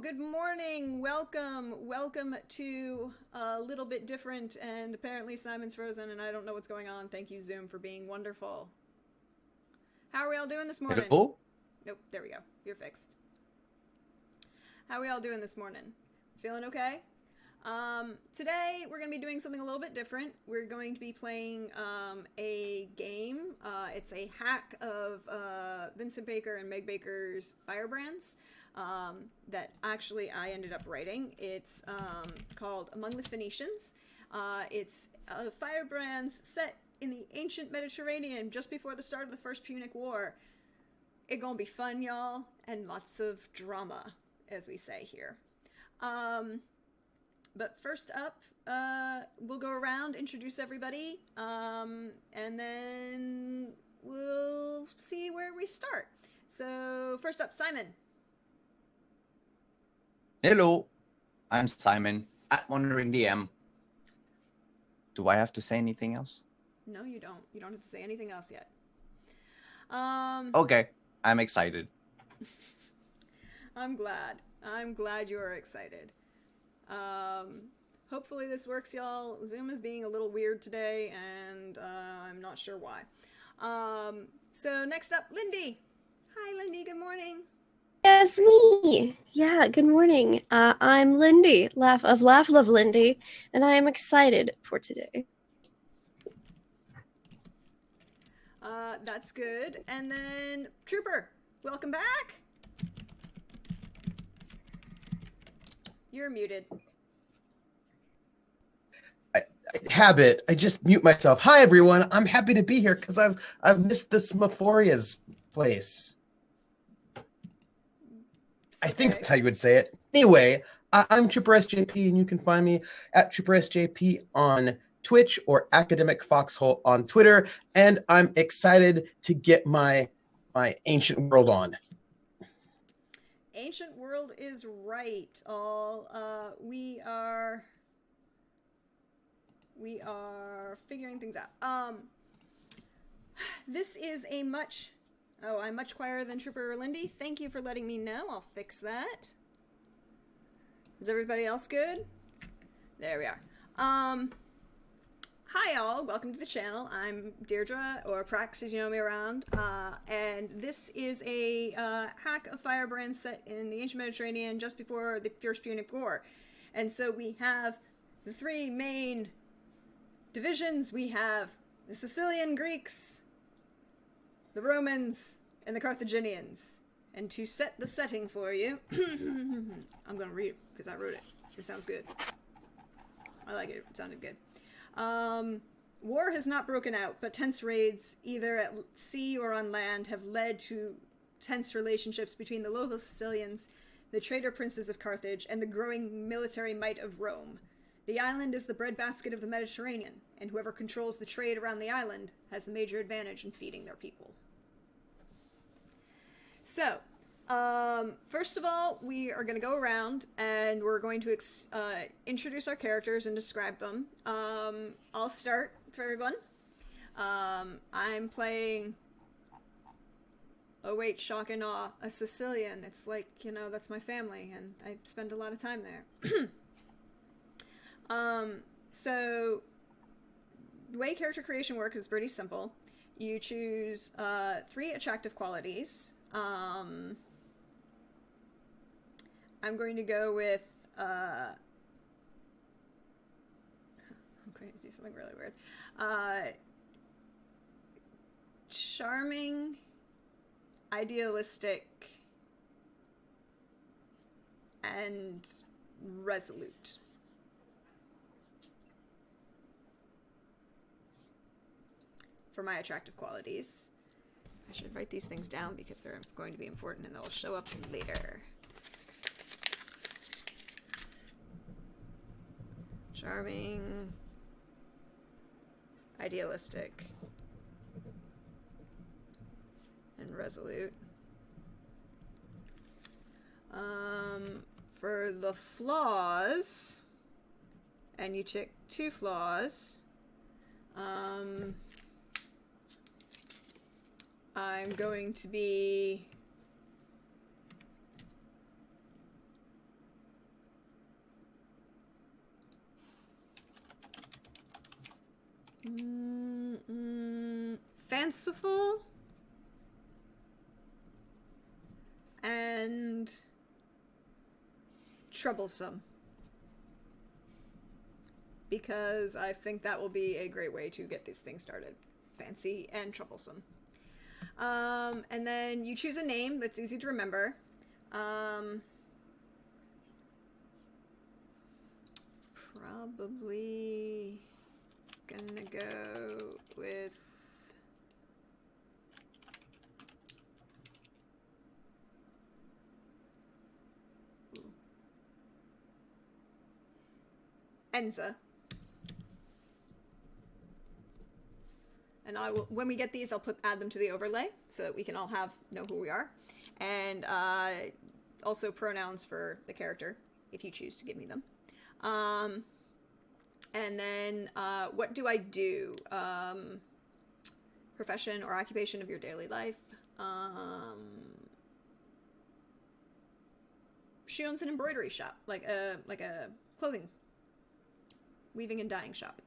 Good morning. Welcome to a little bit different, and apparently Simon's frozen and I don't know what's going on. Thank you, Zoom, for being wonderful. How are we all doing this morning? Hello? Nope, there we go. You're fixed. How are we all doing this morning? Feeling okay? Today we're going to be doing something a little bit different. We're going to be playing a game. It's a hack of Vincent Baker and Meg Baker's Firebrands that actually I ended up writing. It's called Among the Phoenicians. It's Firebrands set in the ancient Mediterranean just before the start of the First Punic War. It's gonna be fun, y'all, and lots of drama, as we say here. But first up, we'll go around, introduce everybody, and then we'll see where we start. So first up, Simon. Hello, I'm Simon at Wandering DM. Do I have to say anything else? No, you don't. You don't have to say anything else yet. Okay, I'm excited. I'm glad. I'm glad you're excited. Hopefully this works, y'all. Zoom is being a little weird today, and I'm not sure why. So next up, Lindy. Hi, Lindy. Good morning. Yes, me. Yeah, good morning. I'm Lindy, Laugh Love Lindy, and I am excited for today. That's good. And then Trooper, welcome back. You're muted. Habit. I just mute myself. Hi everyone. I'm happy to be here because I've missed the Smophoria's place. I think that's how you would say it. Anyway, I'm Trooper SJP, and you can find me at Trooper SJP on Twitch or Academic Foxhole on Twitter. And I'm excited to get my Ancient World on. Ancient World is right. All we are figuring things out. This is a much. Oh, I'm much quieter than Trooper Lindy. Thank you for letting me know. I'll fix that. Is everybody else good? There we are. Hi all, welcome to the channel. I'm Deirdre, or Prax as you know me around, and this is a hack of Firebrands set in the ancient Mediterranean just before the First Punic War. And so we have the three main divisions. We have the Sicilian Greeks, the Romans, and the Carthaginians. And to set the setting for you, I'm going to read it because I wrote it. It sounds good. I like it. It sounded good. War has not broken out, but tense raids, either at sea or on land, have led to tense relationships between the local Sicilians, the trader princes of Carthage, and the growing military might of Rome. The island is the breadbasket of the Mediterranean, and whoever controls the trade around the island has the major advantage in feeding their people. So, first of all, we are going to go around and we're going to introduce our characters and describe them. I'll start for everyone. I'm playing, oh wait, shock and awe, a Sicilian. It's like, you know, that's my family and I spend a lot of time there. So the way character creation works is pretty simple. You choose 3 attractive qualities. I'm going to go with, I'm going to do something really weird. Charming, idealistic, and resolute. For my attractive qualities. I should write these things down because they're going to be important and they'll show up later. Charming, idealistic, and resolute. For the flaws, and you check 2 flaws, I'm going to be fanciful and troublesome. Because I think that will be a great way to get these things started. Fancy and troublesome. And then you choose a name that's easy to remember. Probably gonna go with Enza. And I will, when we get these, I'll add them to the overlay so that we can all know who we are. And also pronouns for the character, if you choose to give me them. And then what do I do? Profession or occupation of your daily life. She owns an embroidery shop, like a clothing weaving and dyeing shop.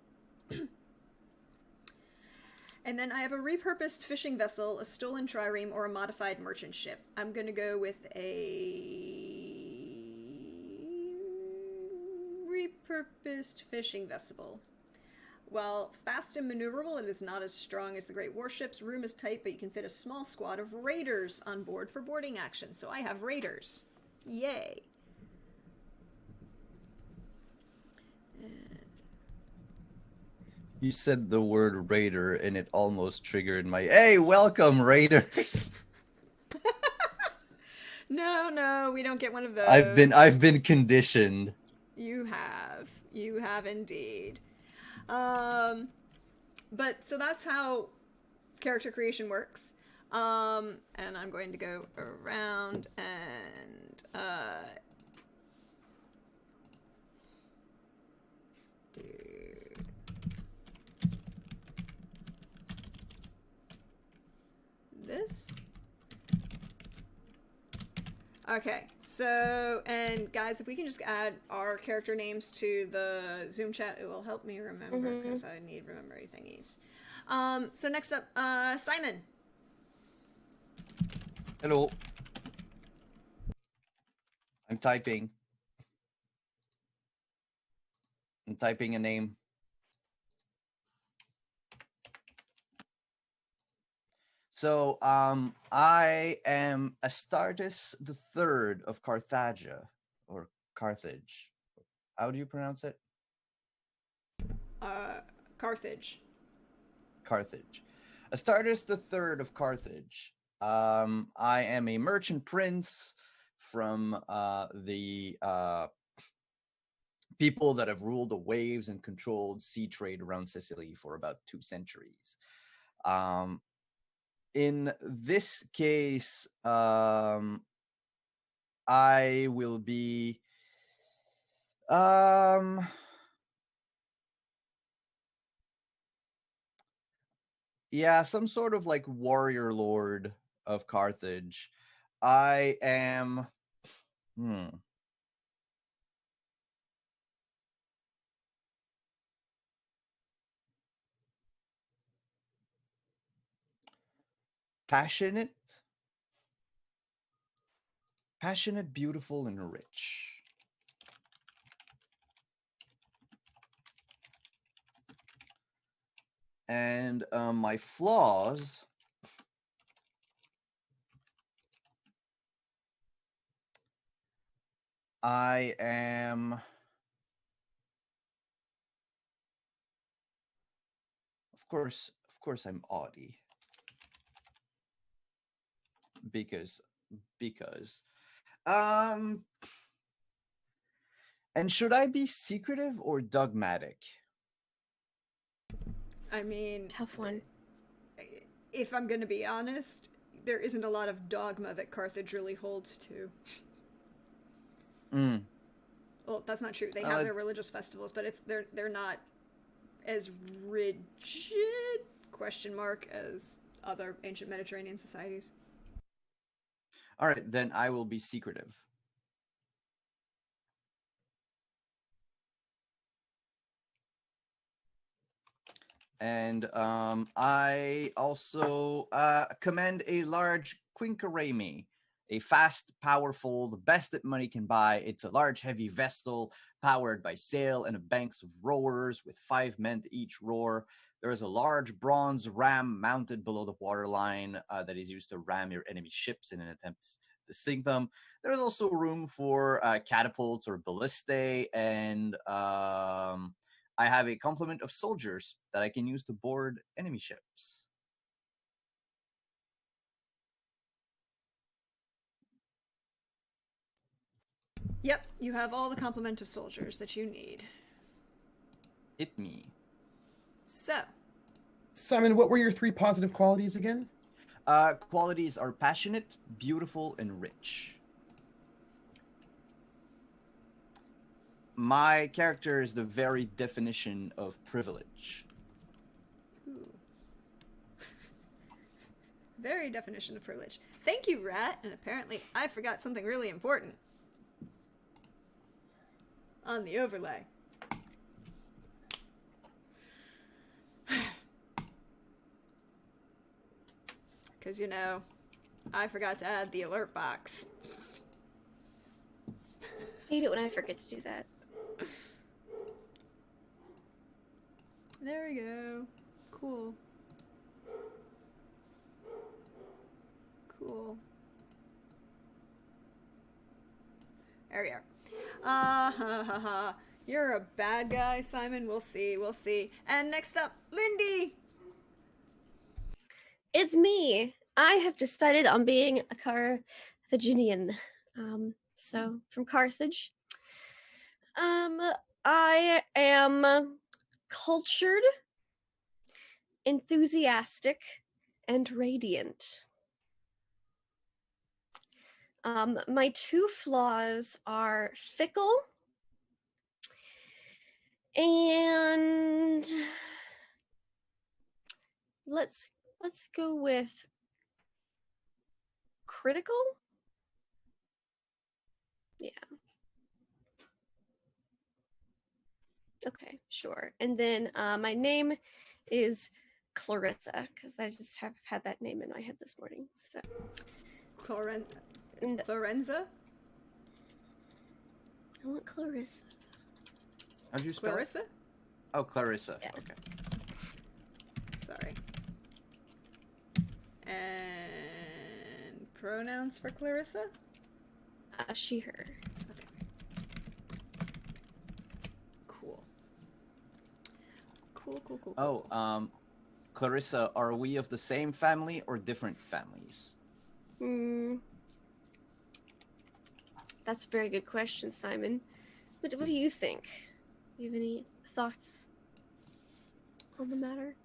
And then I have a repurposed fishing vessel, a stolen trireme, or a modified merchant ship. I'm going to go with a repurposed fishing vessel. While fast and maneuverable, it is not as strong as the great warships. Room is tight, but you can fit a small squad of raiders on board for boarding action. So I have raiders. Yay. You said the word raider and it almost triggered my, hey, welcome, raiders. No, we don't get one of those. I've been conditioned. You have indeed. But so that's how character creation works. And I'm going to go around and do this. Okay, so, and guys, if we can just add our character names to the Zoom chat, it will help me remember, because I need memory thingies. So next up, Simon. Hello. I'm typing a name. So, I am Astartes the Third of Carthagia, or Carthage. How do you pronounce it? Carthage. Carthage. Astartes the Third of Carthage. I am a merchant prince from the people that have ruled the waves and controlled sea trade around Sicily for about 2 centuries. In this case, I will be yeah, some sort of like warrior lord of Carthage. I am passionate, beautiful, and rich. And my flaws, I am, of course, I'm Audi. Because and should I be secretive or dogmatic? I mean, Tough one. if I'm going to be honest, there isn't a lot of dogma that Carthage really holds to. Well, that's not true. They have their religious festivals, but they're not as rigid as other ancient Mediterranean societies. All right, then I will be secretive. And I also command a large quinquereme, a fast, powerful, the best that money can buy. It's a large, heavy vessel powered by sail and a banks of rowers with 5 men to each rower. There is a large bronze ram mounted below the waterline that is used to ram your enemy ships in an attempt to sink them. There's also room for catapults or ballistae, and I have a complement of soldiers that I can use to board enemy ships. Yep, you have all the complement of soldiers that you need. Hit me. So, Simon, what were your 3 positive qualities again? Qualities are passionate, beautiful, and rich. My character is the very definition of privilege. ooh. Very definition of privilege. Thank you, Rat. And apparently I forgot something really important on the overlay. Because, you know, I forgot to add the alert box. I hate it when I forget to do that. There we go. Cool. Cool. There we are. Ha ha ha. You're a bad guy, Simon. We'll see. We'll see. And next up, Lindy. It's me. I have decided on being a Carthaginian. So from Carthage. I am cultured, enthusiastic, and radiant. My 2 flaws are fickle and let's go with critical. Yeah. Okay, sure. And then my name is Clarissa, because I just have had that name in my head this morning. So Florenza? I want Clarissa. How'd you spell Clarissa? it? Oh, Clarissa. Yeah. Okay. Sorry. And pronouns for Clarissa? She, her. Okay. Cool. Cool. Oh, Clarissa, are we of the same family or different families? That's a very good question, Simon. What do you think? Do you have any thoughts on the matter?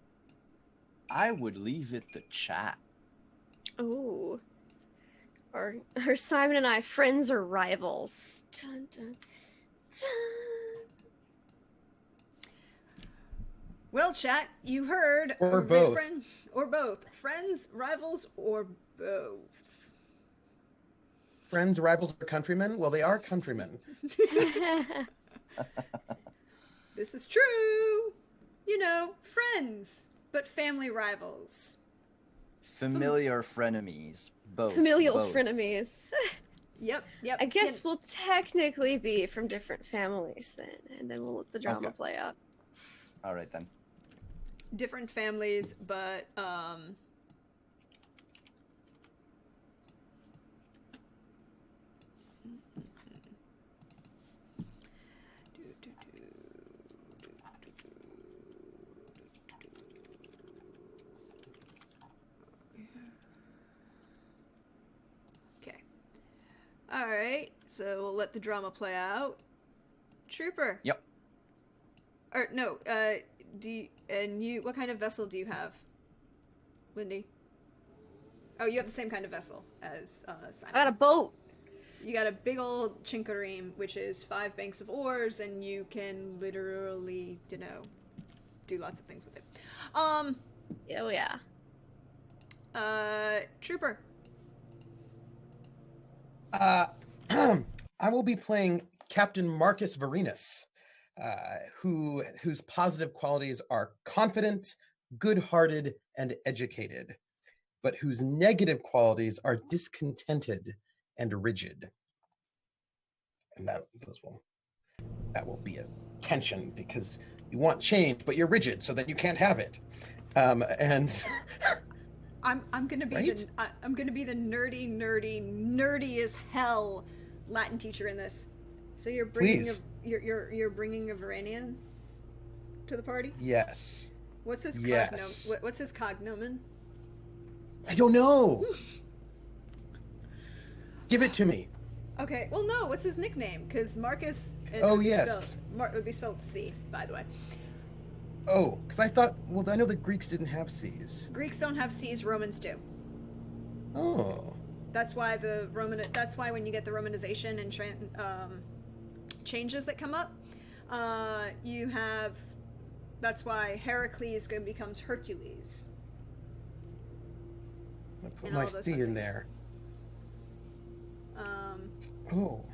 I would leave it to chat. Oh. Are Simon and I friends or rivals? Dun, dun, dun. Well, chat, you heard. Or both. Or both. Friends, rivals, or both. Friends, rivals, or countrymen? Well, they are countrymen. This is true. You know, friends, but family rivals. Familiar frenemies. Both. Familial both. frenemies. Yep. I guess we'll technically be from different families then, and then we'll let the drama Okay. play out. All right, then. Different families, but okay. All right. So we'll let the drama play out. Trooper. Yep. Or no. What kind of vessel do you have, Lindy? Oh, you have the same kind of vessel as Simon. I got a boat. You got a big old chinkareem, which is 5 banks of oars, and you can literally, do lots of things with it. Oh yeah. Trooper. I will be playing Captain Marcus Varinus. whose positive qualities are confident, good-hearted, and educated, but whose negative qualities are discontented and rigid. And that will be a tension because you want change, but you're rigid, so then you can't have it. And I'm gonna be right? I'm gonna be the nerdy as hell Latin teacher in this. So you're bringing Please. you're bringing a Varanian to the party. Yes. What's his Yes. What's his cognomen? I don't know. Give it to me. Okay, well no, what's his nickname? Because Marcus. Oh, yes. Would be spelled with C, by the way. Oh, because I thought, well, I know the Greeks didn't have C's. Greeks don't have C's, Romans do. Oh. That's why That's why when you get the Romanization and changes that come up, you have. That's why Heracles becomes Hercules. I put And my all those C fun in things. there. Oh.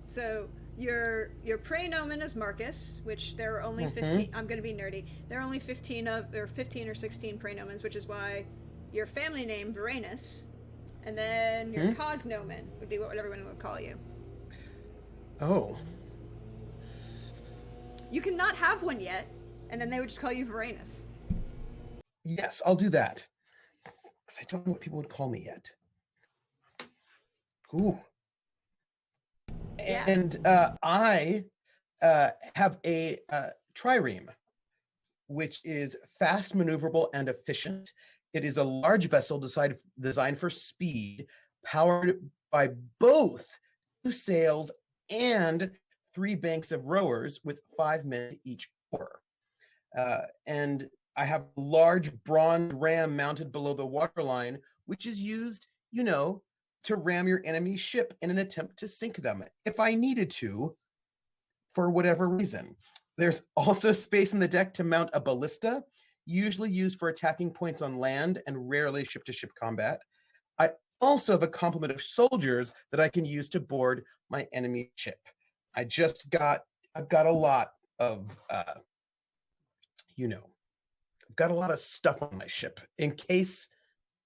So your praenomen is Marcus, which there are only 15. I'm gonna be nerdy. There are only 15 or 16 praenomens, which is why your family name Varanus, and then your cognomen would be what everyone would call you. Oh. You cannot have one yet, and then they would just call you Varanus. Yes, I'll do that. Because I don't know what people would call me yet. Ooh. Yeah. And I have a trireme, which is fast, maneuverable, and efficient. It is a large vessel designed for speed, powered by both 2 sails and 3 banks of rowers with 5 men each oar. And I have a large bronze ram mounted below the waterline, which is used, to ram your enemy's ship in an attempt to sink them, if I needed to, for whatever reason. There's also space in the deck to mount a ballista, usually used for attacking points on land and rarely ship-to-ship combat. I also have a complement of soldiers that I can use to board my enemy ship. I've got a lot of, I've got a lot of stuff on my ship in case,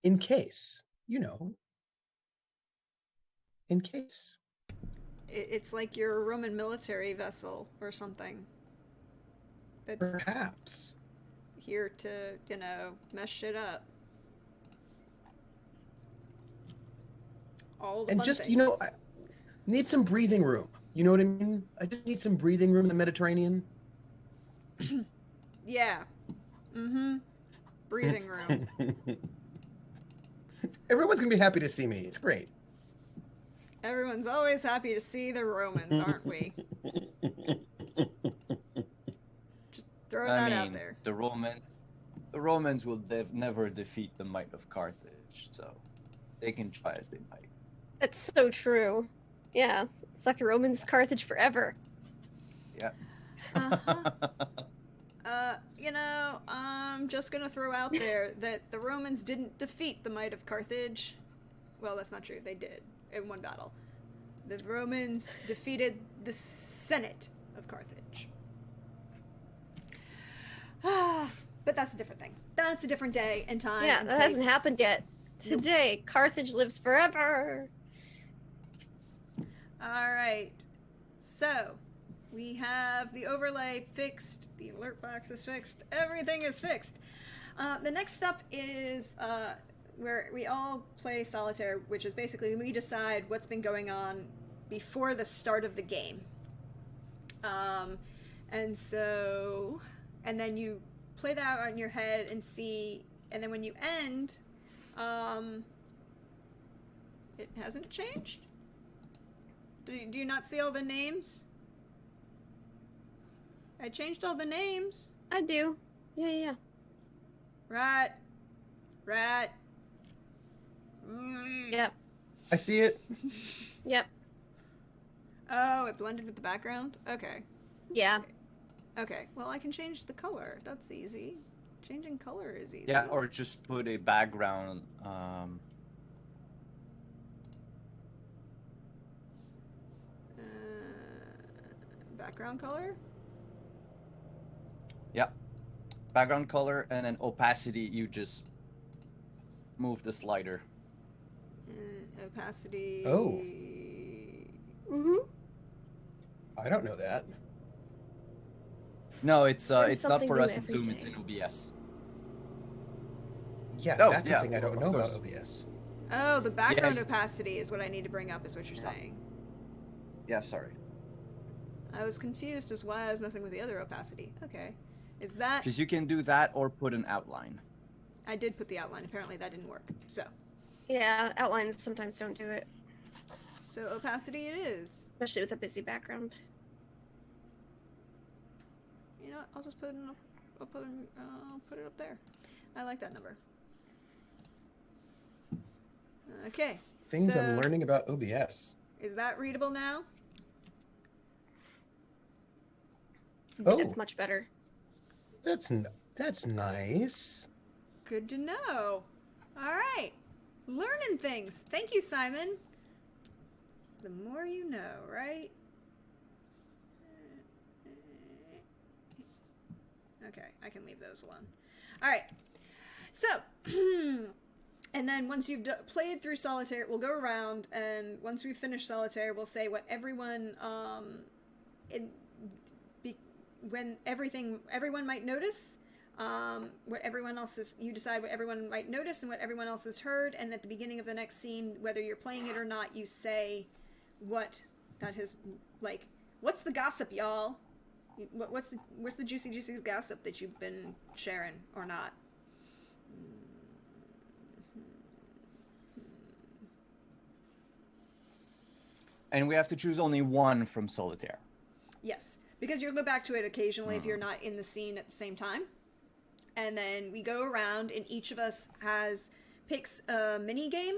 in case. It's like your Roman military vessel or something. That's Perhaps. here to, mess shit up. All the And fun just, things. I need some breathing room. You know what I mean? I just need some breathing room in the Mediterranean. Yeah. Breathing room. Everyone's going to be happy to see me. It's great. Everyone's always happy to see the Romans, aren't we? Just throw that out there. The Romans will never defeat the might of Carthage, so they can try as they might. That's so true. Yeah, suck Romans, Carthage forever. Yeah. I'm just gonna throw out there that the Romans didn't defeat the might of Carthage. Well, that's not true. They did in one battle. The Romans defeated the Senate of Carthage. But that's a different thing. That's a different day and time. Yeah, and that place. hasn't happened yet. Today, Carthage lives forever. All right. So, we have the overlay fixed, the alert box is fixed, everything is fixed. The next step is where we all play solitaire, which is basically we decide what's been going on before the start of the game. And then you play that out in your head and see, and then when you end, it hasn't changed? Do you not see all the names? I changed all the names. I do. Yeah. Rat. Yep. I see it. Yep. Oh, it blended with the background? Okay. Yeah. Okay, well I can change the color. That's easy. Changing color is easy. Yeah, or just put a background. Background color? Yeah. Background color and then opacity, you just move the slider. Opacity. Oh. Mm-hmm. I don't know that. No, it's not something for new us in every Zoom, it's day. in OBS. Yeah, Oh, that's yeah, a thing I don't of know about course. OBS. Oh, the background Yeah. opacity is what I need to bring up, is what you're saying. Yeah, sorry. I was confused as why I was messing with the other opacity. Okay. Is that... Because you can do that or put an outline. I did put the outline. Apparently that didn't work. Yeah, outlines sometimes don't do it, So opacity it is. especially with a busy background. You know what? I'll just put it in I'll put it up there. I like that number. Okay. Things I'm so- learning about OBS. Is that readable now? Oh, It's much better. that's nice. Good to know. All right. Learning things. Thank you, Simon. The more you know, right? Okay, I can leave those alone. All right. So, and then once you've played through Solitaire, we'll go around, and once we finish Solitaire, we'll say what everyone, when everyone might notice, what everyone else is, you decide what everyone might notice and what everyone else has heard, and at the beginning of the next scene, whether you're playing it or not, you say what that is, like, what's the gossip, y'all? What's the juicy gossip that you've been sharing or not? And we have to choose only one from Solitaire. Yes, because you'll go back to it occasionally if you're not in the scene at the same time. And then we go around, and each of us picks a mini game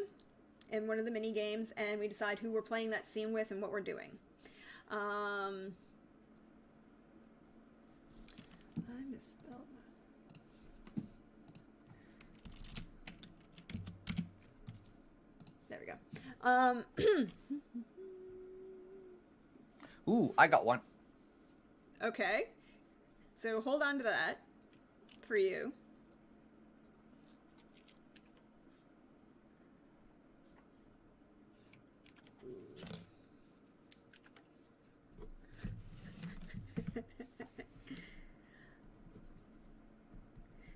in one of the mini games, and we decide who we're playing that scene with and what we're doing. I misspelled that. There we go. Ooh, I got one. Okay. So hold on to that for you.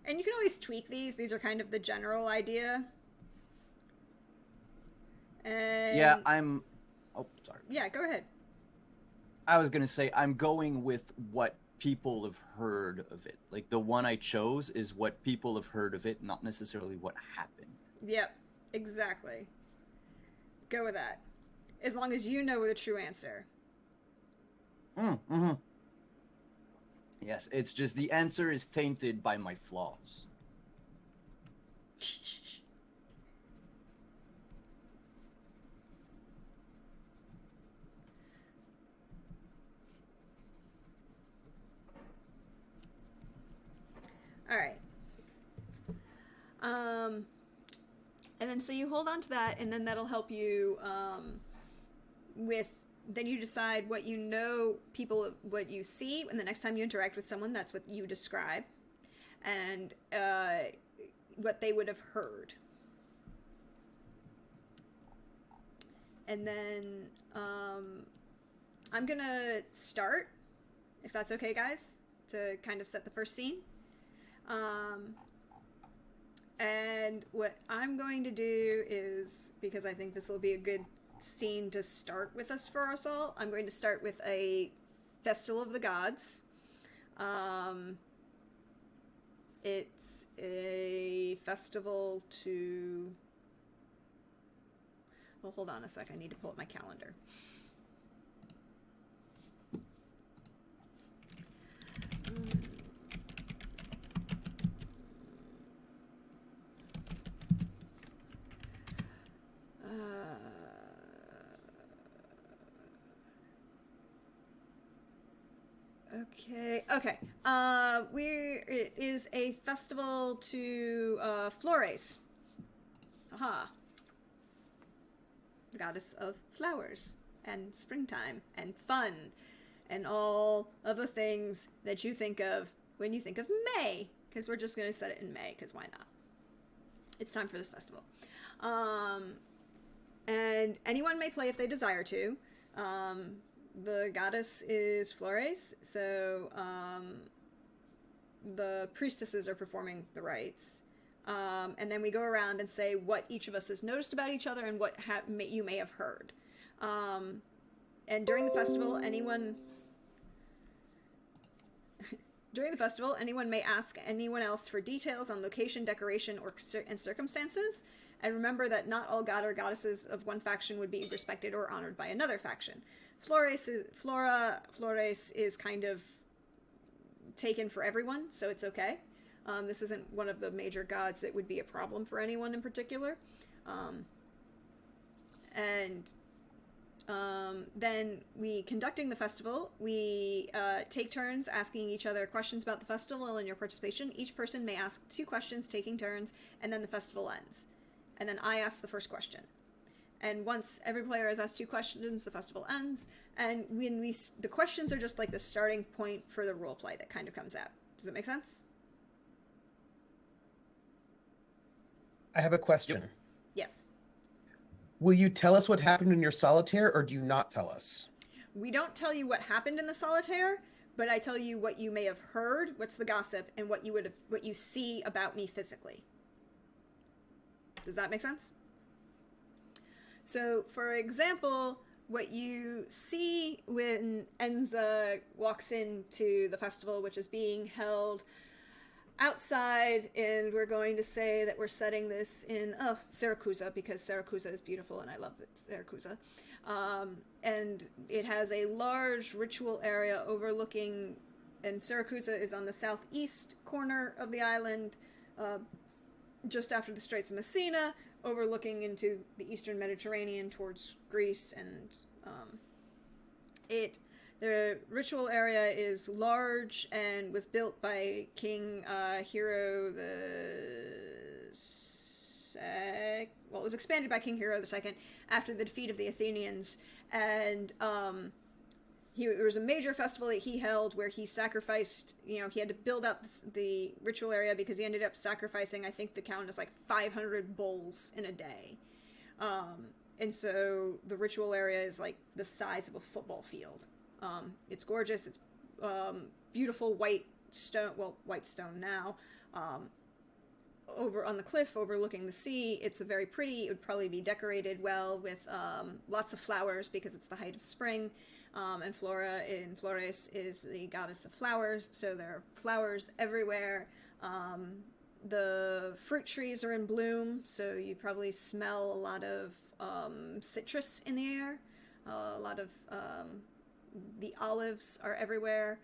And you can always tweak these. These are kind of the general idea. And Yeah, I'm... Oh, sorry. yeah, go ahead. I was going to say, I'm going with what people have heard of it. Like, the one I chose is what people have heard of it, not necessarily what happened. Yep, exactly. Go with that. As long as you know the true answer. Mm-hmm. Yes, it's just the answer is tainted by my flaws. All right. And then so you hold on to that, and then that'll help you then you decide what you know what you see, and the next time you interact with someone, that's what you describe, and what they would have heard. And then I'm gonna start, if that's okay, guys, to kind of set the first scene. And what I'm going to do is, because I think this will be a good scene to start with us for us all, I'm going to start with a Festival of the Gods. It's a festival to... Well, hold on a sec. I need to pull up my calendar. Okay. It is a festival to Flores. Aha. The goddess of flowers and springtime and fun and all of the things that you think of when you think of May, because we're just going to set it in May, because why not? It's time for this festival. And anyone may play if they desire to. The goddess is Flores, so the priestesses are performing the rites. And then we go around and say what each of us has noticed about each other and what you may have heard. And during the festival, anyone may ask anyone else for details on location, decoration, and circumstances. And remember that not all god or goddesses of one faction would be respected or honored by another faction. Flores is kind of taken for everyone, so it's okay. This isn't one of the major gods that would be a problem for anyone in particular. Then conducting the festival, we take turns asking each other questions about the festival and your participation. Each person may ask 2 questions, taking turns, and then the festival ends. And then I ask the first question. And once every player has asked 2 questions, the festival ends. And the questions are just like the starting point for the role play that kind of comes out. Does it make sense? I have a question. Yep. Yes. Will you tell us what happened in your solitaire, or do you not tell us? We don't tell you what happened in the solitaire, but I tell you what you may have heard, what's the gossip, and what you see about me physically. Does that make sense? So, for example, what you see when Enza walks into the festival, which is being held outside, and we're going to say that we're setting this in Siracusa, because Siracusa is beautiful and I love Siracusa. And it has a large ritual area overlooking, and Siracusa is on the southeast corner of the island, just after the Straits of Messina, overlooking into the eastern Mediterranean towards Greece. And the ritual area is large and was built by King Hero it was expanded by King Hero II after the defeat of the Athenians. And it was a major festival that he held where he sacrificed, he had to build out the ritual area because he ended up sacrificing, I think the count is like 500 bulls in a day. And so the ritual area is like the size of a football field. It's gorgeous. It's beautiful white stone now, over on the cliff overlooking the sea. It's very pretty. It would probably be decorated well with lots of flowers because it's the height of spring. And Flora in Flores is the goddess of flowers, so there are flowers everywhere. The fruit trees are in bloom, so you probably smell a lot of citrus in the air. A lot of the olives are everywhere.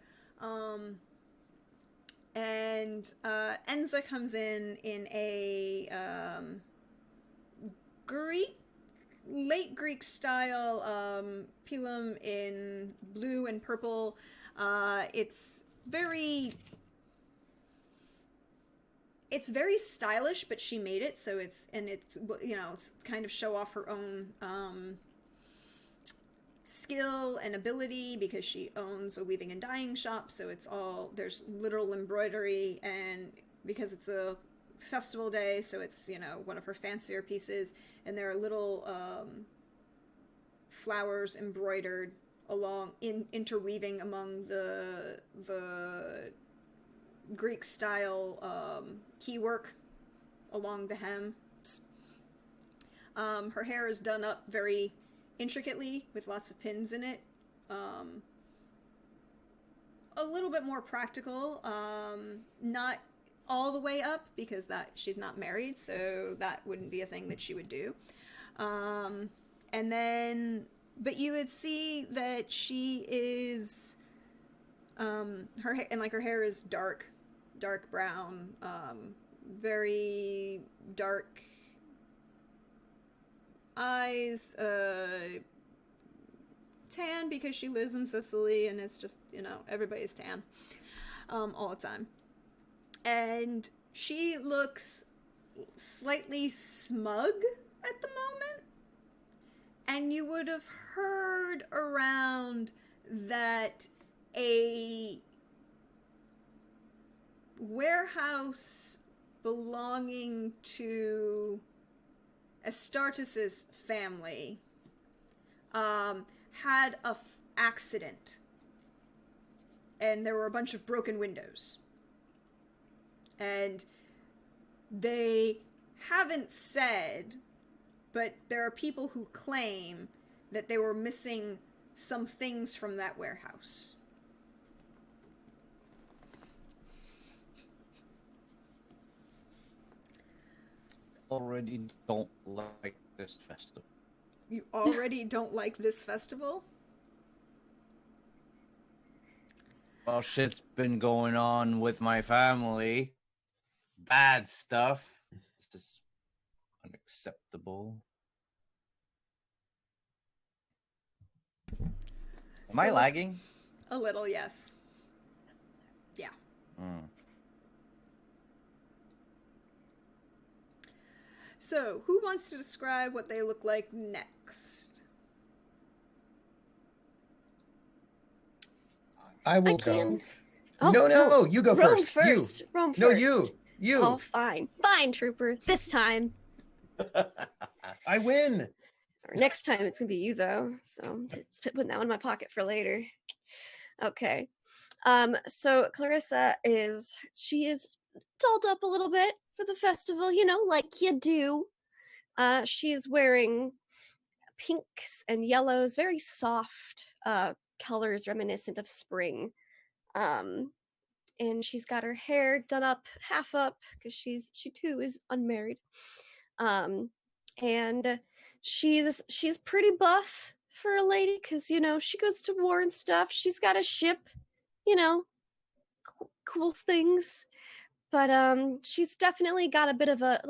And Enza comes in a late Greek style pilum in blue and purple. It's very stylish, but she made it, so it's kind of show off her own skill and ability because she owns a weaving and dyeing shop, so there's literal embroidery, and because it's a festival day, so it's one of her fancier pieces, and there are little flowers embroidered interweaving among the Greek style keywork along the hems. Her hair is done up very intricately with lots of pins in it. A little bit more practical, not all the way up because she's not married, so that wouldn't be a thing that she would do. But you would see that she is her hair is dark brown, very dark eyes, tan because she lives in Sicily and it's just, everybody's tan all the time. And she looks slightly smug at the moment. And you would have heard around that warehouse belonging to Astartes' family had a accident, and there were a bunch of broken windows. And they haven't said, but there are people who claim that they were missing some things from that warehouse. Already don't like this festival. You already don't like this festival? Well, shit's been going on with my family. Bad stuff. This is unacceptable. Am I lagging? A little, yes. Yeah. So, who wants to describe what they look like next? I will can. go. Oh, No, you go Rome first. first. You. Rome first. No, you. Oh, fine. Fine, Trooper. This time. I win. Or next time it's going to be you, though. So I'm just putting that one in my pocket for later. Okay. So Clarissa she is dolled up a little bit for the festival, you know, like you do. She's wearing pinks and yellows, very soft colors reminiscent of spring. And she's got her hair done up, half up, because she too is unmarried. And she's pretty buff for a lady, because, you know, she goes to war and stuff. She's got a ship, you know, cool things. But she's definitely got a bit of a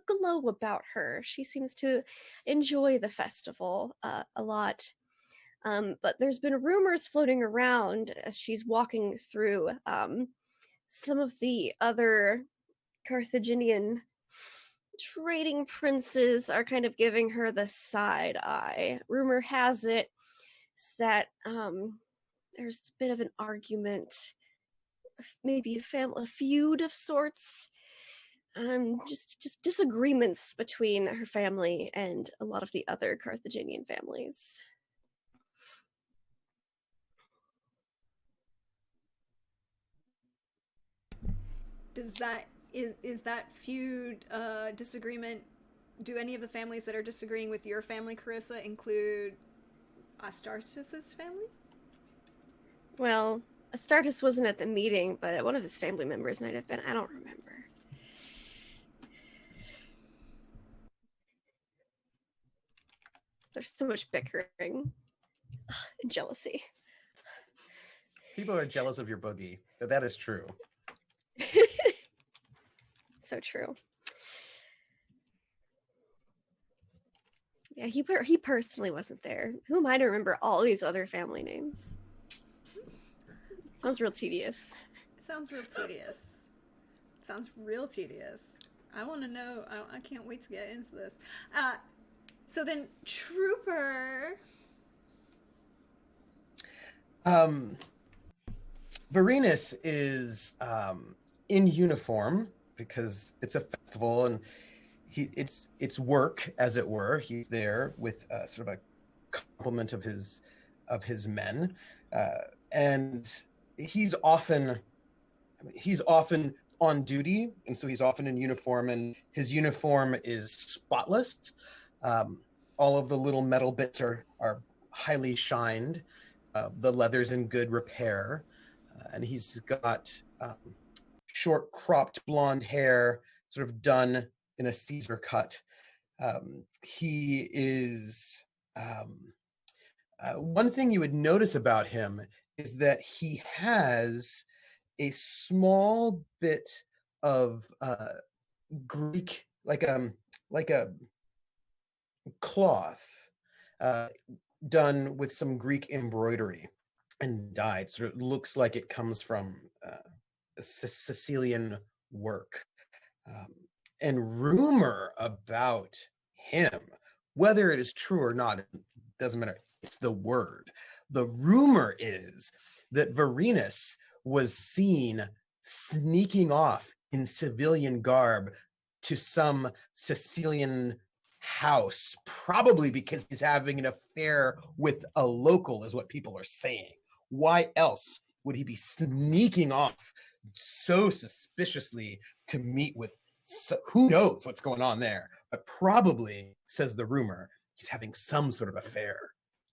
glow about her. She seems to enjoy the festival a lot. But there's been rumors floating around as she's walking through. Some of the other Carthaginian trading princes are kind of giving her the side eye. Rumor has it that there's a bit of an argument, maybe a feud of sorts. Just disagreements between her family and a lot of the other Carthaginian families. Is that feud disagreement? Do any of the families that are disagreeing with your family, Carissa, include Astartes' family? Well, Astartes wasn't at the meeting, but one of his family members might have been. I don't remember. There's so much bickering and jealousy. People are jealous of your boogie. That is true. So true. Yeah, he personally wasn't there. Who am I to remember all these other family names? Sounds real tedious. It sounds real tedious. Sounds real tedious. I want to know. I can't wait to get into this. So then, Trooper. Varinus is in uniform because it's a festival and it's work, as it were. He's there with sort of a complement of his men, and he's often on duty, and so he's often in uniform, and his uniform is spotless. All of the little metal bits are highly shined. The leather's in good repair, and he's got short cropped blonde hair, sort of done in a Caesar cut. He is one thing you would notice about him is that he has a small bit of Greek, like a cloth done with some Greek embroidery and dyed. So it looks like it comes from Sicilian work. And rumor about him, whether it is true or not, it doesn't matter. It's the word. The rumor is that Varinus was seen sneaking off in civilian garb to some Sicilian house, probably because he's having an affair with a local, is what people are saying. Why else would he be sneaking off so suspiciously to meet with who knows what's going on there? But probably, says the rumor, he's having some sort of affair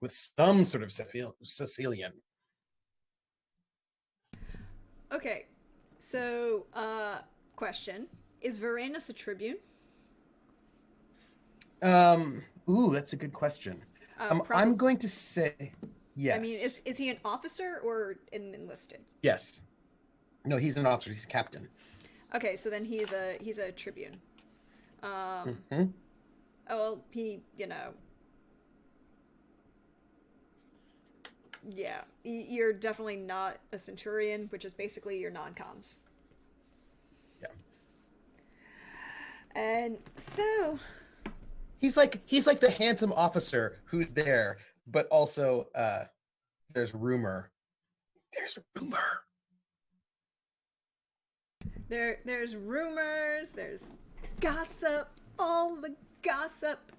with some sort of Sicilian. Okay, so question: is Varanus a tribune? Ooh, that's a good question. I'm going to say yes. I mean, is he an officer or an enlisted? Yes. No, he's an officer. He's a captain. Okay, so then he's a tribune. Oh well, he, yeah, you're definitely not a centurion, which is basically your non-coms. Yeah. And so he's like the handsome officer who's there, but also there's rumor. There's rumor. There's rumors, there's gossip, all the gossip.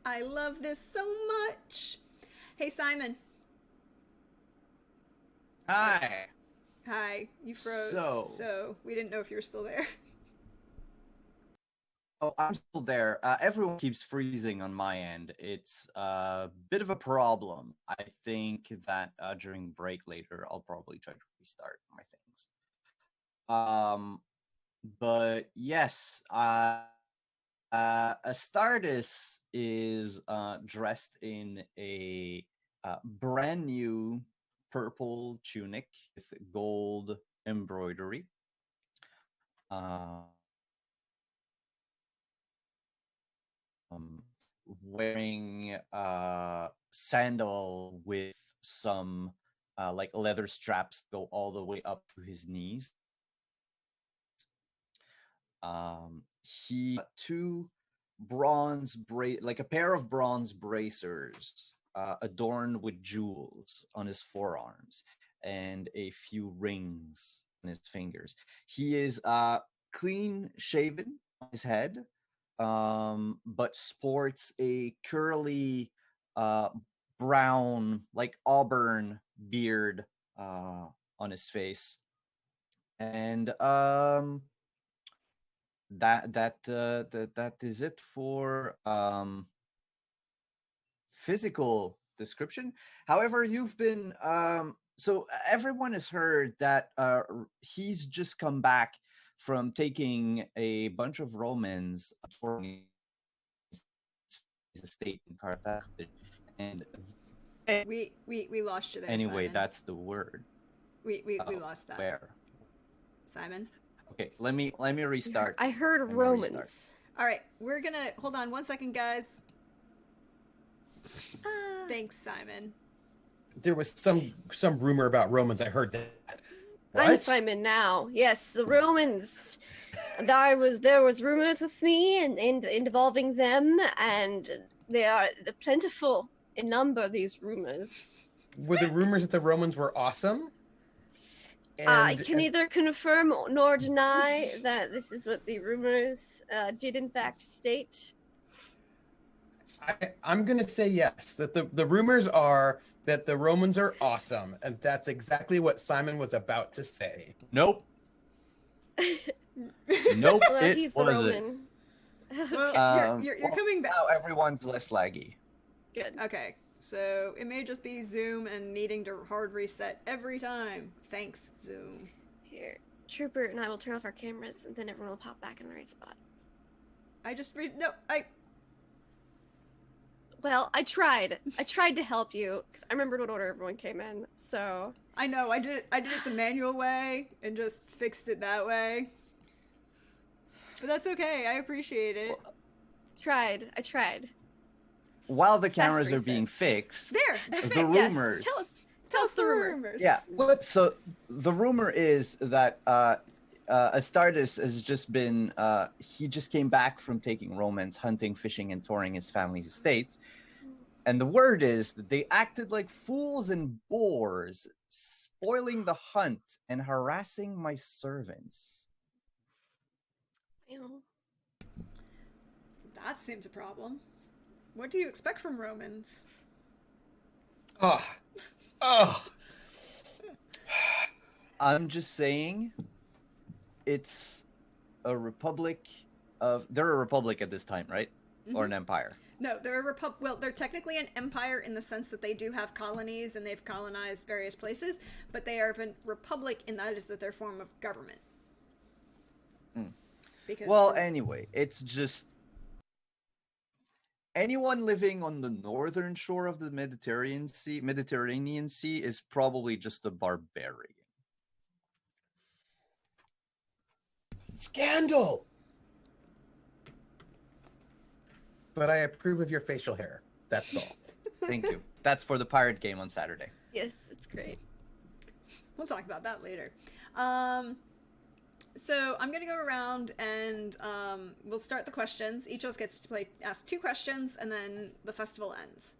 I love this so much. Hey, Simon. Hi. Hi, you froze. So we didn't know if you were still there. Oh, I'm still there. Everyone keeps freezing on my end. It's a bit of a problem. I think that during break later, I'll probably try to restart my things. But yes, Astartes is dressed in a brand new purple tunic with gold embroidery. Wearing sandal with some like leather straps go all the way up to his knees. He two like a pair of bronze bracers adorned with jewels on his forearms and a few rings on his fingers. He is clean shaven on his head, but sports a curly brown, like auburn beard on his face. And that is it for physical description. However, you've been so everyone has heard that he's just come back from taking a bunch of Romans touring his estate in Carthage, and we lost you there. Anyway, Simon. that's the word. We lost that. Where? Simon. Okay, let me restart. I heard Romans. All right, we're gonna hold on 1 second, guys. Thanks, Simon. There was some rumor about Romans. I heard that. What? I'm Simon now. Yes, the Romans. There was rumors with me and involving them, and they are plentiful in number. These rumors. Were the rumors that the Romans were awesome? I can neither confirm nor deny that this is what the rumors did in fact state. I'm going to say yes, that the rumors are that the Romans are awesome, and that's exactly what Simon was about to say. Nope. Nope, well, it he's the wasn't. Roman. Well, you're coming back. Now everyone's less laggy. Good. Okay, so it may just be Zoom and needing to hard reset every time. Thanks, Zoom. Here, Trooper and I will turn off our cameras, and then everyone will pop back in the right spot. Well, I tried. I tried to help you because I remembered what order everyone came in. So I know I did it the manual way and just fixed it that way. But that's okay. I appreciate it. I tried. While the cameras are being fixed, they're fixed. the rumors. Yes. Tell us the rumors. Yeah. So the rumor is that Astartes has just been, he just came back from taking Romans hunting, fishing, and touring his family's estates. And the word is that they acted like fools and boors spoiling the hunt and harassing my servants. Ew. That seems a problem. What do you expect from Romans? Oh, oh. I'm just saying, it's a republic of. They're a republic at this time, right? Or an empire. No, they're a well, they're technically an empire in the sense that they do have colonies and they've colonized various places, but they are a republic in that is that their form of government. Because Well, anyway, it's just anyone living on the northern shore of the Mediterranean Sea is probably just a barbarian. Scandal! But I approve of your facial hair. That's all. Thank you. That's for the pirate game on Saturday. Yes, it's great. we'll talk about that later. So I'm gonna go around and we'll start the questions. Each of us gets to ask 2 questions, and then the festival ends.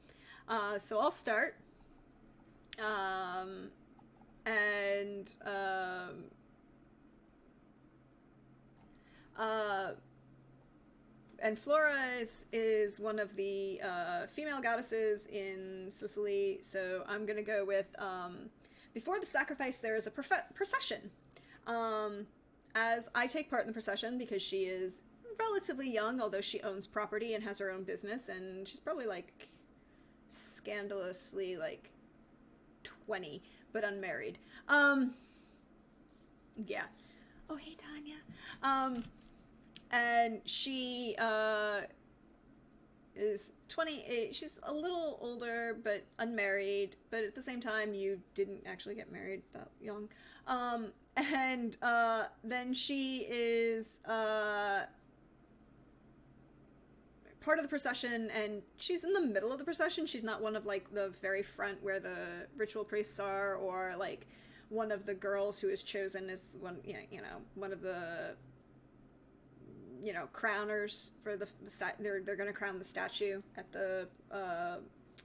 So I'll start. And Flora is one of the female goddesses in Sicily, so I'm gonna go with before the sacrifice there is a procession. As I take part in the procession because she is relatively young, although she owns property and has her own business, and she's probably like scandalously like 20 but unmarried. Yeah. Oh, hey Tanya. And she is 28. She's a little older but unmarried, but at the same time you didn't actually get married that young. And then she is part of the procession, and she's in the middle of the procession. She's not one of like the very front where the ritual priests are, or like one of the girls who is chosen as one, one of the crowners for the they're going to crown the statue at the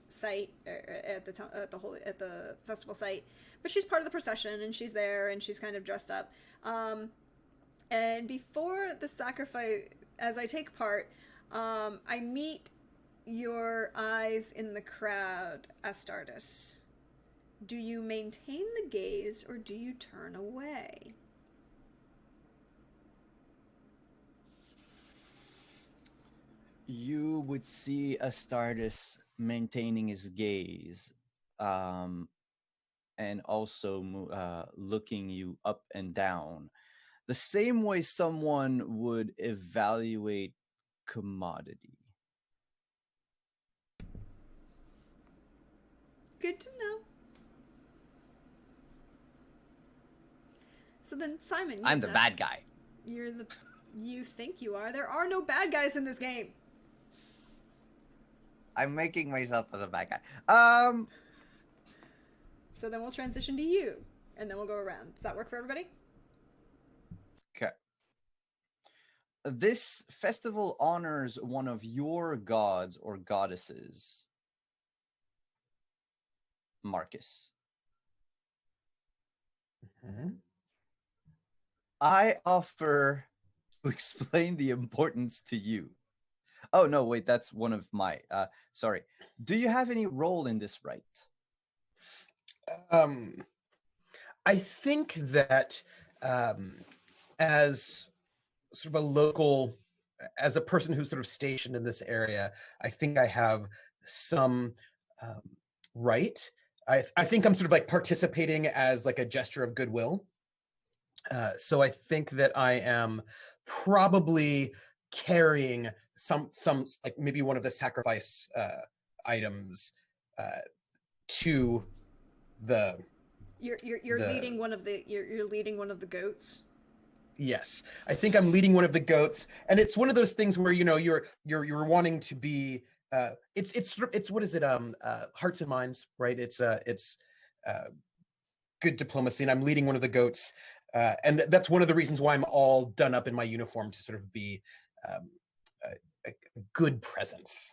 site at the festival site. But she's part of the procession, and she's there, and she's kind of dressed up. And before the sacrifice, as I take part, I meet your eyes in the crowd, Astartes. Do you maintain the gaze, or do you turn away? You would see Astartes maintaining his gaze, and also looking you up and down, the same way someone would evaluate commodity. Good to know. So then, Simon, I'm the bad guy. You think you are. There are no bad guys in this game. I'm making myself as a bad guy. So then we'll transition to you, and then we'll go around. Does that work for everybody? Okay. This festival honors one of your gods or goddesses, Marcus. Mm-hmm. I offer to explain the importance to you. Oh, no, wait, that's one of my, sorry. Do you have any role in this rite? I think that as sort of a local, as a person who's sort of stationed in this area, I think I have some right. I think I'm sort of like participating as like a gesture of goodwill. So I think that I am probably carrying some like maybe one of the sacrifice items to the. You're leading one of the you're leading one of the goats. Yes, I think I'm leading one of the goats, and it's one of those things where you're wanting to be. It's what is it? Hearts and minds, right? It's good diplomacy, and I'm leading one of the goats, and that's one of the reasons why I'm all done up in my uniform to sort of be a good presence.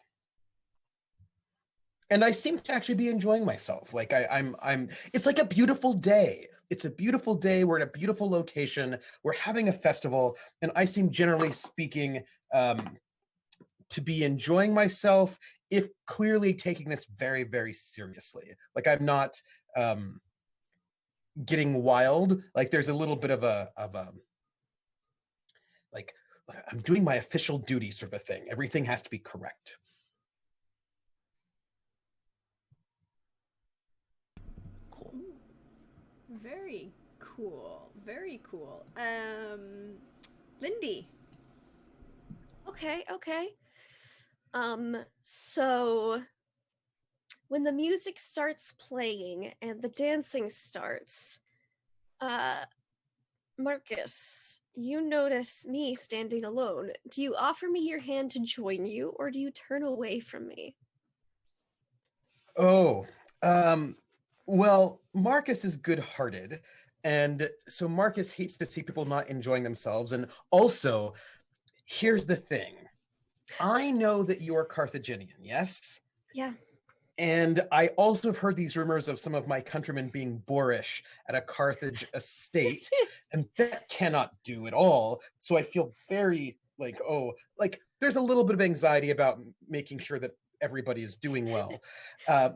and I seem to actually be enjoying myself. Like I'm. It's like a beautiful day. It's a beautiful day. We're in a beautiful location. We're having a festival, and I seem, generally speaking, to be enjoying myself, if clearly taking this very, very seriously. Like I'm not getting wild. Like there's a little bit of a like I'm doing my official duty sort of a thing. Everything has to be correct. Cool. Very cool. Very cool. Lindy. Okay. So when the music starts playing and the dancing starts, Marcus, you notice me standing alone. Do you offer me your hand to join you, or do you turn away from me? Oh, well, Marcus is good-hearted, and so Marcus hates to see people not enjoying themselves. And also, here's the thing. I know that you're Carthaginian, yes? Yeah. And I also have heard these rumors of some of my countrymen being boorish at a Carthage estate, and that cannot do at all. So I feel very like, there's a little bit of anxiety about making sure that everybody is doing well.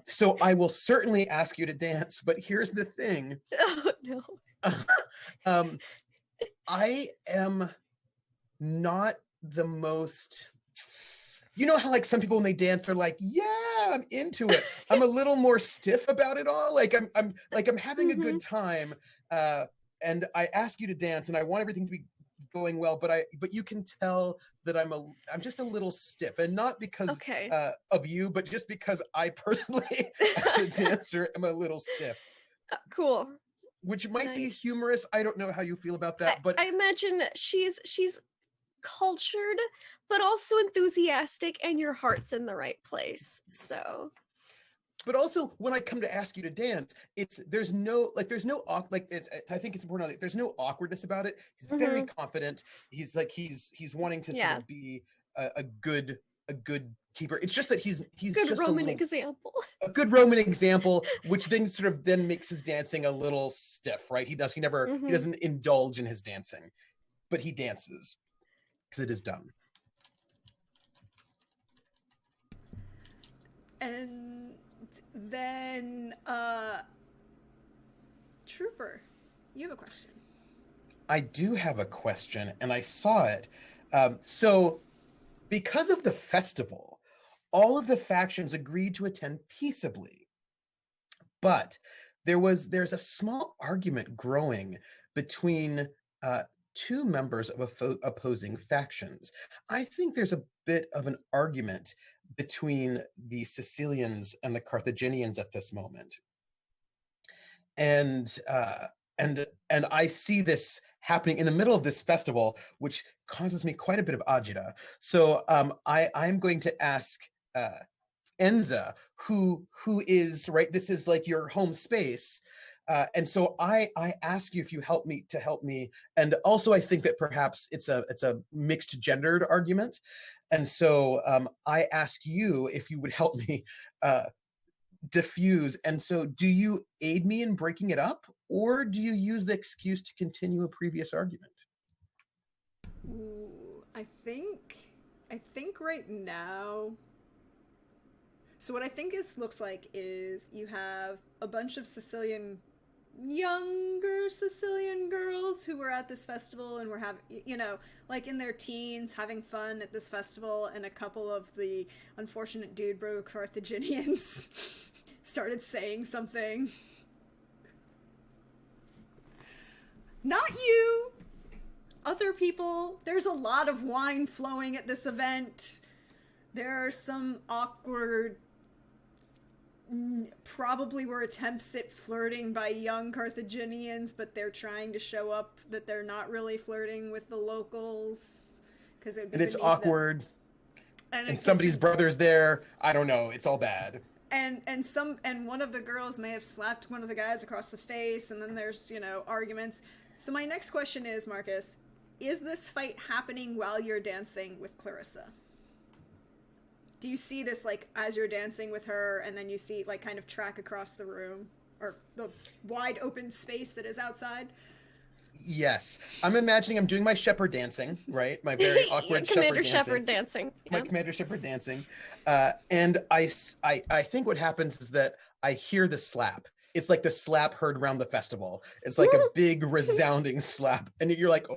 So I will certainly ask you to dance, but here's the thing. Oh, no. I am not the most... You know how like some people when they dance they're like, yeah, I'm into it. I'm a little more stiff about it all. Like I'm having a good time. And I ask you to dance and I want everything to be going well, but you can tell that I'm just a little stiff, and not because of you, but just because I personally as a dancer am a little stiff. Cool. Which might be humorous. I don't know how you feel about that, but I imagine she's cultured but also enthusiastic, and your heart's in the right place. So, but also when I come to ask you to dance, there's no I think it's important. Like, there's no awkwardness about it. He's very confident. He's wanting to sort of be a good keeper. It's just that he's good just Roman example. A good Roman example, which then makes his dancing a little stiff, right? He doesn't indulge in his dancing, but he dances because it is done. And then, Trooper, you have a question. I do have a question, and I saw it. So, because of the festival, all of the factions agreed to attend peaceably. But there's a small argument growing between two members of opposing factions. I think there's a bit of an argument between the Sicilians and the Carthaginians at this moment. And I see this happening in the middle of this festival, which causes me quite a bit of agita. So I'm going to ask Enza, who is, right, this is like your home space. And so I ask you if you help me. And also I think that perhaps it's a mixed gendered argument. And so I ask you if you would help me diffuse. And so do you aid me in breaking it up, or do you use the excuse to continue a previous argument? Ooh, I think right now, so what I think looks like is you have a bunch of younger Sicilian girls who were at this festival and were having, like in their teens, having fun at this festival, and a couple of the unfortunate dude bro Carthaginians started saying something. Not you! Other people. There's a lot of wine flowing at this event. There are some awkward, probably were attempts at flirting by young Carthaginians, but they're trying to show up that they're not really flirting with the locals. And it's awkward. And somebody's brother's there. I don't know. It's all bad. And one of the girls may have slapped one of the guys across the face, and then there's, arguments. So my next question is, Marcus, is this fight happening while you're dancing with Clarissa? do you see this like as you're dancing with her, and then you see like kind of track across the room or the wide open space that is outside? Yes, I'm imagining I'm doing my shepherd dancing, right? My very awkward Commander shepherd Shepherd dancing. my Yeah. Commander Shepherd dancing. And I think what happens is that I hear the slap. It's like the slap heard around the festival. It's like a big resounding slap. And you're like,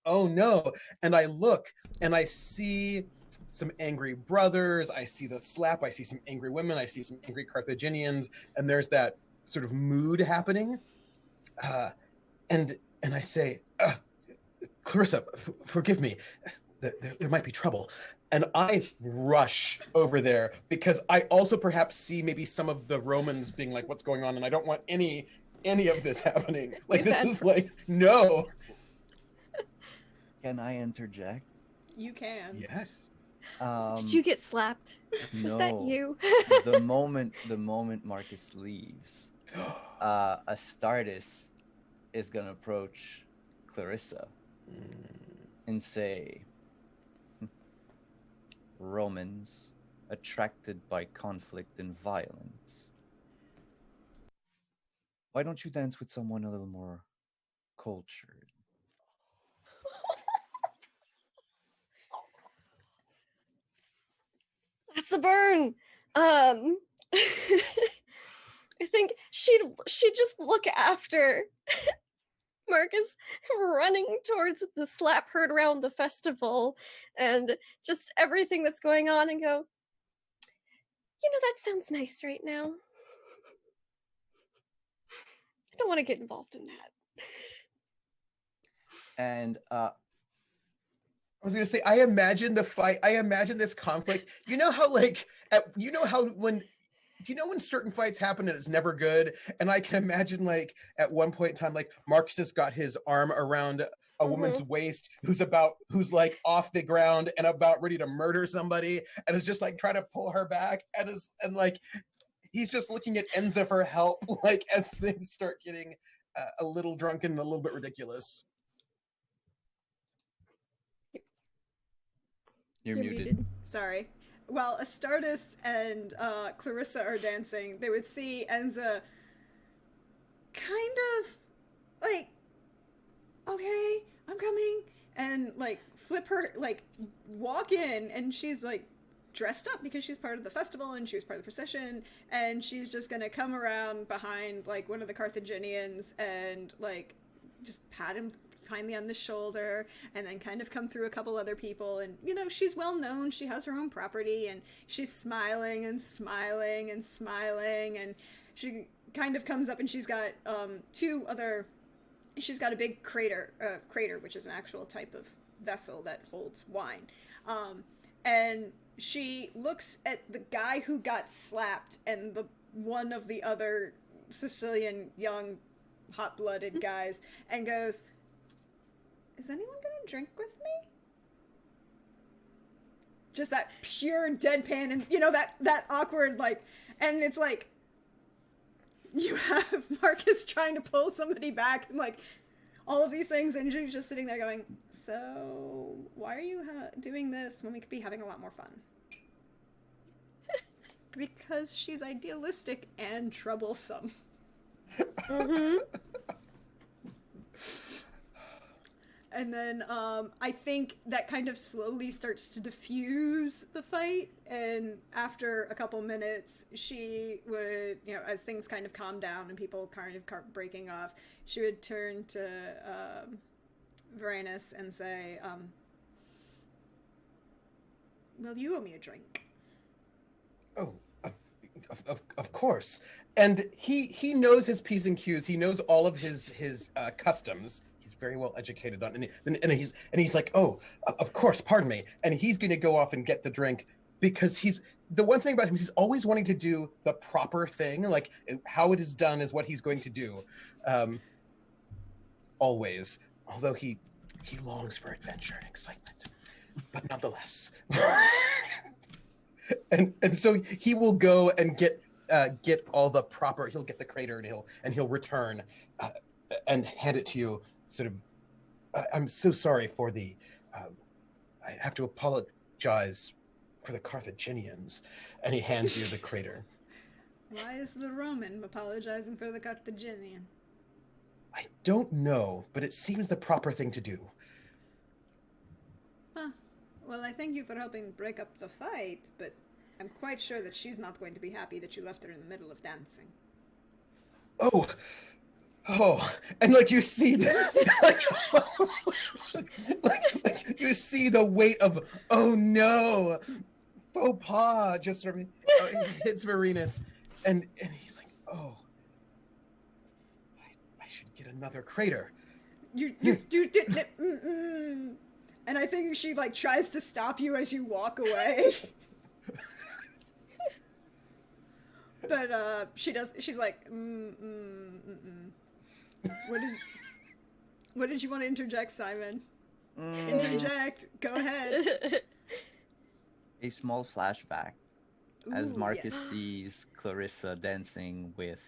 oh no. And I look and I see some angry brothers. I see the slap. I see some angry women. I see some angry Carthaginians. And there's that sort of mood happening. And I say, Clarissa, forgive me. There might be trouble. And I rush over there because I also perhaps see maybe some of the Romans being like, what's going on? And I don't want any of this happening. Like, this is like, no. Can I interject? You can. Yes. Did you get slapped? Was that No. you? the moment Marcus leaves, Astartes is gonna approach Clarissa and say, Romans attracted by conflict and violence. Why don't you dance with someone a little more cultured? That's a burn. I think she'd just look after Marcus running towards the slap heard around the festival and just everything that's going on and go, that sounds nice right now. I don't want to get involved in that. And I was gonna say, I imagine the fight. I imagine this conflict. You know how when certain fights happen and it's never good. And I can imagine like at one point in time, like Marcus has got his arm around a woman's waist who's like off the ground and about ready to murder somebody, and is just like trying to pull her back, and like he's just looking at Enza for help, like as things start getting a little drunken and a little bit ridiculous. you're muted. Sorry. While Astartes and Clarissa are dancing, they would see Enza kind of like, okay, I'm coming, and like flip her, like walk in, and she's like dressed up because she's part of the festival and she was part of the procession, and she's just gonna come around behind like one of the Carthaginians and like just pat him kindly on the shoulder, and then kind of come through a couple other people, and she's well known, she has her own property, and she's smiling and smiling and smiling, and she kind of comes up, and she's got she's got a big crater, which is an actual type of vessel that holds wine, and she looks at the guy who got slapped and the one of the other Sicilian young hot-blooded guys, and goes, is anyone gonna drink with me? Just that pure deadpan, and that awkward, like, and it's like you have Marcus trying to pull somebody back and like all of these things, and she's just sitting there going, so why are you doing this when we could be having a lot more fun? Because she's idealistic and troublesome. And then I think that kind of slowly starts to diffuse the fight, and after a couple minutes, she would, as things kind of calm down and people kind of breaking off, she would turn to Varanus and say, well, you owe me a drink. Oh, of course. And he knows his P's and Q's. He knows all of his customs. He's very well educated on, and he's like, oh, of course, pardon me. And he's going to go off and get the drink, because the one thing about him is he's always wanting to do the proper thing, like how it is done is what he's going to do. Always, although he longs for adventure and excitement, but nonetheless. and so he will go and get all the proper. He'll get the crater, and he'll return and hand it to you. Sort of, I'm so sorry for the. I have to apologize for the Carthaginians. And he hands you the crater. Why is the Roman apologizing for the Carthaginian? I don't know, but it seems the proper thing to do. Huh. Well, I thank you for helping break up the fight, but I'm quite sure that she's not going to be happy that you left her in the middle of dancing. Oh, and like you see, like you see the weight of oh no, faux pas just sort of hits Marinus, and he's like, oh, I should get another crater. You did. And I think she like tries to stop you as you walk away. But she does. She's like, What did you want to interject, Simon? Interject. Go ahead. A small flashback as Ooh, Marcus yes. sees Clarissa dancing with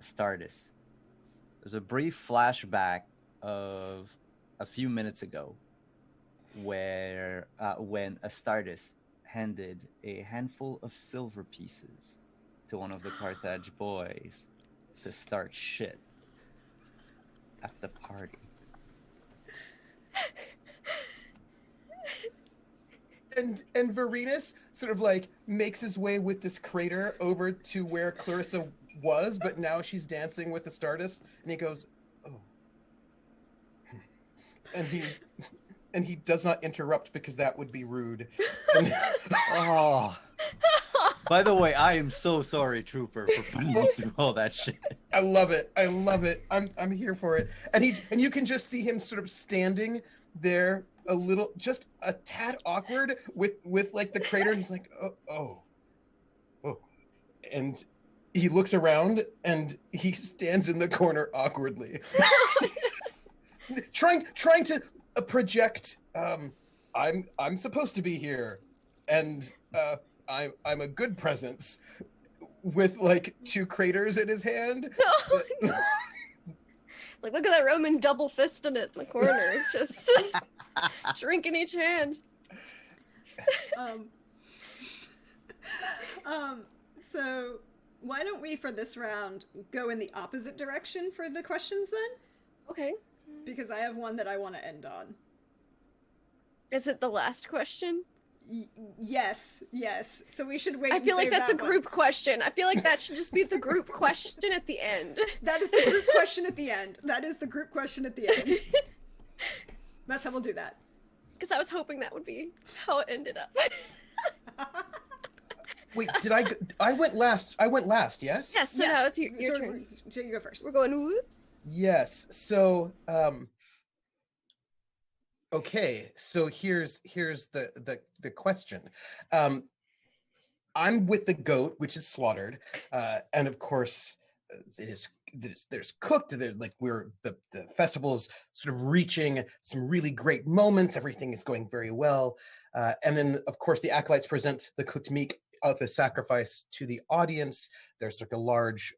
Astardus. There's a brief flashback of a few minutes ago where when Astardus handed a handful of silver pieces to one of the Carthage boys to start shit at the party. And Varinus sort of like makes his way with this crater over to where Clarissa was, but now she's dancing with the Stardust, and he goes, oh. And he does not interrupt because that would be rude. And, Oh. By the way, I am so sorry, Trooper, for putting you through all that shit. I love it. I love it. I'm here for it. And you can just see him sort of standing there a little, just a tad awkward with like the crater, and he's like, oh. And he looks around and he stands in the corner awkwardly. trying to project I'm supposed to be here, and I'm a good presence with like 2 craters in his hand. Like, look at that Roman double fist in it in the corner, just drink in each hand. So why don't we, for this round, go in the opposite direction for the questions then? Okay. Because I have one that I want to end on. Is it the last question? Yes. So we should wait. I feel like that's a one. group question. I feel like that should just be the group question at the end. That is the group question at the end. That's how we'll do that. Because I was hoping that would be how it ended up. Wait, I went last, yes? Yes, so now it's your turn. So you go first. We're going, woo? Yes. So, okay. So here's the question. I'm with the goat, which is slaughtered, and of course, there's cooked. There's like the festival is sort of reaching some really great moments. Everything is going very well, and then of course the acolytes present the cooked meat of the sacrifice to the audience. There's like a large.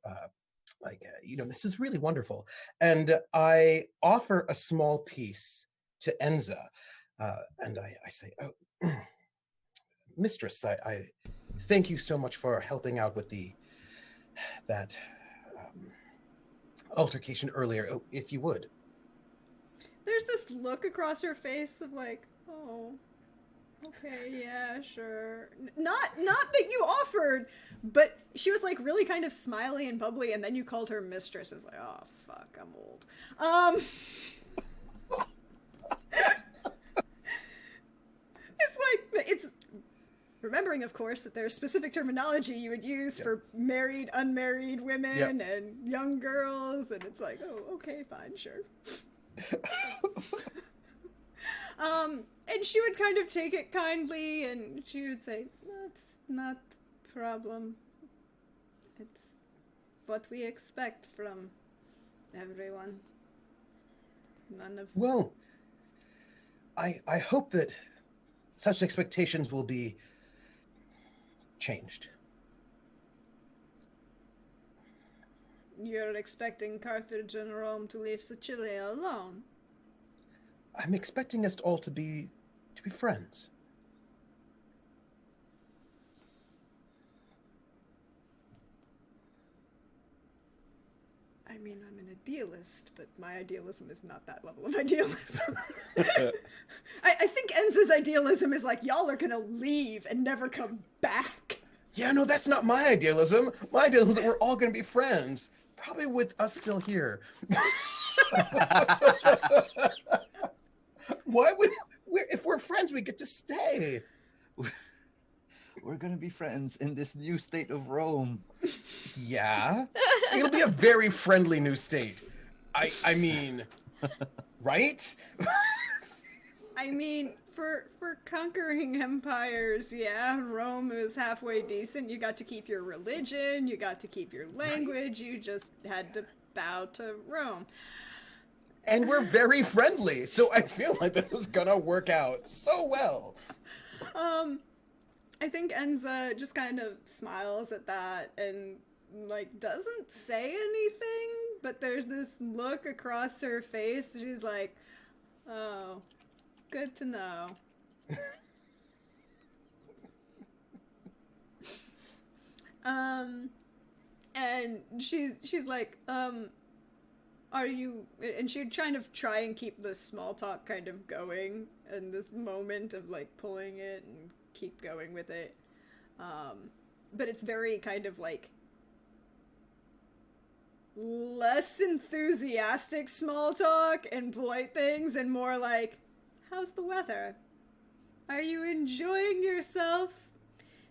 This is really wonderful. And I offer a small piece to Enza. And I say, oh, Mistress, I thank you so much for helping out with that altercation earlier, if you would. There's this look across her face of like, oh, okay, yeah, sure. Not that you offered, but she was like really kind of smiley and bubbly, and then you called her mistress. It's like, oh fuck, I'm old. It's remembering, of course, that there's specific terminology you would use for married, unmarried women and young girls, and it's like, oh, okay, fine, sure. And she would kind of take it kindly, and she would say, that's not the problem. It's what we expect from everyone. Well, I hope that such expectations will be changed. You're expecting Carthage and Rome to leave Sicily alone? I'm expecting us all to be friends. mean, I'm an idealist, but my idealism is not that level of idealism. I think Enza's idealism is like, y'all are gonna leave and never come back. Yeah, no, that's not my idealism. My idealism is that we're all going to be friends. Probably with us still here. Why would if we're friends, we get to stay? We're gonna be friends in this new state of Rome. Yeah, it'll be a very friendly new state. I mean, right? I mean, for conquering empires, yeah, Rome is halfway decent. You got to keep your religion, you got to keep your language, you just had to bow to Rome. And we're very friendly, so I feel like this is gonna work out so well. I think Enza just kind of smiles at that and, like, doesn't say anything, but there's this look across her face. She's like, oh, good to know. And she's like, are you, and she'd kind of try and keep the small talk kind of going, and this moment of, like, pulling it and keep going with it. But it's very kind of, like, less enthusiastic small talk and polite things, and more like, how's the weather? Are you enjoying yourself?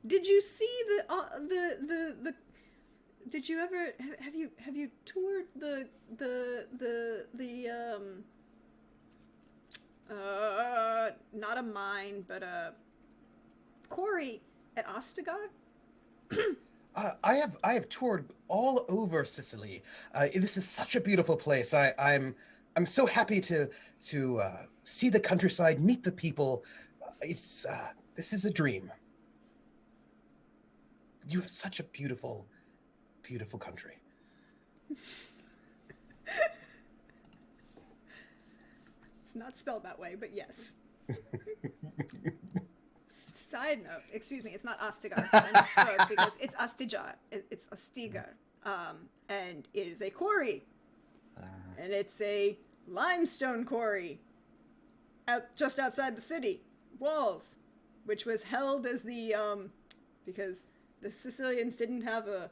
Did you see the did you ever have you toured the not a mine but a quarry at Ostagar? I have toured all over Sicily. This is such a beautiful place. I'm so happy to see the countryside, meet the people. This is a dream. You have such a beautiful country. It's not spelled that way, but yes. Side note, excuse me, it's not Ostagar, because I misspoke, because it's Astigar. It's Astigar. And it is a quarry. And it's a limestone quarry just outside the city walls, which was held as the, because the Sicilians didn't have a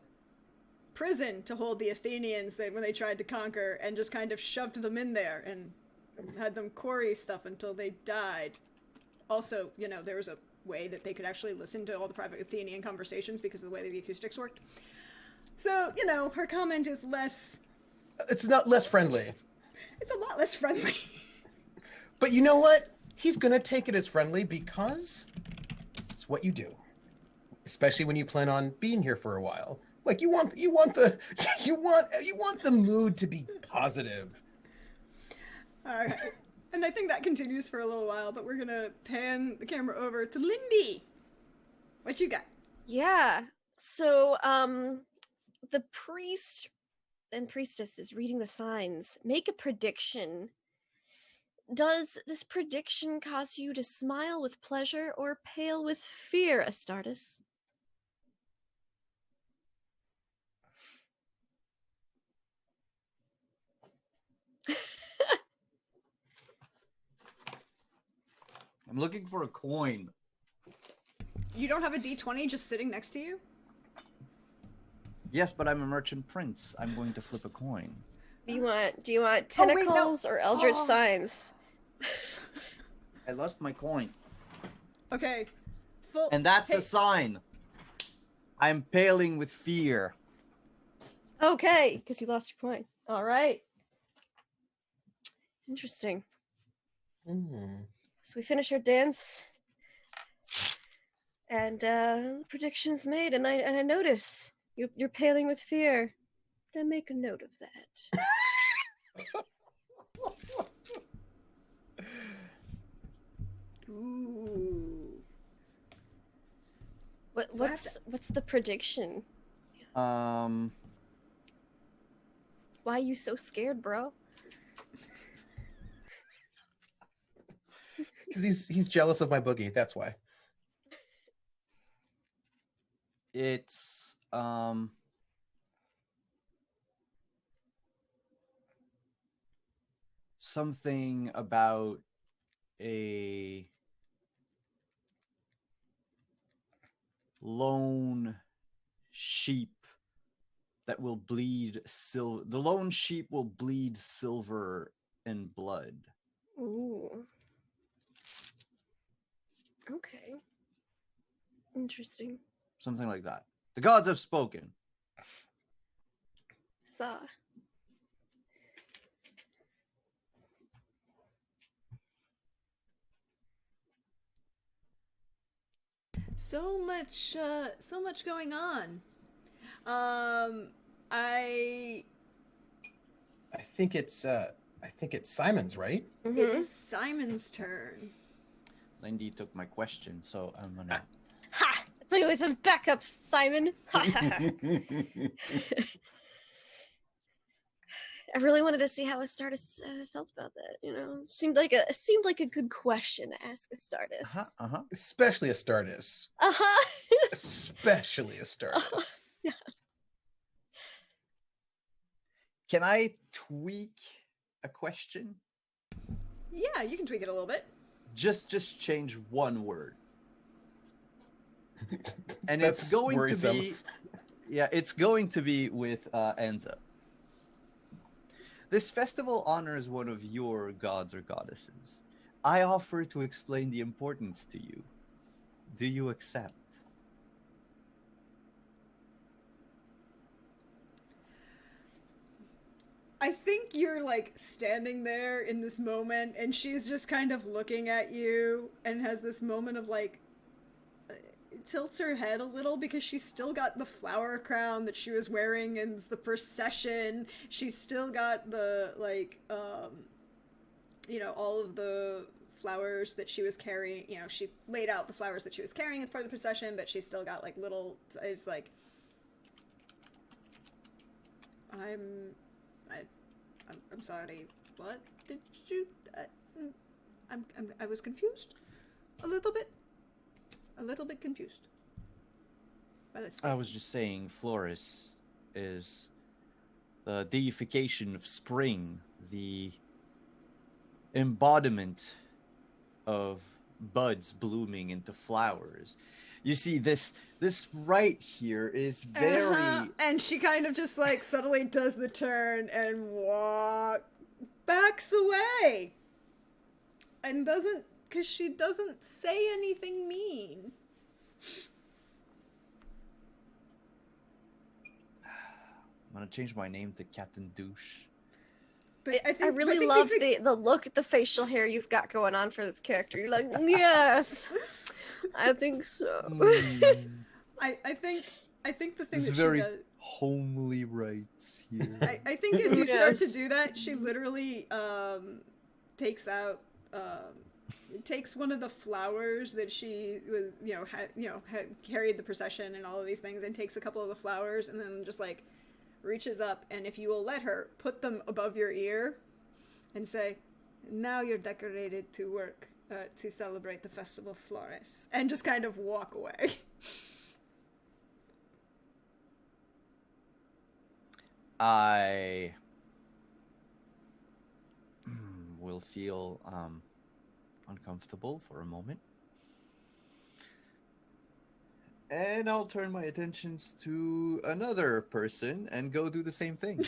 prison to hold the Athenians when they tried to conquer, and just kind of shoved them in there and had them quarry stuff until they died. Also, you know, there was a way that they could actually listen to all the private Athenian conversations because of the way that the acoustics worked. So, you know, her comment is less... It's not less friendly. It's a lot less friendly. But you know what? He's gonna take it as friendly because it's what you do. Especially when you plan on being here for a while. Like you want the mood to be positive. All right. And I think that continues for a little while, but we're gonna pan the camera over to Lindy. What you got? Yeah. So, the priest and priestess is reading the signs. Make a prediction. Does this prediction cause you to smile with pleasure or pale with fear, Astartes? I'm looking for a coin. You don't have a D20 just sitting next to you? Yes, but I'm a merchant prince. I'm going to flip a coin. Do you want Oh, wait, no. tentacles or eldritch Oh. signs? I lost my coin. Okay. And that's Hey. a sign. I'm paling with fear. Okay, because you lost your coin. All right. Interesting. So we finish our dance, and predictions made, and I notice you're paling with fear. But I make a note of that. Ooh. What's the prediction? Why are you so scared, bro? Because he's jealous of my boogie. That's why. It's something about a lone sheep that will bleed silver. The lone sheep will bleed silver and blood. Ooh. Okay. Interesting. Something like that. The gods have spoken. Huzzah. So much going on. I think it's Simon's, right? It is Simon's turn. Lindy took my question, so I'm gonna. Ha! That's why you always have backup, Simon. I really wanted to see how Astartes felt about that. You know, it seemed like a good question to ask Astartes. Especially Astartes. Especially Astartes. Yeah. Can I tweak a question? Yeah, you can tweak it a little bit. Just change one word. And That's it's going worrisome. to be it's going to be with Enza. This festival honors one of your gods or goddesses. I offer to explain the importance to you. Do you accept? I think you're like standing there in this moment and she's just kind of looking at you and has this moment of like tilts her head a little because she's still got the flower crown that she was wearing in the procession. She's still got the like all of the flowers that she was carrying. You know, she laid out the flowers that she was carrying as part of the procession, but she's still got like little. It's like I'm sorry. What did you? I was confused, a little bit confused. But it's I was just saying, Floris is the deification of spring, the embodiment of buds blooming into flowers. You see, this right here is very... And she kind of just like subtly does the turn and backs away. And because she doesn't say anything mean. I'm gonna change my name to Captain Douche. But I really love the look at the facial hair you've got going on for this character. You're like, yes, I think so. I think the thing It's that very she does, homely rights here. I think as you start to do that, she literally takes one of the flowers that she was had carried the procession and all of these things, and takes a couple of the flowers and then just like reaches up, and if you will let her, put them above your ear and say, now you're decorated to work to celebrate the festival of Flores, and just kind of walk away. I will feel uncomfortable for a moment. And I'll turn my attentions to another person and go do the same thing.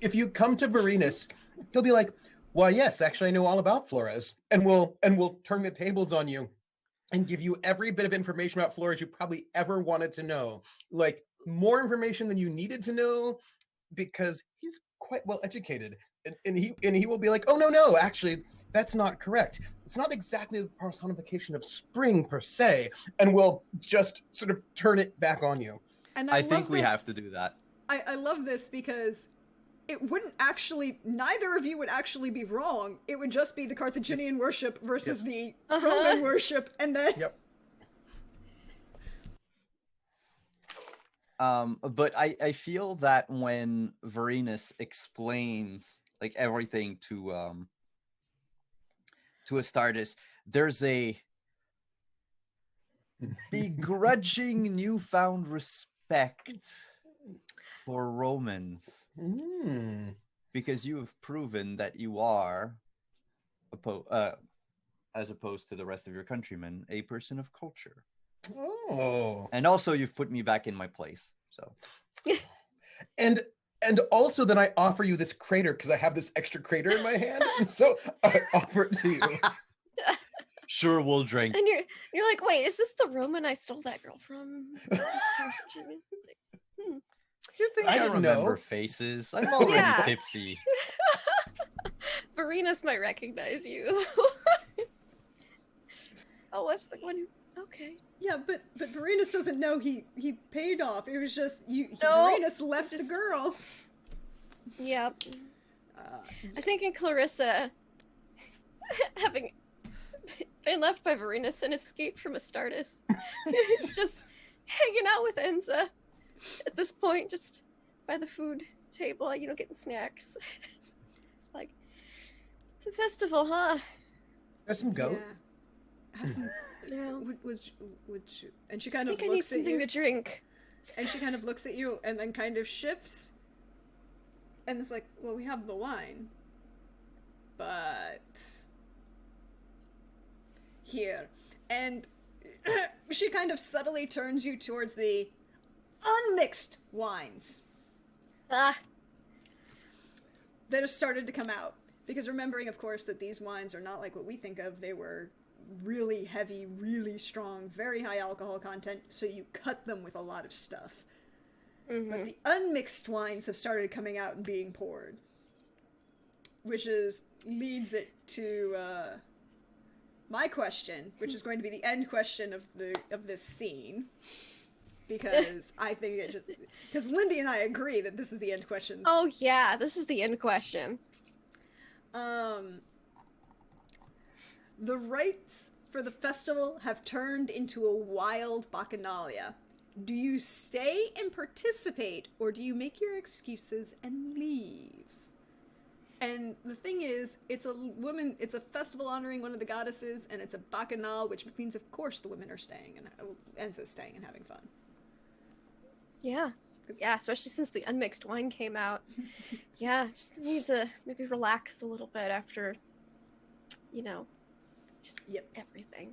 If you come to Varinus, he'll be like, "Why, yes, actually, I know all about Flores, and we'll turn the tables on you, and give you every bit of information about Flores you probably ever wanted to know, like more information than you needed to know, because he's quite well educated." And he will be like, "Oh no, actually, that's not correct. It's not exactly the personification of spring per se," and we'll just sort of turn it back on you. And I think we have to do that. I love this because it wouldn't actually, neither of you would actually be wrong. It would just be the Carthaginian worship versus the Roman worship, and then... Yep. But I feel that when Varinus explains like everything to Astartes, there's a begrudging newfound respect for Romans because you have proven that you are, as opposed to the rest of your countrymen, a person of culture. Oh. And also you've put me back in my place. So And also then I offer you this crater because I have this extra crater in my hand. And so I offer it to you. Sure, we'll drink. And you're like, wait, is this the Roman I stole that girl from? You think I I didn't remember know. faces? I'm already Yeah. tipsy. Varenus might recognize you. Oh, what's the one who... Okay. Yeah, but Varenus doesn't know he paid off. It was just No, Varenus left the girl. Yep. I think in Clarissa, having been left by Varenus and escaped from Astartes, is just hanging out with Enza at this point, just by the food table, getting snacks. It's like, it's a festival, huh? There's some goat. Yeah. Have some. Yeah. Would you? And she kind I of think I need looks at something you. to drink. And she kind of looks at you and then kind of shifts. And it's like, well, we have the wine. But here. And she kind of subtly turns you towards the unmixed wines Ah, that have started to come out. Because remembering, of course, that these wines are not like what we think of. They were really heavy, really strong, very high alcohol content, so you cut them with a lot of stuff. But the unmixed wines have started coming out and being poured. Which leads it to my question, which is going to be the end question of this scene. Because I think it just... Because Lindy and I agree that this is the end question. oh yeah, this is the end question. The rites for the festival have turned into a wild bacchanalia. Do you stay and participate, or do you make your excuses and leave? And the thing is, it's a festival honoring one of the goddesses, and it's a bacchanal, which means, of course, the women are staying, and Enza's staying and having fun. Yeah. Yeah, especially since the unmixed wine came out. Yeah, just need to maybe relax a little bit after, just everything.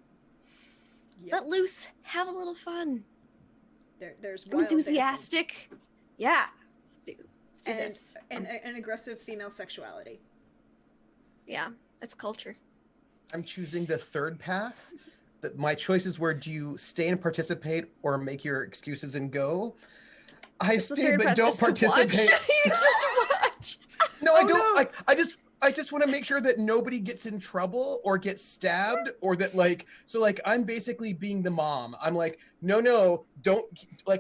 Yep. Let loose, have a little fun. There's I'm wild enthusiastic. Yeah, let's do dancing. this. And aggressive female sexuality. Yeah, it's culture. I'm choosing the third path. My choices were: do you stay and participate, or make your excuses and go? I stay, but don't participate. You just watch. No, I don't. No. I just want to make sure that nobody gets in trouble or gets stabbed, or that I'm basically being the mom. I'm like, no, don't,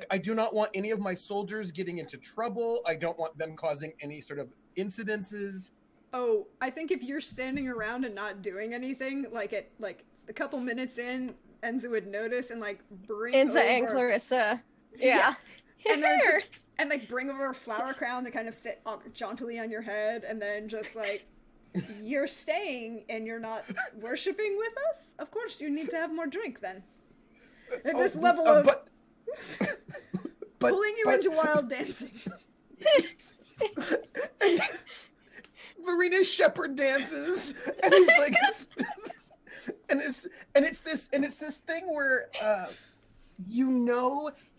I do not want any of my soldiers getting into trouble. I don't want them causing any sort of incidences. Oh, I think if you're standing around and not doing anything, a couple minutes in, Enza would notice and bring Enza over... and Clarissa. Yeah. And then bring over a flower crown to kind of sit jauntily on your head, and then just you're staying and you're not worshiping with us? Of course, you need to have more drink then. At this level of pulling you into wild dancing. Marina's shepherd dances, and he's like, and it's this thing where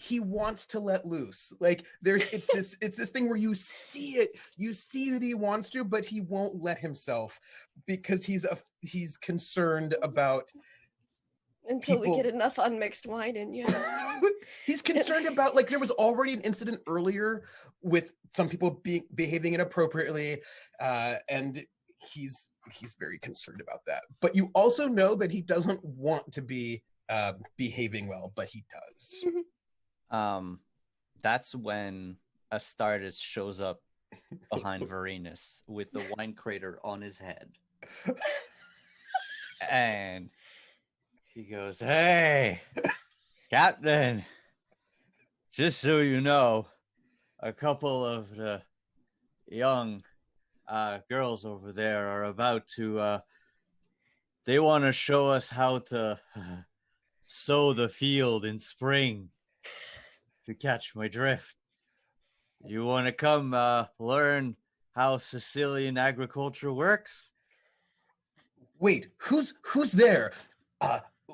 he wants to let loose. It's this thing where you see that he wants to, but he won't let himself because he's concerned about until we get enough unmixed wine in you. He's concerned about there was already an incident earlier with some people behaving inappropriately, and he's very concerned about that. But you also know that he doesn't want to be behaving well, but he does. That's when Astartes shows up behind Varenus with the wine crater on his head. And he goes, "Hey, Captain, just so you know, a couple of the young girls over there are about to, they want to show us how to sow the field in spring. If you catch my drift. You want to come learn how Sicilian agriculture works? Wait, who's there?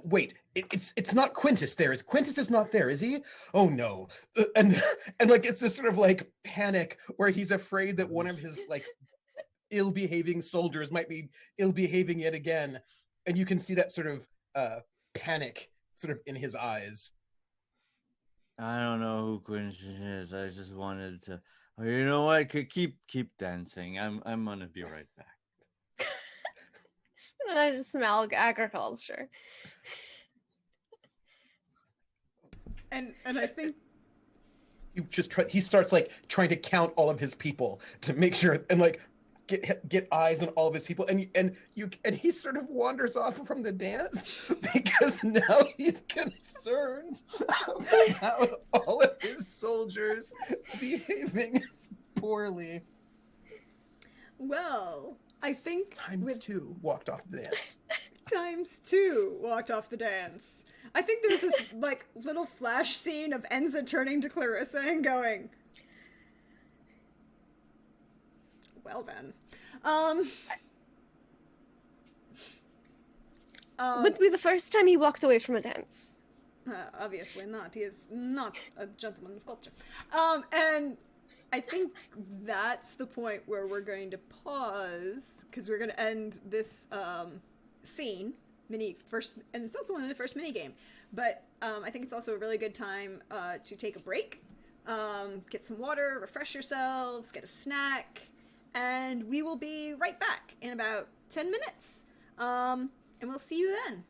Wait, it's not Quintus there. Quintus is not there, is he? Oh no. And like it's this sort of like panic where he's afraid that one of his like ill-behaving soldiers might be ill-behaving yet again. And you can see that sort of panic sort of in his eyes. I don't know who Quintus is. I just wanted to. Oh, you know what? Keep dancing. I'm gonna be right back. And I just smell agriculture. And I think He starts like trying to count all of his people to make sure and like get eyes on all of his people, and he sort of wanders off from the dance because now he's concerned about all of his soldiers behaving poorly. well, I think Times two walked off the dance. Times two walked off the dance. I think there's this like little flash scene of Enza turning to Clarissa and going, well then. Would be the first time he walked away from a dance. Obviously not. He is not a gentleman of culture. And I think that's the point where we're going to pause, because we're going to end this scene, and it's also only the first mini game. But I think it's also a really good time to take a break, get some water, refresh yourselves, get a snack, and we will be right back in about 10 minutes. And we'll see you then.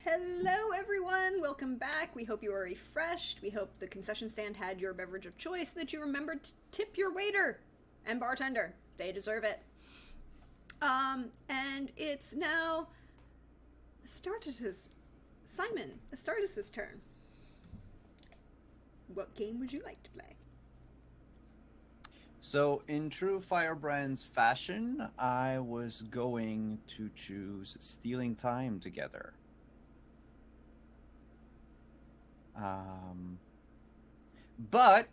Hello, everyone. Welcome back. We hope you are refreshed. We hope the concession stand had your beverage of choice, that you remembered to tip your waiter and bartender. They deserve it. And it's now Astartes' turn. What game would you like to play? So, in true Firebrands fashion, I was going to choose Stealing Time Together. But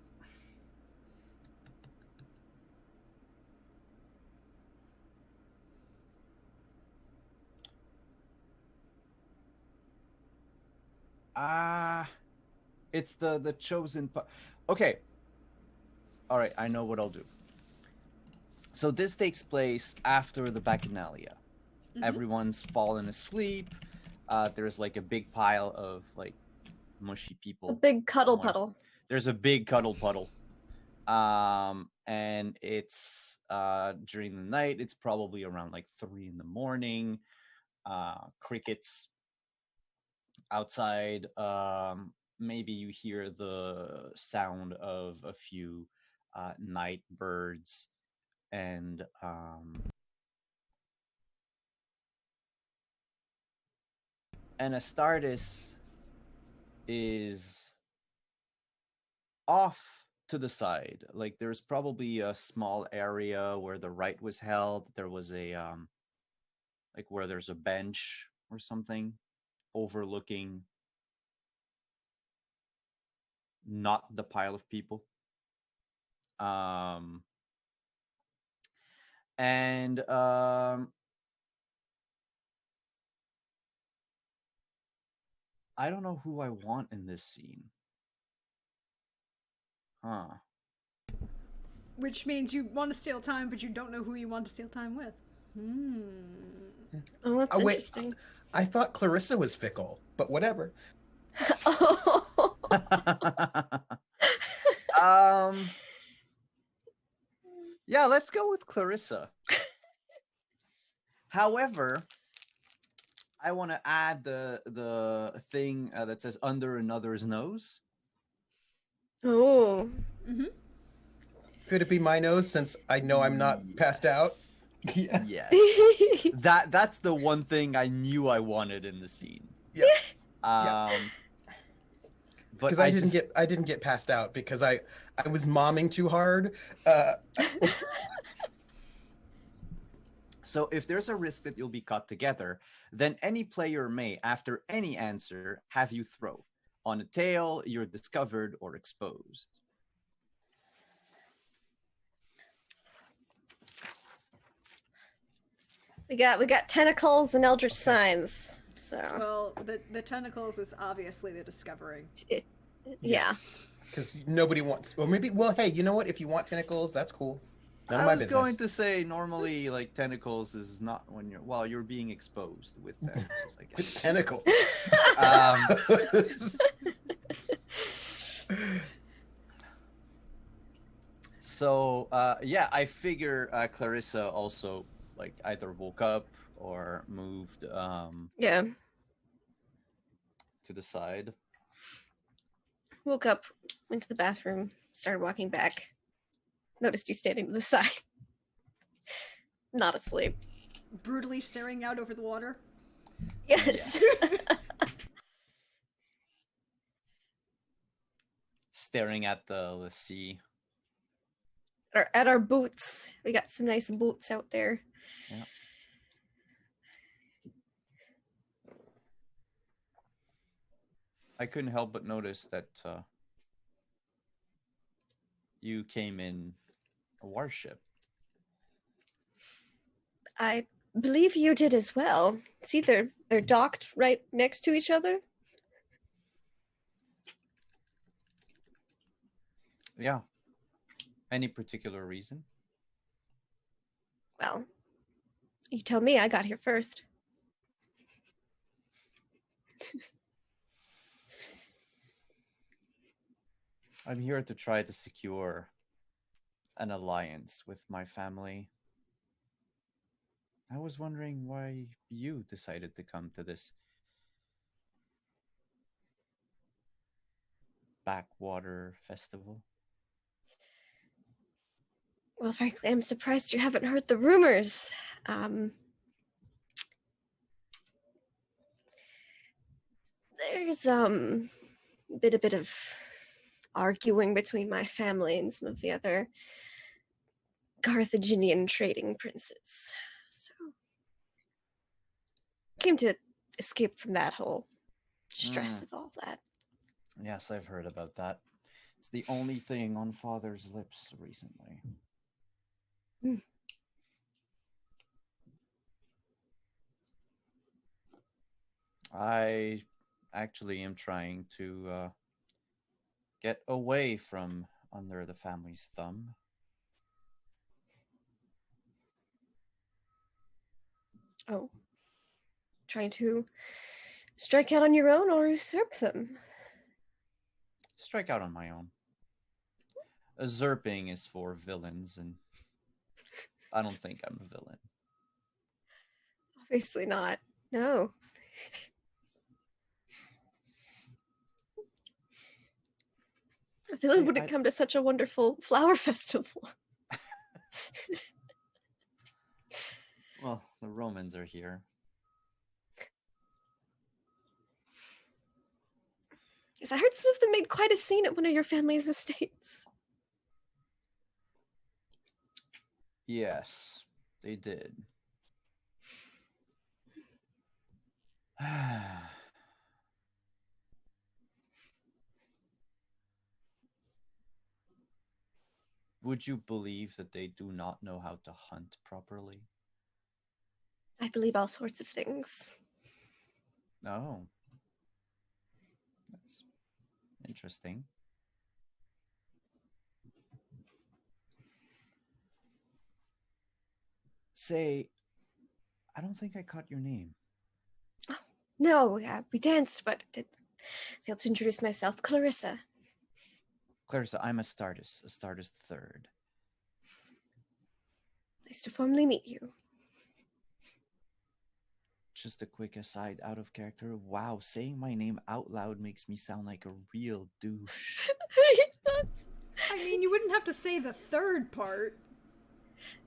it's the chosen okay. All right, I know what I'll do. So this takes place after the Bacchanalia. Mm-hmm. Everyone's fallen asleep. There's like a big pile of like mushy people. A big cuddle somewhere. puddle. There's a big cuddle puddle. And it's during the night. It's probably around like 3 a.m. Crickets outside. Maybe you hear the sound of a few night birds, and Astartes is off to the side. Like there's probably a small area where the rite was held. There was a like where there's a bench or something overlooking not the pile of people. And I don't know who I want in this scene. Huh. Which means you want to steal time, but you don't know who you want to steal time with. Oh, that's Wait, interesting. I thought Clarissa was fickle, but whatever. Oh. Yeah, let's go with Clarissa. However, I want to add the thing that says under another's nose. Oh. Mm-hmm. Could it be my nose since I know I'm not passed out? Yeah. Yes. That's the one thing I knew I wanted in the scene. Yeah. But because I didn't get passed out because I was momming too hard. So if there's a risk that you'll be caught together, then any player may, after any answer, have you throw. On a tail, you're discovered or exposed. We got tentacles and eldritch signs. So Well, the tentacles is obviously the discovering. yeah. Because nobody wants, or maybe, well, hey, you know what? If you want tentacles, that's cool. None of my I was business. going to say normally like tentacles is not when you're being exposed with tentacles, I guess. With tentacles. So yeah, I figure Clarissa also like either woke up or moved Yeah. to the side. Woke up, went to the bathroom, started walking back. Noticed you standing to the side. Not asleep. Brutally staring out over the water. Yes. Staring at the sea. At our boots. We got some nice boots out there. Yeah. I couldn't help but notice that you came in a warship. I believe you did as well. See, they're docked right next to each other. Yeah. Any particular reason? Well, you tell me. I got here first. I'm here to try to secure an alliance with my family. I was wondering why you decided to come to this backwater festival? Well, frankly, I'm surprised you haven't heard the rumors. There's a bit of arguing between my family and some of the other Carthaginian trading princes. So came to escape from that whole stress of all that. Yes, I've heard about that. It's the only thing on Father's lips recently. I actually am trying to get away from under the family's thumb. Oh. Trying to strike out on your own or usurp them? Strike out on my own. Usurping is for villains, and I don't think I'm a villain. Obviously not. No. A villain wouldn't come to such a wonderful flower festival. Well, the Romans are here. Yes, I heard some of them made quite a scene at one of your family's estates. Yes, they did. Would you believe that they do not know how to hunt properly? I believe all sorts of things. Oh. That's interesting. Say, I don't think I caught your name. Oh, no, we danced, but I failed to introduce myself. Clarissa. Clarissa, I'm Astartes III. Nice to formally meet you. Just a quick aside, out of character. Wow, saying my name out loud makes me sound like a real douche. It does. I mean, you wouldn't have to say the third part.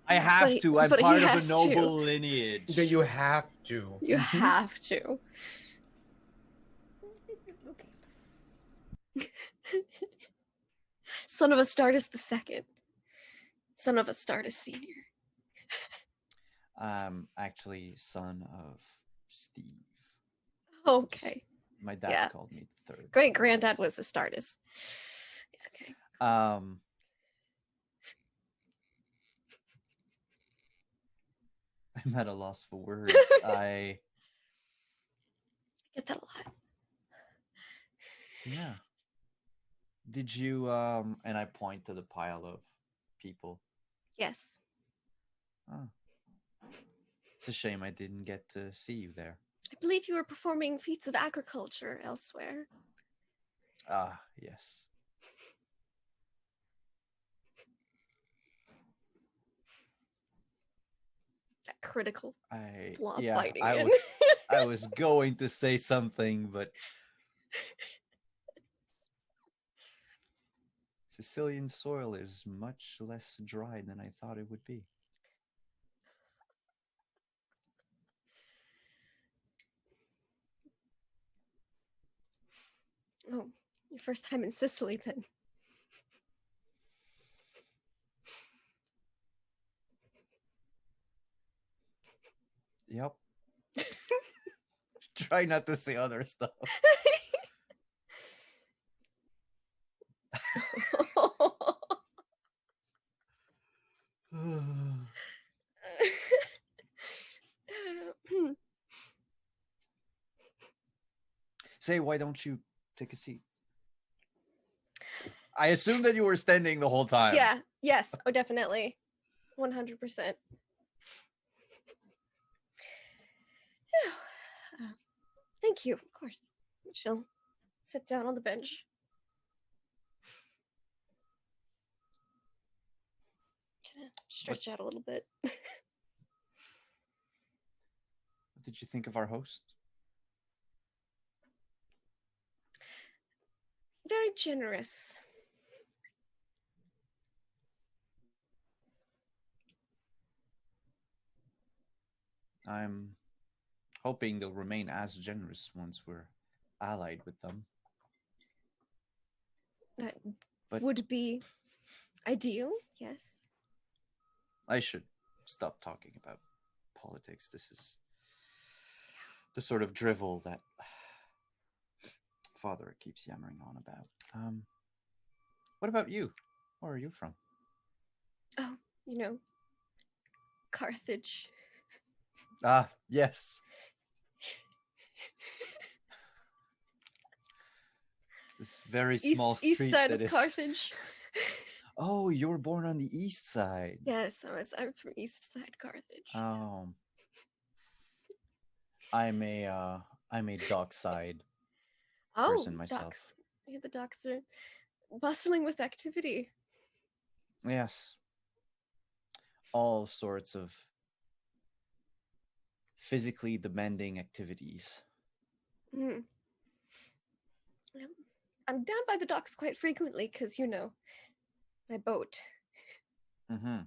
I have to. I'm but he part of a has noble to. lineage. Yeah, you have to. You have to. Okay. Son of Astartes II. Son of Astartes Senior. Actually son of Steve. Okay. My dad called me third. Great granddad was Astartes. Okay. I'm at a loss for words. I get that a lot. Yeah. Did you and I point to the pile of people. Yes. Oh. It's a shame I didn't get to see you there. I believe you were performing feats of agriculture elsewhere. Ah, yes. That critical blob yeah, biting I in. was I was going to say something, but Sicilian soil is much less dry than I thought it would be. Oh, your first time in Sicily then. Yep. Try not to say other stuff. Say, why don't you take a seat? I assume that you were standing the whole time. Yeah, yes, oh, definitely. 100%. Thank you, of course. She'll sit down on the bench. Kind of stretch out a little bit. What did you think of our host? very generous. I'm hoping they'll remain as generous once we're allied with them. That But would be ideal, yes. I should stop talking about politics. This is the sort of drivel that Father keeps yammering on about. What about you? Where are you from? Oh, you know, Carthage. Ah, yes. This very small street east side that of is... Carthage. Oh, you were born on the east side. Yes, I'm from east side Carthage. Oh. I'm a dockside person myself. Docks. Yeah, the docks are bustling with activity. Yes. All sorts of physically demanding activities. Mm. Yep. I'm down by the docks quite frequently because, you know, my boat. Mm-hmm.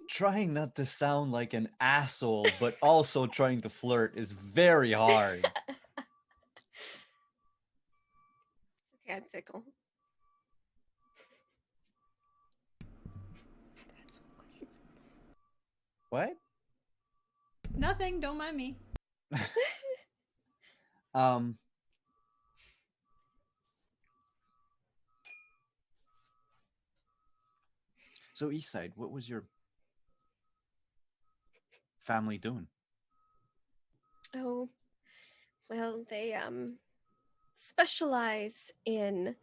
Trying not to sound like an asshole, but also trying to flirt is very hard. Okay, I'm fickle. What? Nothing. Don't mind me. So Eastside, what was your family doing? Oh, well, they specialize in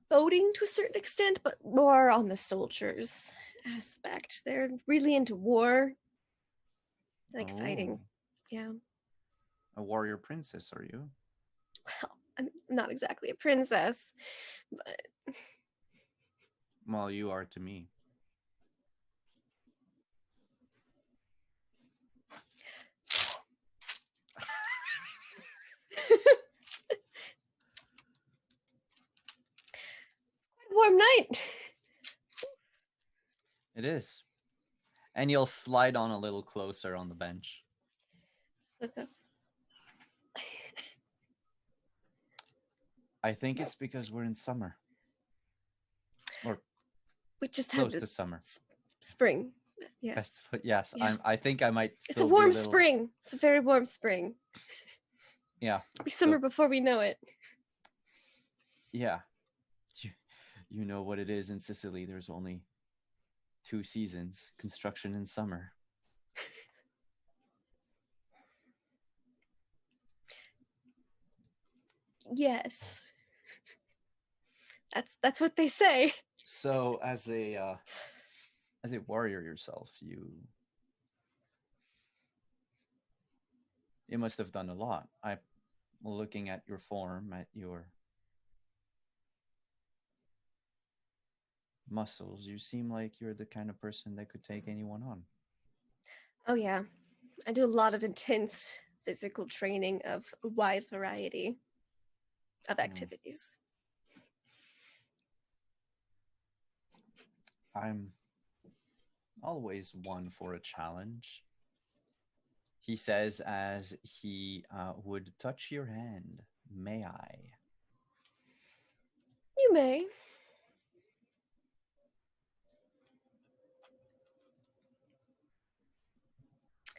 boating to a certain extent, but more on the soldiers aspect. They're really into war, like fighting. Yeah. A warrior princess, are you? Well, I'm not exactly a princess, but Well, you are to me. quite a warm night. It is. And you'll slide on a little closer on the bench. I think it's because we're in summer. Or We just close had to summer. Spring. Yes. Yes, Yeah. I think I might It's a still warm be a little... spring. It's a very warm spring. Yeah. It'll be summer before we know it. Yeah. You know what it is in Sicily. There's only 2 seasons, construction and summer. Yes. That's what they say. So as a warrior yourself, you must have done a lot. I'm looking at your form, at your muscles. You seem like you're the kind of person that could take anyone on. Oh yeah. I do a lot of intense physical training of a wide variety of activities. I'm always one for a challenge, he says as he would touch your hand. May I? You may.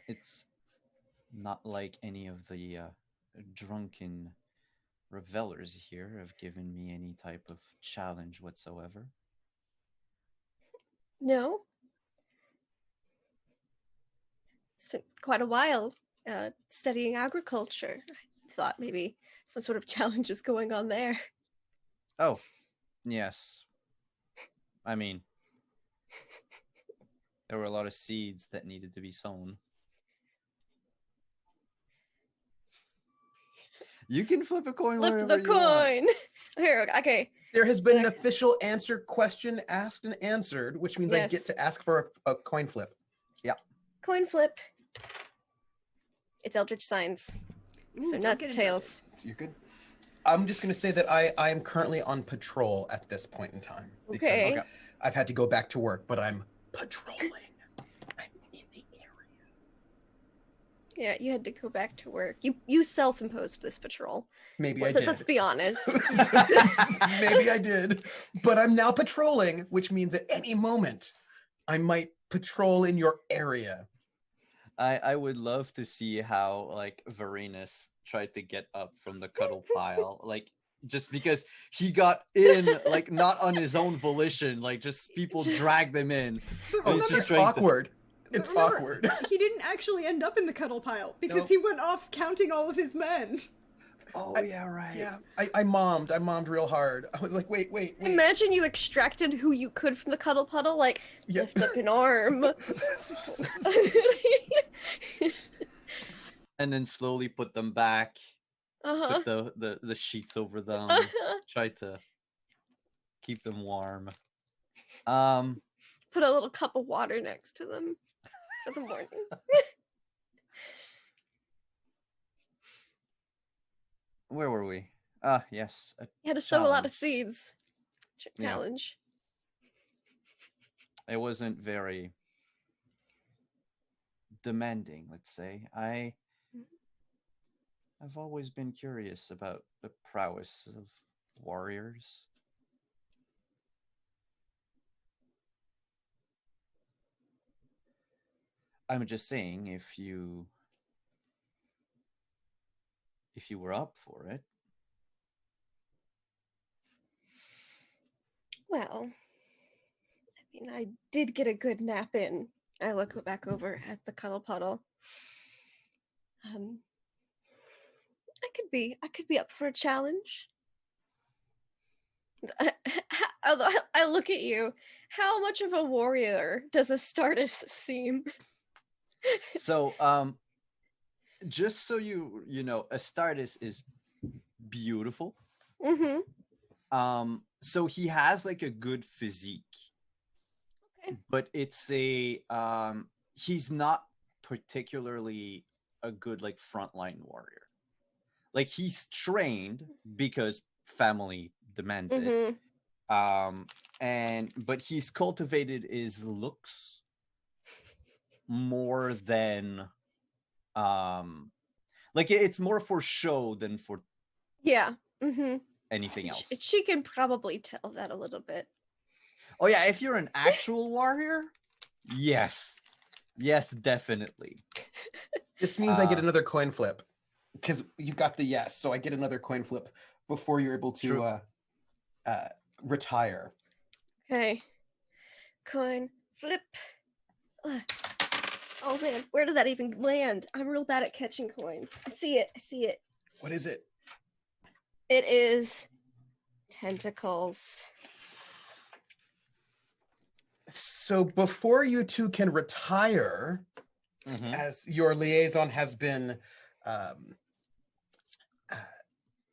It's not like any of the drunken revelers here have given me any type of challenge whatsoever. No. Spent quite a while studying agriculture. I thought maybe some sort of challenge is going on there. Oh, yes. I mean, there were a lot of seeds that needed to be sown. You can flip a coin Flip wherever the you want. coin. Here, okay. There has been an official answer question asked and answered, which means I get Yes. to ask for a coin flip. Coin flip. It's Eldritch Signs. Ooh, So don't not get into tails. So you're good. I'm just going to say that I am currently on patrol at this point in time. Okay. Because I've had to go back to work, but I'm patrolling. I'm in the area. Yeah, you had to go back to work. You self-imposed this patrol. Maybe Well, I did. let's be honest. Maybe I did. But I'm now patrolling, which means at any moment I might patrol in your area. I would love to see how like Varenus tried to get up from the cuddle pile, like just because he got in, like not on his own volition, like just people dragged them in. But And he's remember, just It's trying to- awkward. It's remember, awkward. He didn't actually end up in the cuddle pile because Nope. he went off counting all of his men. Oh yeah, right. Yeah, I mommed real hard. I was like, wait. Imagine you extracted who you could from the cuddle puddle, like Yeah. lift up an arm. And then slowly put them back, Uh-huh. put the sheets over them, try to keep them warm. Put a little cup of water next to them for the morning. Where were we? Yes. You had to sow a lot of Challenge. seeds. Yeah. Challenge. It wasn't very demanding, let's say. I've always been curious about the prowess of warriors. I'm just saying, if you were up for it. Well, I mean, I did get a good nap in. I look back over at the cuddle puddle. I could be up for a challenge. I look at you. How much of a warrior does Astartes seem? So, just so you know, Astartes is beautiful. Mm-hmm. So he has like a good physique. Okay. But it's a he's not particularly a good like frontline warrior. Like he's trained because family demands it. But he's cultivated his looks more than like it's more for show than for Yeah. Mm-hmm. anything else. She can probably tell that a little bit. Oh yeah, if you're an actual warrior, yes, definitely. This means I get another coin flip because you got the yes, so I get another coin flip before you're able to retire. Okay. Coin flip. Ugh. Oh man, where did that even land? I'm real bad at catching coins. I see it. What is it? It is tentacles. So before you two can retire, as your liaison has been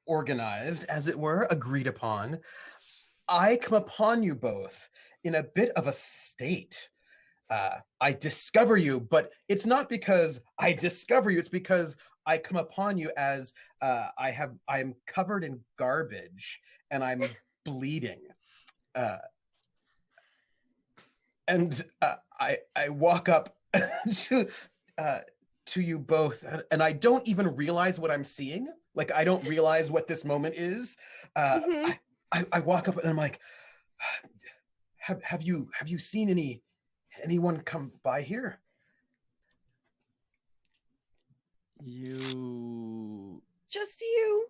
organized, as it were, agreed upon, I come upon you both in a bit of a state. I discover you, but it's not because I discover you, it's because I come upon you as I'm covered in garbage and I'm bleeding. And I walk up to you both, and I don't even realize what I'm seeing. Like I don't realize what this moment is. I walk up and I'm like, have you seen anyone come by here? Just you.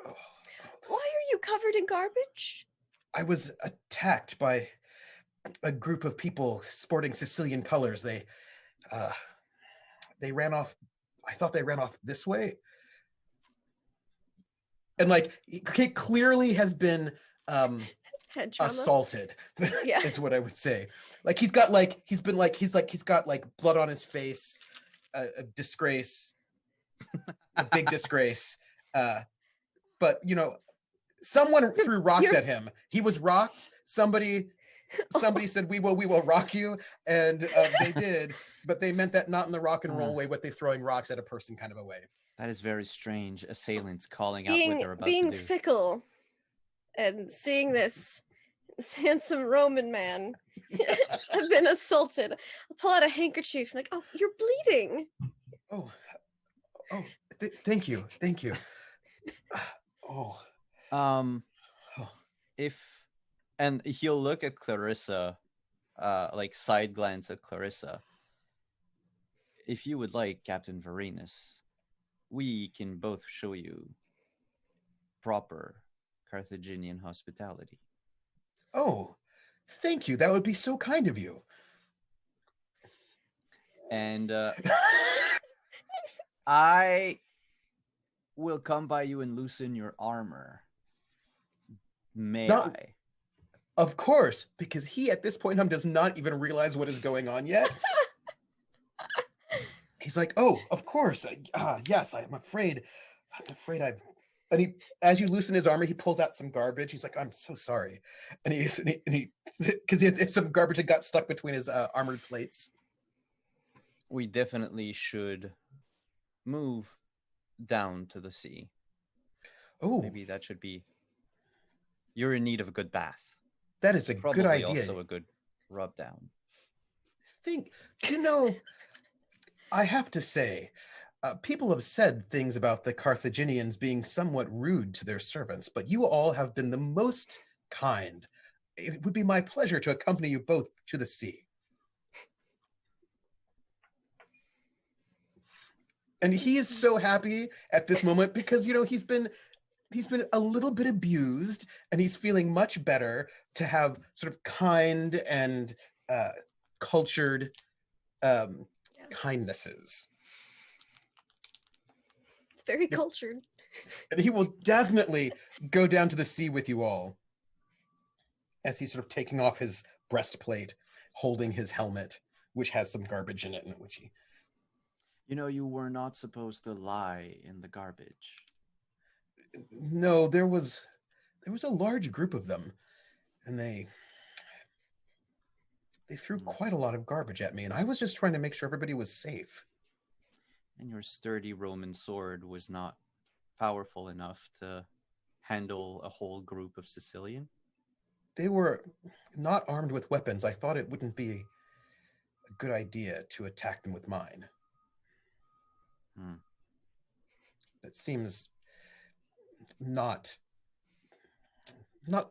Oh. Why are you covered in garbage? I was attacked by a group of people sporting Sicilian colors. They ran off. I thought they ran off this way. And like he clearly has been assaulted. Yeah. Is what I would say. Like he's got blood on his face, a disgrace, a big disgrace. But you know, Someone threw rocks at him. He was rocked. Somebody said, we will rock you. And they did, but they meant that not in the rock and roll way, but they throwing rocks at a person kind of a way. That is very strange. Assailants calling out what they're about to being do. fickle and seeing this handsome Roman man have been assaulted. I'll pull out a handkerchief. I'm like, oh, you're bleeding. Oh, thank you. And he'll look at Clarissa, like side glance at Clarissa. If you would like, Captain Varenus, we can both show you proper Carthaginian hospitality. Oh, thank you. That would be so kind of you. And I will come by you and loosen your armor. May I? Of course, because he at this point in time does not even realize what is going on yet. He's like, oh, of course. Yes, I'm afraid I've... And he, as you loosen his armor, he pulls out some garbage. He's like, I'm so sorry. And he because it's some garbage that got stuck between his armored plates. We definitely should move down to the sea. Oh, maybe that should be... You're in need of a good bath. That is a good idea. Also a good rub down. I have to say, people have said things about the Carthaginians being somewhat rude to their servants, but you all have been the most kind. It would be my pleasure to accompany you both to the sea. And he is so happy at this moment because, he's been a little bit abused, and he's feeling much better to have sort of kind and cultured kindnesses. It's very cultured. And he will definitely go down to the sea with you all as he's sort of taking off his breastplate, holding his helmet, which has some garbage in it, and which he... You were not supposed to lie in the garbage. No, there was a large group of them, and they threw quite a lot of garbage at me, and I was just trying to make sure everybody was safe. And your sturdy Roman sword was not powerful enough to handle a whole group of Sicilian? They were not armed with weapons. I thought it wouldn't be a good idea to attack them with mine. That seems not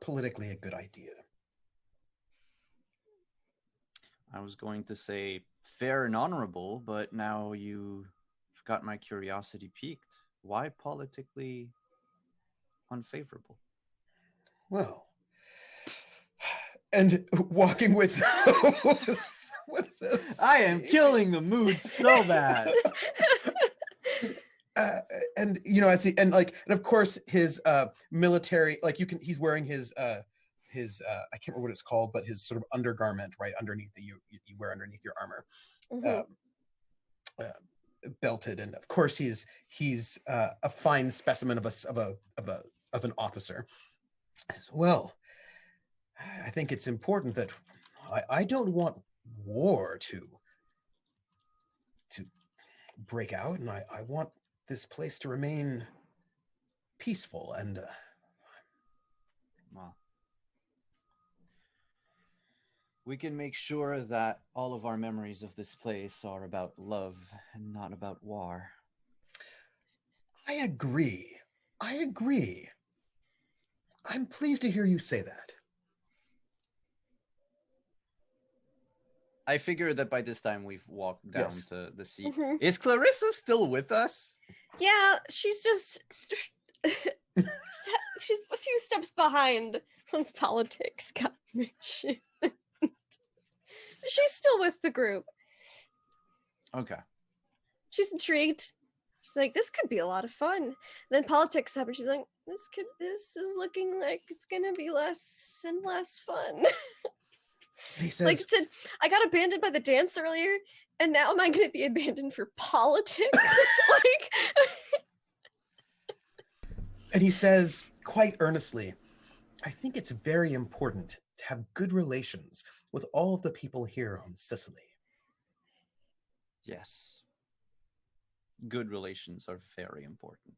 politically a good idea. I was going to say fair and honorable, but now you've got my curiosity piqued. Why politically unfavorable? Well, and walking with this, I am killing the mood so bad. And as he and of course his military, he's wearing his I can't remember what it's called, but his sort of undergarment right underneath you wear underneath your armor, belted, and of course he's a fine specimen of an officer. Well, I think it's important that I don't want war to break out, and I want this place to remain peaceful and well, we can make sure that all of our memories of this place are about love and not about war. I agree. I'm pleased to hear you say that. I figure that by this time we've walked down Yes. to the sea. Is Clarissa still with us? Yeah, she's just she's a few steps behind once politics got mentioned. She's still with the group. Okay. She's intrigued. She's like, this could be a lot of fun. Then politics happen. She's like, this is looking like it's gonna be less and less fun. He says, Like I said, I got abandoned by the dance earlier, and now am I gonna be abandoned for politics? and he says, quite earnestly, I think it's very important to have good relations with all of the people here on Sicily. Yes. Good relations are very important.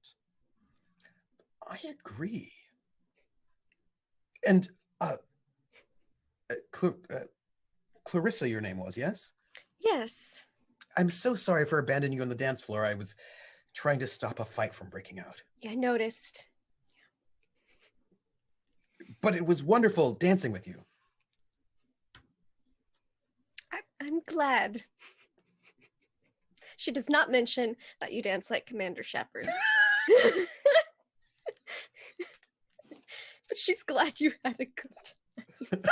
I agree. And Clarissa, your name was, yes? Yes. I'm so sorry for abandoning you on the dance floor. I was trying to stop a fight from breaking out. Yeah, I noticed. But it was wonderful dancing with you. I'm glad. She does not mention that you dance like Commander Shepard. But she's glad you had a good time.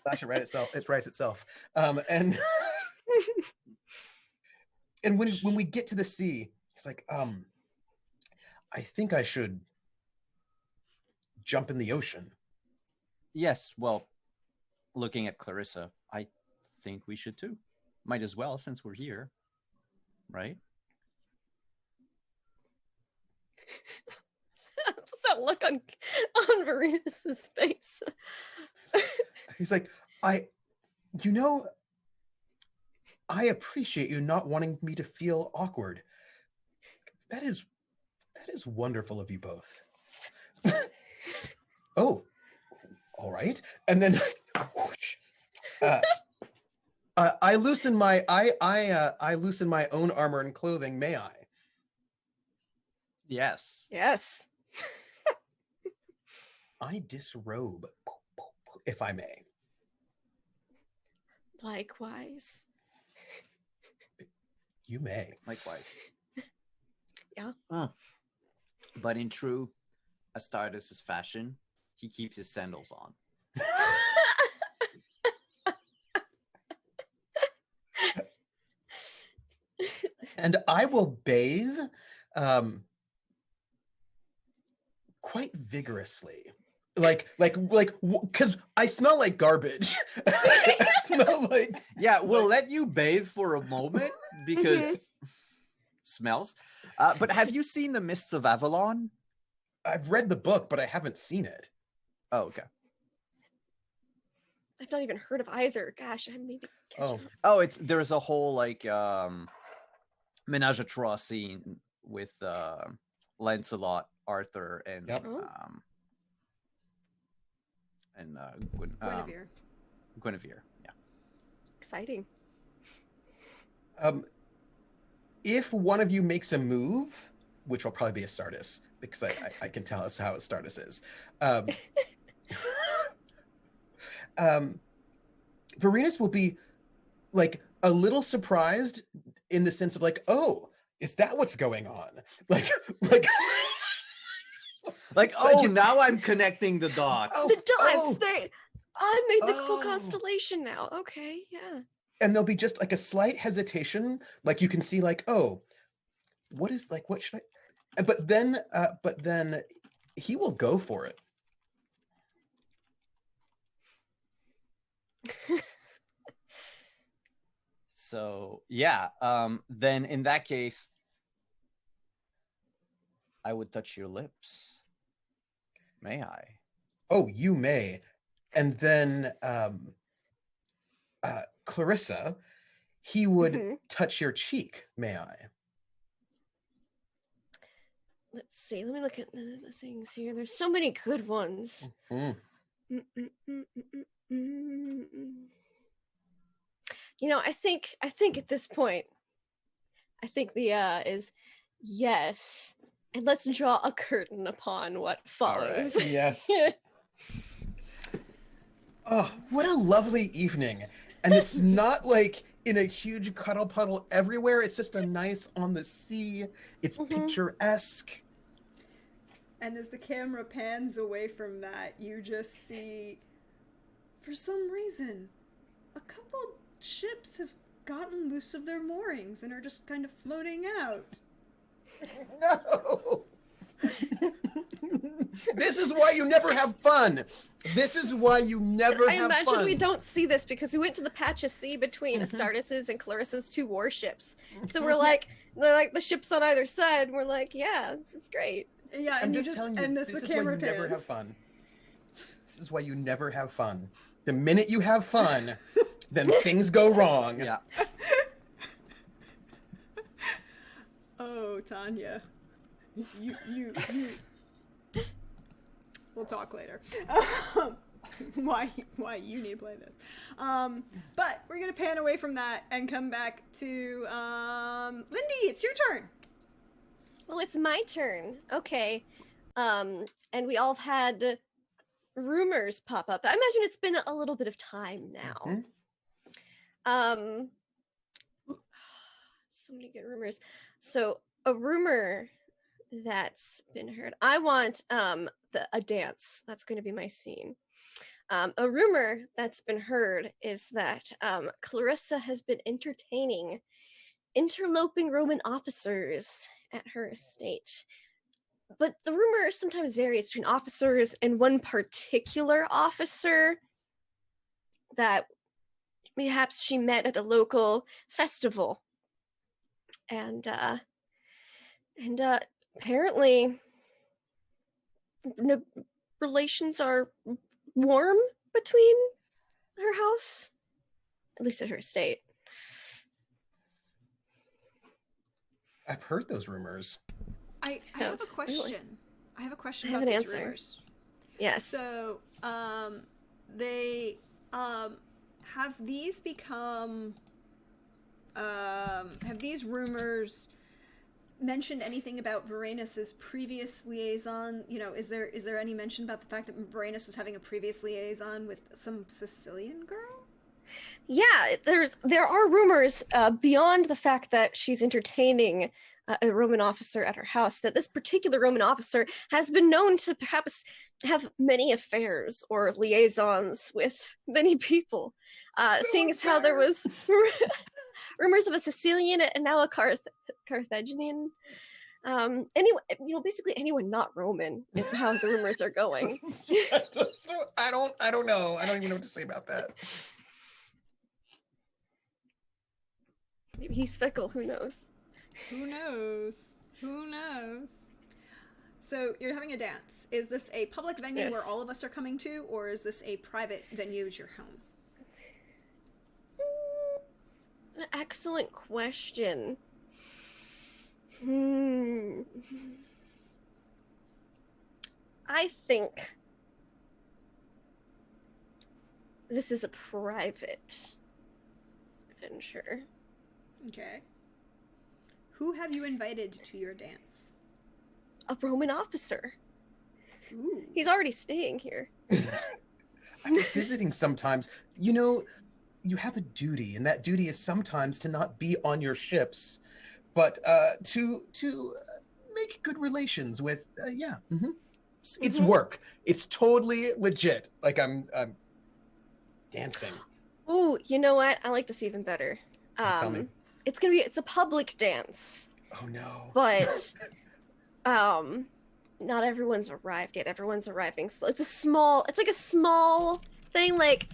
That should write itself. It writes itself. And and when we get to the sea, it's like, I think I should jump in the ocean. Yes, well, looking at Clarissa, I think we should too. Might as well, since we're here, right? What's that look on Verenus's face? He's like, I appreciate you not wanting me to feel awkward. That is wonderful of you both. Oh, all right. And then I loosen my I loosen my own armor and clothing, may I? Yes. Yes. I disrobe, if I may. Likewise. You may. Likewise. Yeah. But in true Astartes' fashion, he keeps his sandals on. And I will bathe quite vigorously. Because I smell like garbage. I smell like... Yeah, we'll let you bathe for a moment because smells. But have you seen The Mists of Avalon? I've read the book, but I haven't seen it. Oh, okay. I've not even heard of either. Gosh, I maybe catch up. Oh, there's a whole like menage a trois scene with Lancelot, Arthur, and Yep. Guinevere. Guinevere. Yeah. Exciting. If one of you makes a move, which will probably be Astartes, because I can tell us how Astartes is. Varenus will be like a little surprised in the sense of like, oh, is that what's going on? Like oh, now I'm connecting the dots. The dots. Oh. I made the full constellation now. Okay, yeah. And there'll be just like a slight hesitation, like you can see, like, oh, what should I? But then he will go for it. So yeah, then in that case, I would touch your lips. May I? Oh, you may. And then Clarissa, he would touch your cheek, may I? Let's see. Let me look at the things here. There's so many good ones. You know, I think at this point, I think the is yes. And let's draw a curtain upon what follows. Right. Yes. Oh, what a lovely evening. And it's not like in a huge cuddle puddle everywhere. It's just a nice on the sea. It's picturesque. And as the camera pans away from that, you just see, for some reason, a couple ships have gotten loose of their moorings and are just kind of floating out. No. This is why you never have fun. This is why you never I have imagine fun. we don't see this because we went to the patch of sea between Astartes and Clarissa's 2 warships. So we're like, the ships on either side. And we're like, yeah, this is great. Yeah, I'm and just telling you, and this the is why camera you never have pans. fun. This is why you never have fun. The minute you have fun, then things go wrong. Yeah. Oh, Tanya. You. We'll talk later. Why you need to play this. But we're going to pan away from that and come back to Lindy, it's your turn. Well, it's my turn. Okay. And we all have had rumors pop up. I imagine it's been a little bit of time now. So many good rumors. So a rumor that's been heard. I want a dance. That's going to be my scene. A rumor that's been heard is that Clarissa has been entertaining interloping Roman officers at her estate. But the rumor sometimes varies between officers and one particular officer that perhaps she met at a local festival. And apparently relations are warm between her house, at least at her estate. I've heard those rumors. I have a question. Really? I have a question I have about an these answer. rumors. Yes. So, they have these become have these rumors mentioned anything about Varanus's previous liaison? You know, is there any mention about the fact that Varanus was having a previous liaison with some Sicilian girl? Yeah, there are rumors beyond the fact that she's entertaining a Roman officer at her house, that this particular Roman officer has been known to perhaps have many affairs or liaisons with many people. Seeing as how there was rumors of a Sicilian and now a Carthaginian. Anyway, basically anyone not Roman is how the rumors are going. I don't know. I don't even know what to say about that. Maybe he's fickle, who knows? Who knows? Who knows? So you're having a dance. Is this a public venue Yes. where all of us are coming to, or is this a private venue at your home? An excellent question. I think this is a private venture. Okay. Who have you invited to your dance? A Roman officer. Ooh. He's already staying here. I'm visiting sometimes. You have a duty, and that duty is sometimes to not be on your ships, but to make good relations with. It's work. It's totally legit. Like I'm dancing. Ooh, you know what? I like this even better. Tell me. It's a public dance, Oh no. but not everyone's arrived yet. Everyone's arriving slow. It's like a small thing, like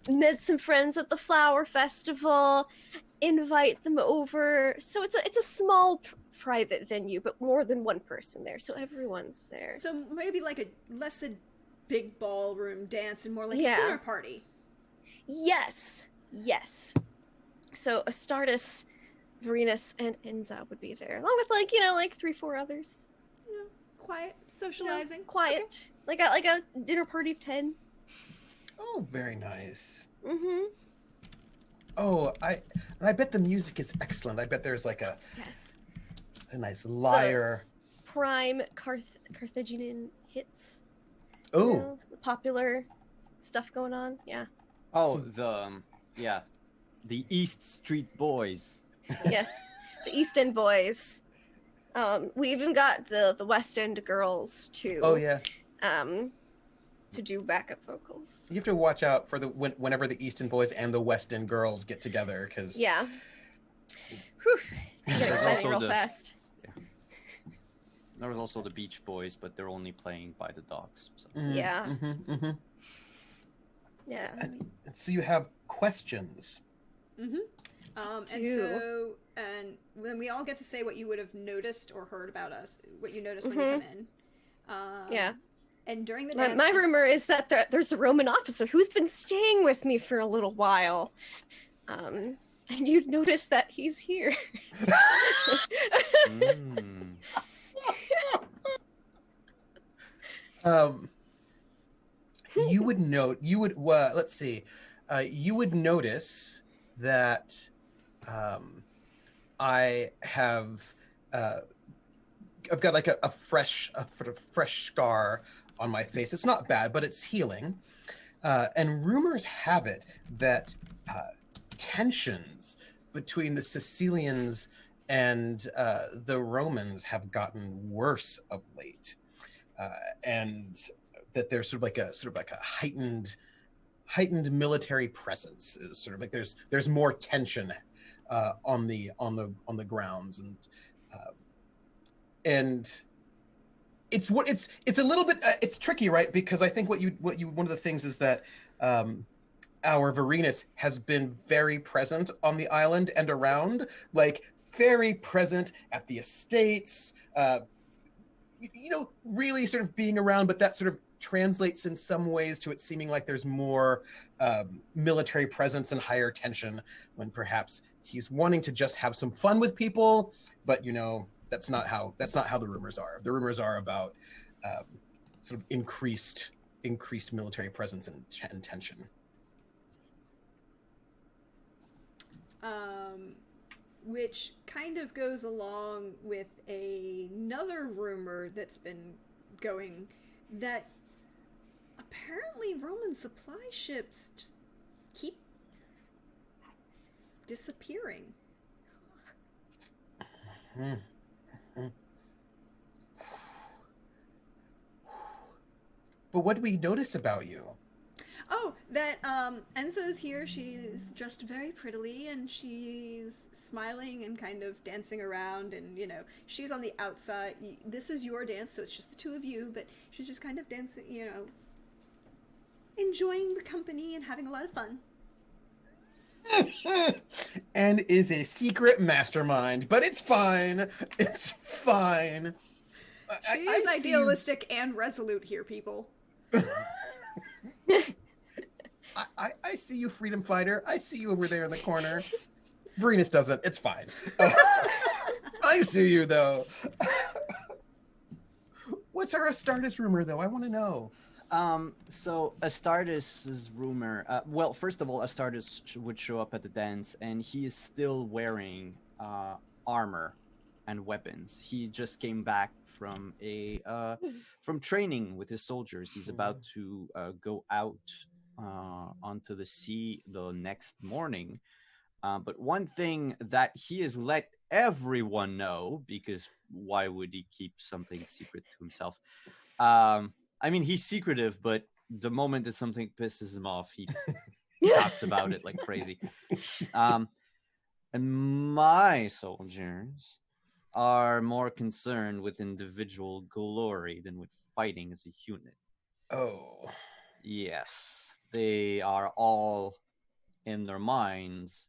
met some friends at the flower festival, invite them over. So it's a small private venue, but more than one person there, so everyone's there. So maybe like less a big ballroom dance and more like Yeah. a dinner party. Yes. So Astartes, Varanus, and Enza would be there, along with 3-4 others. Yeah. Quiet, socializing. Quiet, like a dinner party of 10. Oh, very nice. Mm-hmm. Oh, I bet the music is excellent. I bet there's like a nice lyre. Prime Carthaginian hits. Oh, The popular stuff going on. Yeah. Oh, the East Street Boys. Yes. The East End boys. We even got the West End girls too. oh yeah. To do backup vocals. You have to watch out for whenever the Easton boys and the Weston girls get together, because Yeah. Whew. Get There's excited also real the- fast. There was also the Beach Boys, but they're only playing by the docks. So. Yeah. Mm-hmm, mm-hmm. Yeah. And so you have questions. Mm-hmm. And then we all get to say what you would have noticed or heard about us, what you noticed when you come in. Yeah. And during the My, dance, my rumor is that there's a Roman officer who's been staying with me for a little while. And you'd notice that he's here. You would note, let's see, you would notice that I have, I've got like a fresh scar on my face. It's not bad, but it's healing. And rumors have it that tensions between the Sicilians and the Romans have gotten worse of late, and that there's sort of like a heightened military presence. Is sort of like there's more tension on the grounds, and it's a little bit it's tricky, right? Because I think what you one of the things is that our Varenus has been very present on the island and around, like very present at the estates, really sort of being around, but that sort of translates in some ways to it seeming like there's more military presence and higher tension, when perhaps he's wanting to just have some fun with people, but that's not how the rumors are. The rumors are about sort of increased military presence and tension. Which kind of goes along with another rumor that's been going, that apparently Roman supply ships just keep disappearing. But what do we notice about you? Oh, that Enza is here. She's dressed very prettily, and she's smiling and kind of dancing around, and she's on the outside. This is your dance, so it's just the two of you, but she's just kind of dancing, enjoying the company and having a lot of fun. And is a secret mastermind, but it's fine. It's fine. She is idealistic and resolute here, people. I see you, freedom fighter. I see you over there in the corner. Varenus doesn't. It's fine. I see you, though. What's our Astartes rumor, though? I want to know. So Astartes' rumor, well, first of all, Astartes would show up at the dance, and he is still wearing armor and weapons. He just came back from from training with his soldiers. He's about to go out onto the sea the next morning. But one thing that he has let everyone know, because why would he keep something secret to himself? I mean, he's secretive, but the moment that something pisses him off, he talks about it like crazy. And my soldiers are more concerned with individual glory than with fighting as a unit. Oh. Yes. They are all in their minds.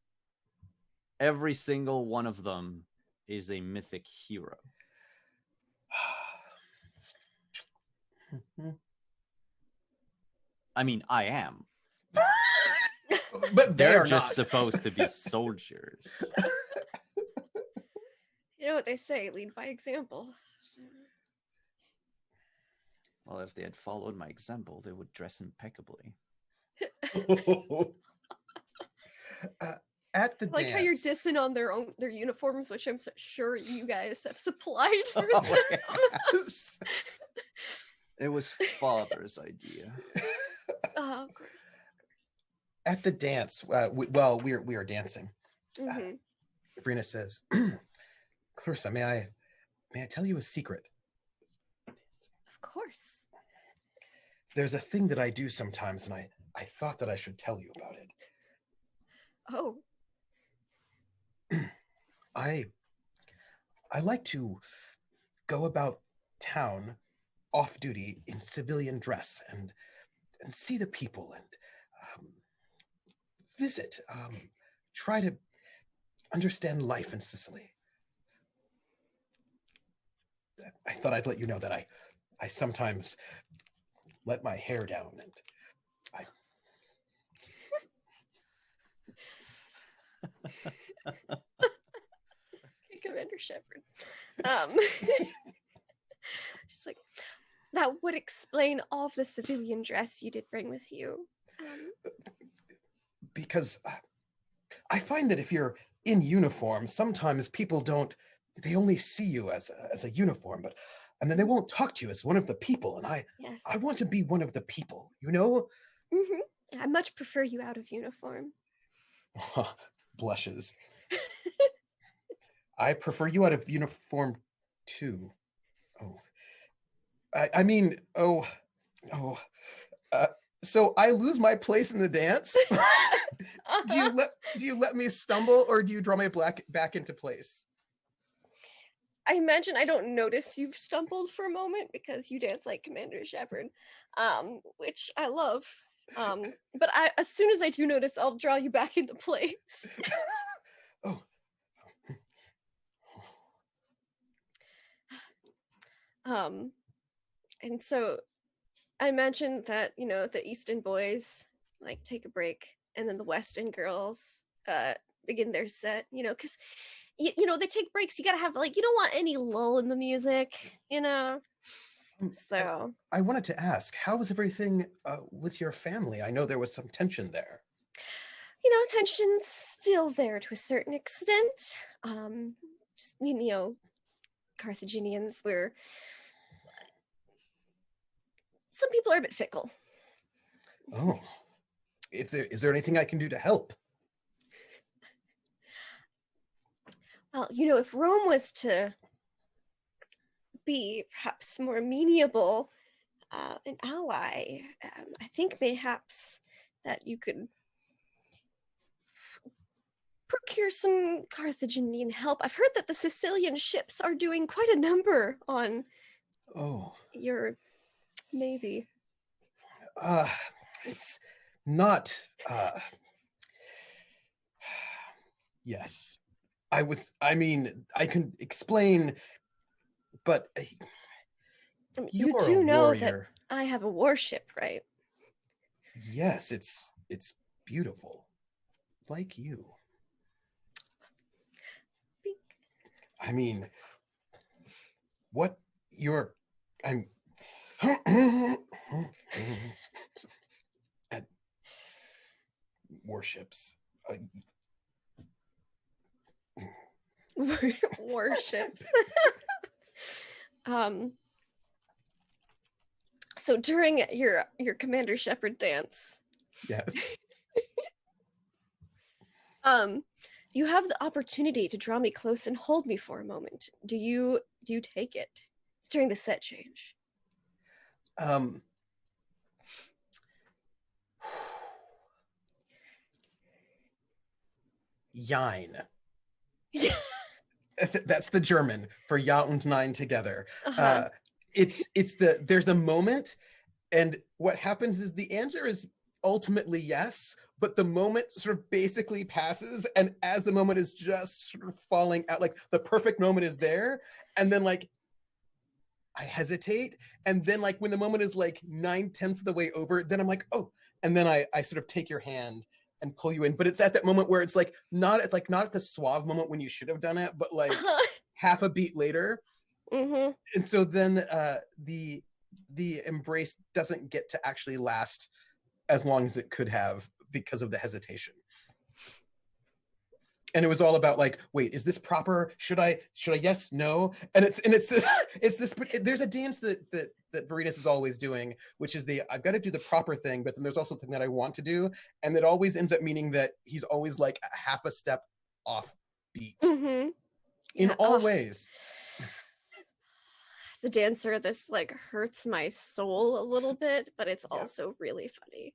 Every single one of them is a mythic hero. I mean, I am. But they're just not supposed to be soldiers. You know what they say, lead by example. Well, if they had followed my example, they would dress impeccably. At the like dance. How you're dissing on their uniforms, which I'm sure you guys have supplied for them. Yes. It was father's idea. Oh, of course. At the dance, we are dancing. Mm-hmm. Verena says, "Clarissa, may I tell you a secret?" Of course. There's a thing that I do sometimes, and I thought that I should tell you about it. Oh. I like to go about town off duty in civilian dress and see the people and visit, try to understand life in Sicily. I thought I'd let you know that I sometimes let my hair down and I. Commander Shepard. She's like, that would explain all of the civilian dress you did bring with you. Because I find that if you're in uniform, sometimes people don't, they only see you as a uniform, and then they won't talk to you as one of the people. And Yes. I want to be one of the people, you know? I much prefer you out of uniform. Blushes. I prefer you out of uniform too. Oh, I mean, so I lose my place in the dance. Do you let me stumble, or do you draw my back into place? I imagine I don't notice you've stumbled for a moment because you dance like Commander Shepard, which I love. But as soon as I do notice, I'll draw you back into place. Oh. And so I imagine that, the Easton boys like take a break, and then the Weston girls begin their set, because they take breaks. You gotta have you don't want any lull in the music, so I wanted to ask, how was everything with your family? I know there was some tension there. Tension's still there to a certain extent. Just Carthaginians were, some people are a bit fickle. Oh, is there anything I can do to help? Well, if Rome was to be perhaps more amenable, an ally, I think perhaps that you could procure some Carthaginian help. I've heard that the Sicilian ships are doing quite a number on your navy. It's not yes. I can explain, but you do know that I have a warship, right? Yes, it's beautiful. Like you. I mean, what you're I'm at warships. Warships. So during your Commander Shepard dance, yes. You have the opportunity to draw me close and hold me for a moment. Do you take it? It's during the set change. Jein. That's the German for Ja und Nein together. There's a moment, and what happens is the answer is ultimately yes, but the moment sort of basically passes, and as the moment is just sort of falling out, like the perfect moment is there, and then I hesitate, and then when the moment is 9/10 of the way over, then I'm like, oh, and then I sort of take your hand and pull you in, but it's at that moment where it's not at the suave moment when you should have done it, but half a beat later. Mm-hmm. And so then the embrace doesn't get to actually last as long as it could have because of the hesitation. And it was all about wait, is this proper? Should I yes, no? And it's this there's a dance that Veritas is always doing, which is I've got to do the proper thing, but then there's also something that I want to do, and that always ends up meaning that he's always a half a step off beat. Mm-hmm. In all ways. As a dancer, this hurts my soul a little bit, but it's also really funny.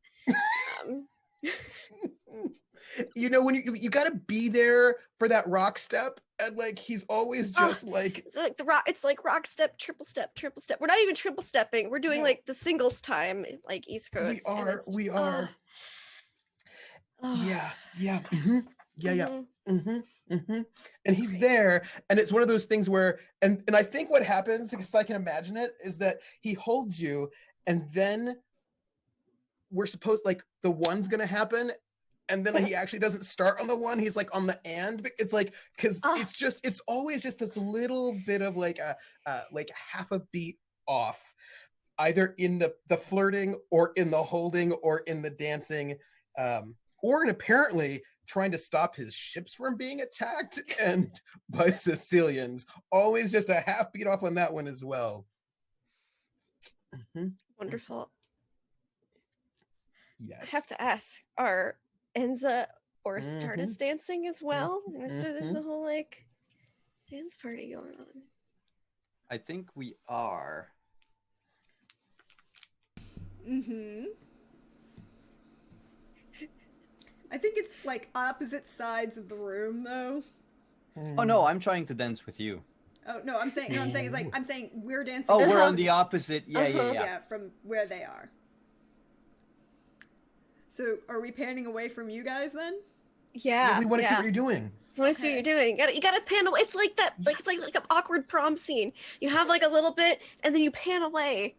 You know, when you got to be there for that rock step, and like he's always just like It's like the rock. It's like rock step, triple step, triple step. We're not even triple stepping. We're doing No. like the singles time, like East Coast. we and are, it's we just- are. Yeah, yeah, yeah. And he's Great. there, and it's one of those things where, and I think what happens, because I can imagine it, is that he holds you, and then we're supposed like the one's gonna happen, and then he actually doesn't start on the one, he's like on the and. It's like, because it's always just this little bit of like a like half a beat off, either in the flirting or in the holding or in the dancing, or in apparently trying to stop his ships from being attacked and by Sicilians. Always just a half beat off on that one as well. Wonderful. Yes. I have to ask, are Enza or Stardust dancing as well? So there's a whole like dance party going on. I think we are. I think it's like opposite sides of the room, though. Oh no, I'm trying to dance with you. Oh no, I'm saying is like I'm saying we're dancing. Oh, we're on the opposite. Yeah. Yeah, from where they are. So, are we panning away from you guys then? Yeah, we want to see what you're doing. I want to see what you're doing. You gotta pan away. It's like that. Like it's like an awkward prom scene. You have like a little bit, and then you pan away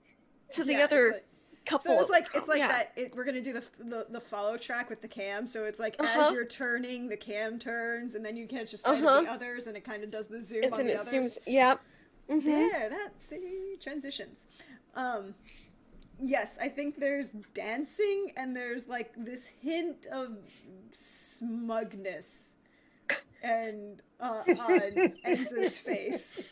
to the other couple. So it's like that. We're gonna do the follow track with the cam. So it's like as you're turning, the cam turns, and then you catch a sight of the others, and it kind of does the zoom and on the it others. zooms. Yep. There, transitions. Yes, I think there's dancing, and there's like this hint of smugness, and on Enza's face.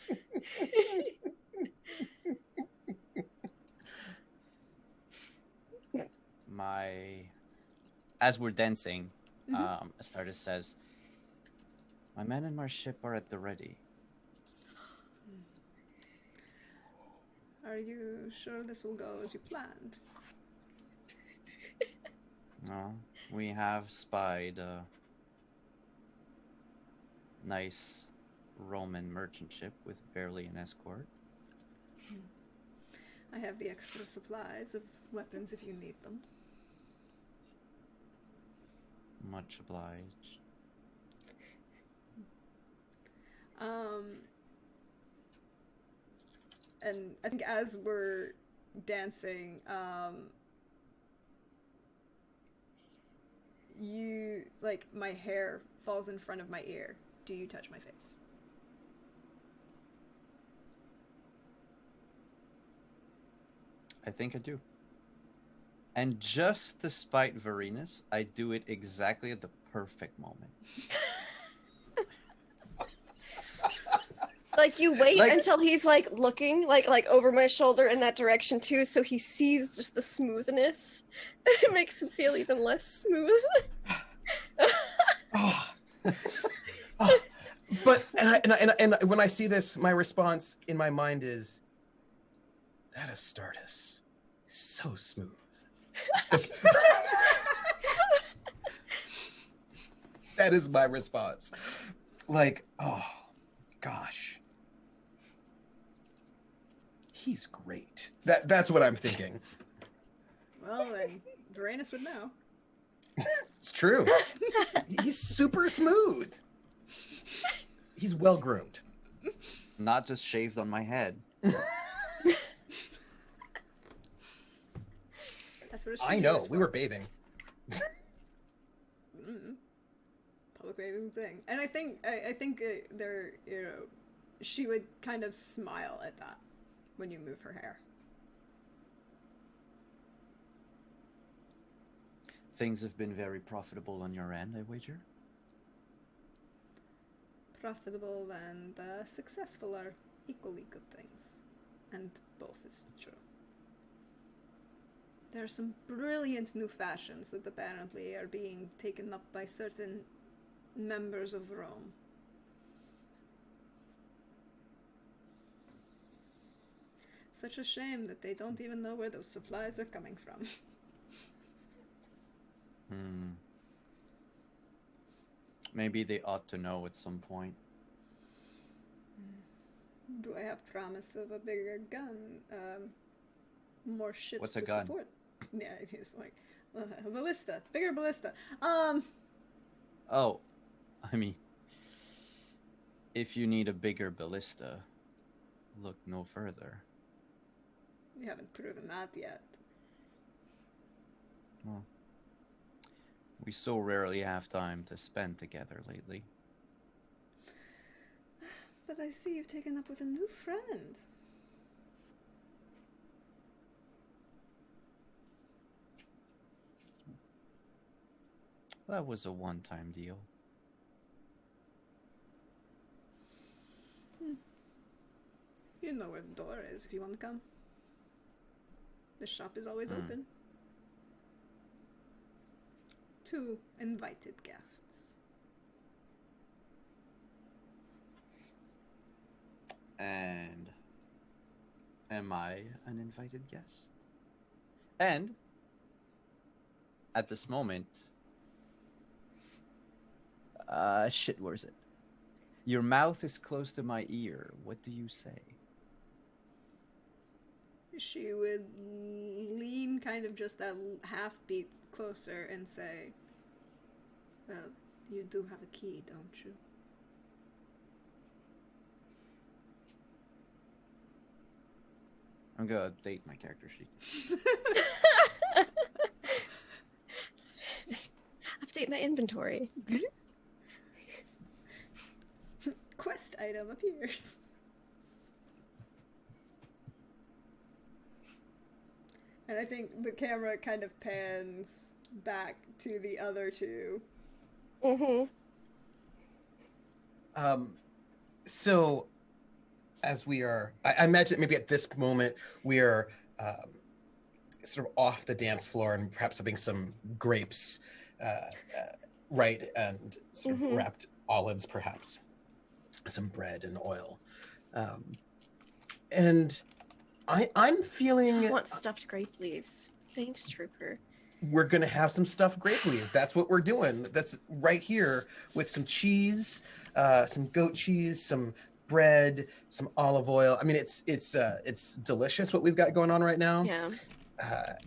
As we're dancing, Astartes says, "My men and my ship are at the ready." Are you sure this will go as you planned? No, we have spied a nice Roman merchant ship with barely an escort. I have the extra supplies of weapons if you need them. Much obliged. And I think as we're dancing, you, like, my hair falls in front of my ear. Do you touch my face? I think I do. And just to spite Varinus, I do it exactly at the perfect moment. Like you wait until he's like looking like over my shoulder in that direction too, so he sees just the smoothness. It makes him feel even less smooth. But and when I see this, my response in my mind is, that Astartes, so smooth. That is my response. Like, oh gosh, he's great. That's what I'm thinking. Well, then Varanus would know. It's true. He's super smooth. He's well groomed. Not just shaved on my head. That's what I know. We were bathing. Public bathing thing, and I think there, you know, she would kind of smile at that when you move her hair. Things have been very profitable on your end, I wager? Profitable and successful are equally good things, and both is true. There are some brilliant new fashions that apparently are being taken up by certain members of Rome. Such a shame that they don't even know where those supplies are coming from. Maybe they ought to know at some point. Do I have promise of a bigger gun? More ships What's a to gun? support? Yeah, it's like a ballista, bigger ballista. Oh, I mean, if you need a bigger ballista, look no further. You haven't proven that yet. Well, we so rarely have time to spend together lately. But I see you've taken up with a new friend. That was a one-time deal. You know where the door is if you want to come. The shop is always open. To invited guests. And am I an invited guest? And at this moment, shit, where's it? Your mouth is close to my ear. What do you say? She would lean kind of just that half beat closer and say, well, you do have a key, don't you? I'm gonna update my character sheet. Update my inventory. Quest item appears. And I think the camera kind of pans back to the other two. So as we are, I imagine maybe at this moment we are sort of off the dance floor and perhaps having some grapes, right, and sort of wrapped olives, perhaps some bread and oil, and I'm feeling. I want stuffed grape leaves. Thanks, Trooper. We're gonna have some stuffed grape leaves. That's what we're doing. That's right here with some cheese, some goat cheese, some bread, some olive oil. I mean, it's delicious what we've got going on right now. Yeah.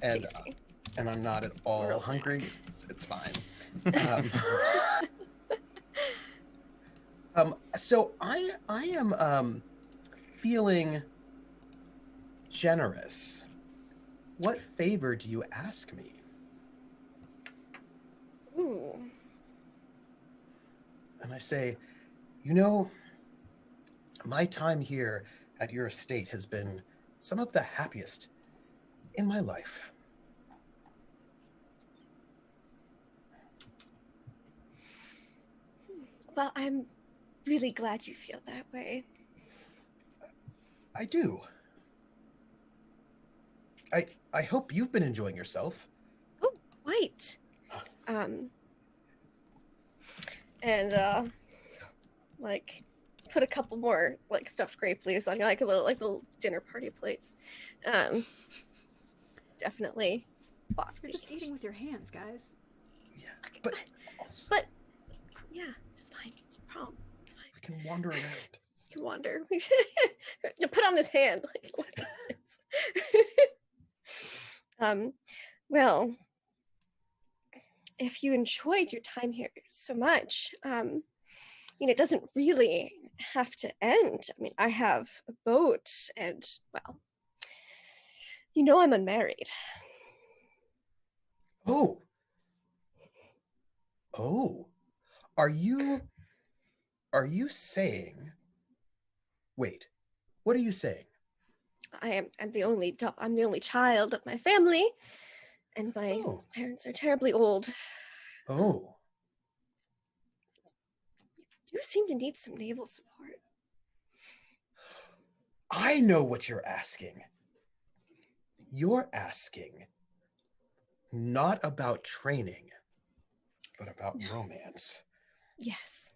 And Tasty. and I'm not at all Real hungry. It's fine. So I am feeling generous. What favor do you ask me? Ooh. And I say, you know, my time here at your estate has been some of the happiest in my life. Well, I'm really glad you feel that way. I do. I hope you've been enjoying yourself. Oh, quite. And like put a couple more like stuffed grape leaves on like little dinner party plates. Definitely bought. You're just eating with your hands, guys. Yeah, Okay, but yeah, it's fine. It's a problem. It's fine. we can wander around. You can wander. We should put on his hand. Like, look at this. Well, if you enjoyed your time here so much, it doesn't really have to end. I mean, I have a boat and, well, I'm unmarried. Oh, are you saying, wait, what are you saying? I'm the only child of my family, and my parents are terribly old. Oh. You seem to need some naval support. I know what you're asking. You're asking not about training, but about romance. Yes.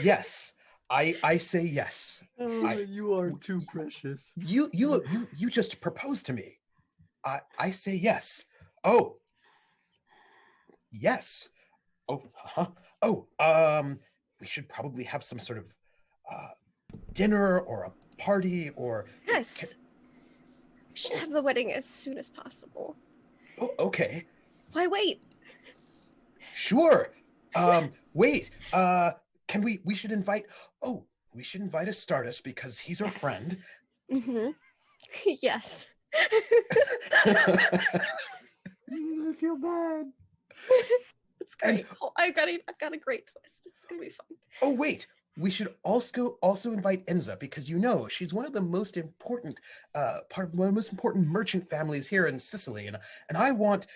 Yes. I say yes. Oh, you are too precious. You just proposed to me. I say yes. Oh, Yes. Oh, we should probably have some sort of dinner or a party or. Yes. We should have the wedding as soon as possible. Oh, okay. Why wait? Sure. Wait. Can we should invite. Oh, we should invite Astartes because he's our friend. Mm-hmm. Yes. I feel bad. It's great. And- I've got a great twist. It's gonna be fun. Oh, wait. We should also invite Enza because she's one of the most important part of one of the most important merchant families here in Sicily, and I want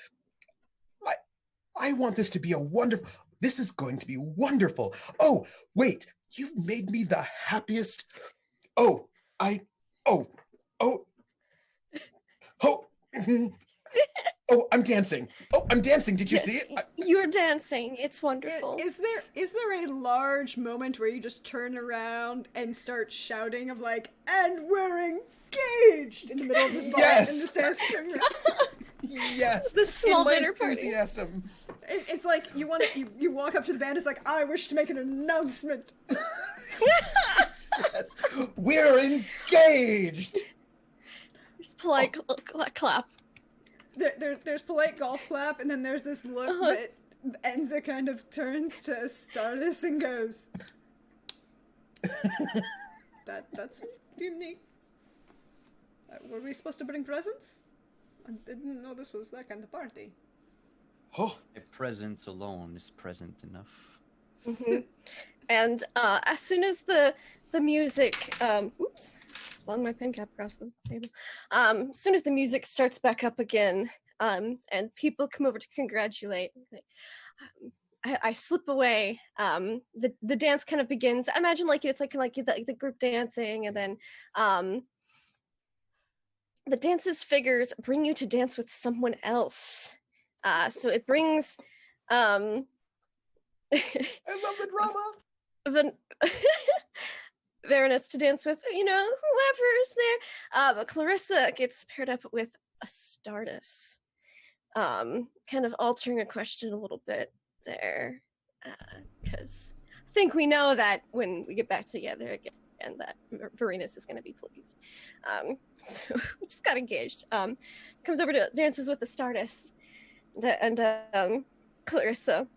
this to be a wonderful. This is going to be wonderful. Oh, wait. You've made me the happiest. Oh, oh. Oh, I'm dancing. Oh, I'm dancing. Did you see it? You're dancing. It's wonderful. Is there a large moment where you just turn around and start shouting of like, and we're engaged in the middle of this bar Yes! and the dance program? Yes. This small In my dinner party. enthusiasm. It's like you walk up to the band. It's like, I wish to make an announcement. Yes. We're engaged. There's polite clap. There's polite golf clap, and then there's this look that Enza kind of turns to Astartes and goes, that's unique. Were we supposed to bring presents? I didn't know this was that kind of party. Oh, A presence alone is present enough. Mm-hmm. And as soon as the music, oops, flung my pen cap across the table. As soon as the music starts back up again, and people come over to congratulate, I slip away. The dance kind of begins. I imagine it's like the group dancing, and then the dance's figures bring you to dance with someone else. So it brings I love the drama. the Varanus to dance with, whoever is there. But Clarissa gets paired up with Astartes, kind of altering a question a little bit there, because I think we know that when we get back together again, that Varanus is going to be pleased. So we just got engaged. Comes over to dances with Astartes, and Clarissa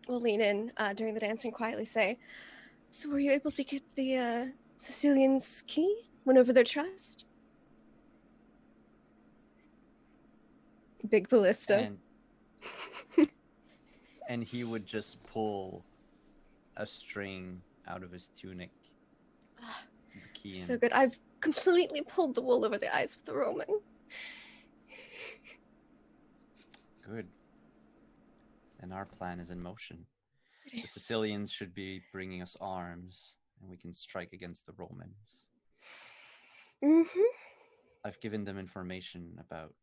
will lean in during the dance and quietly say, "So were you able to get the Sicilians' key? Win over their trust?" Big ballista. And he would just pull a string out of his tunic. The key So in. good. I've completely pulled the wool over the eyes of the Roman. Good. And our plan is in motion. It The is. Sicilians should be bringing us arms, and we can strike against the Romans. Mm-hmm. I've given them information about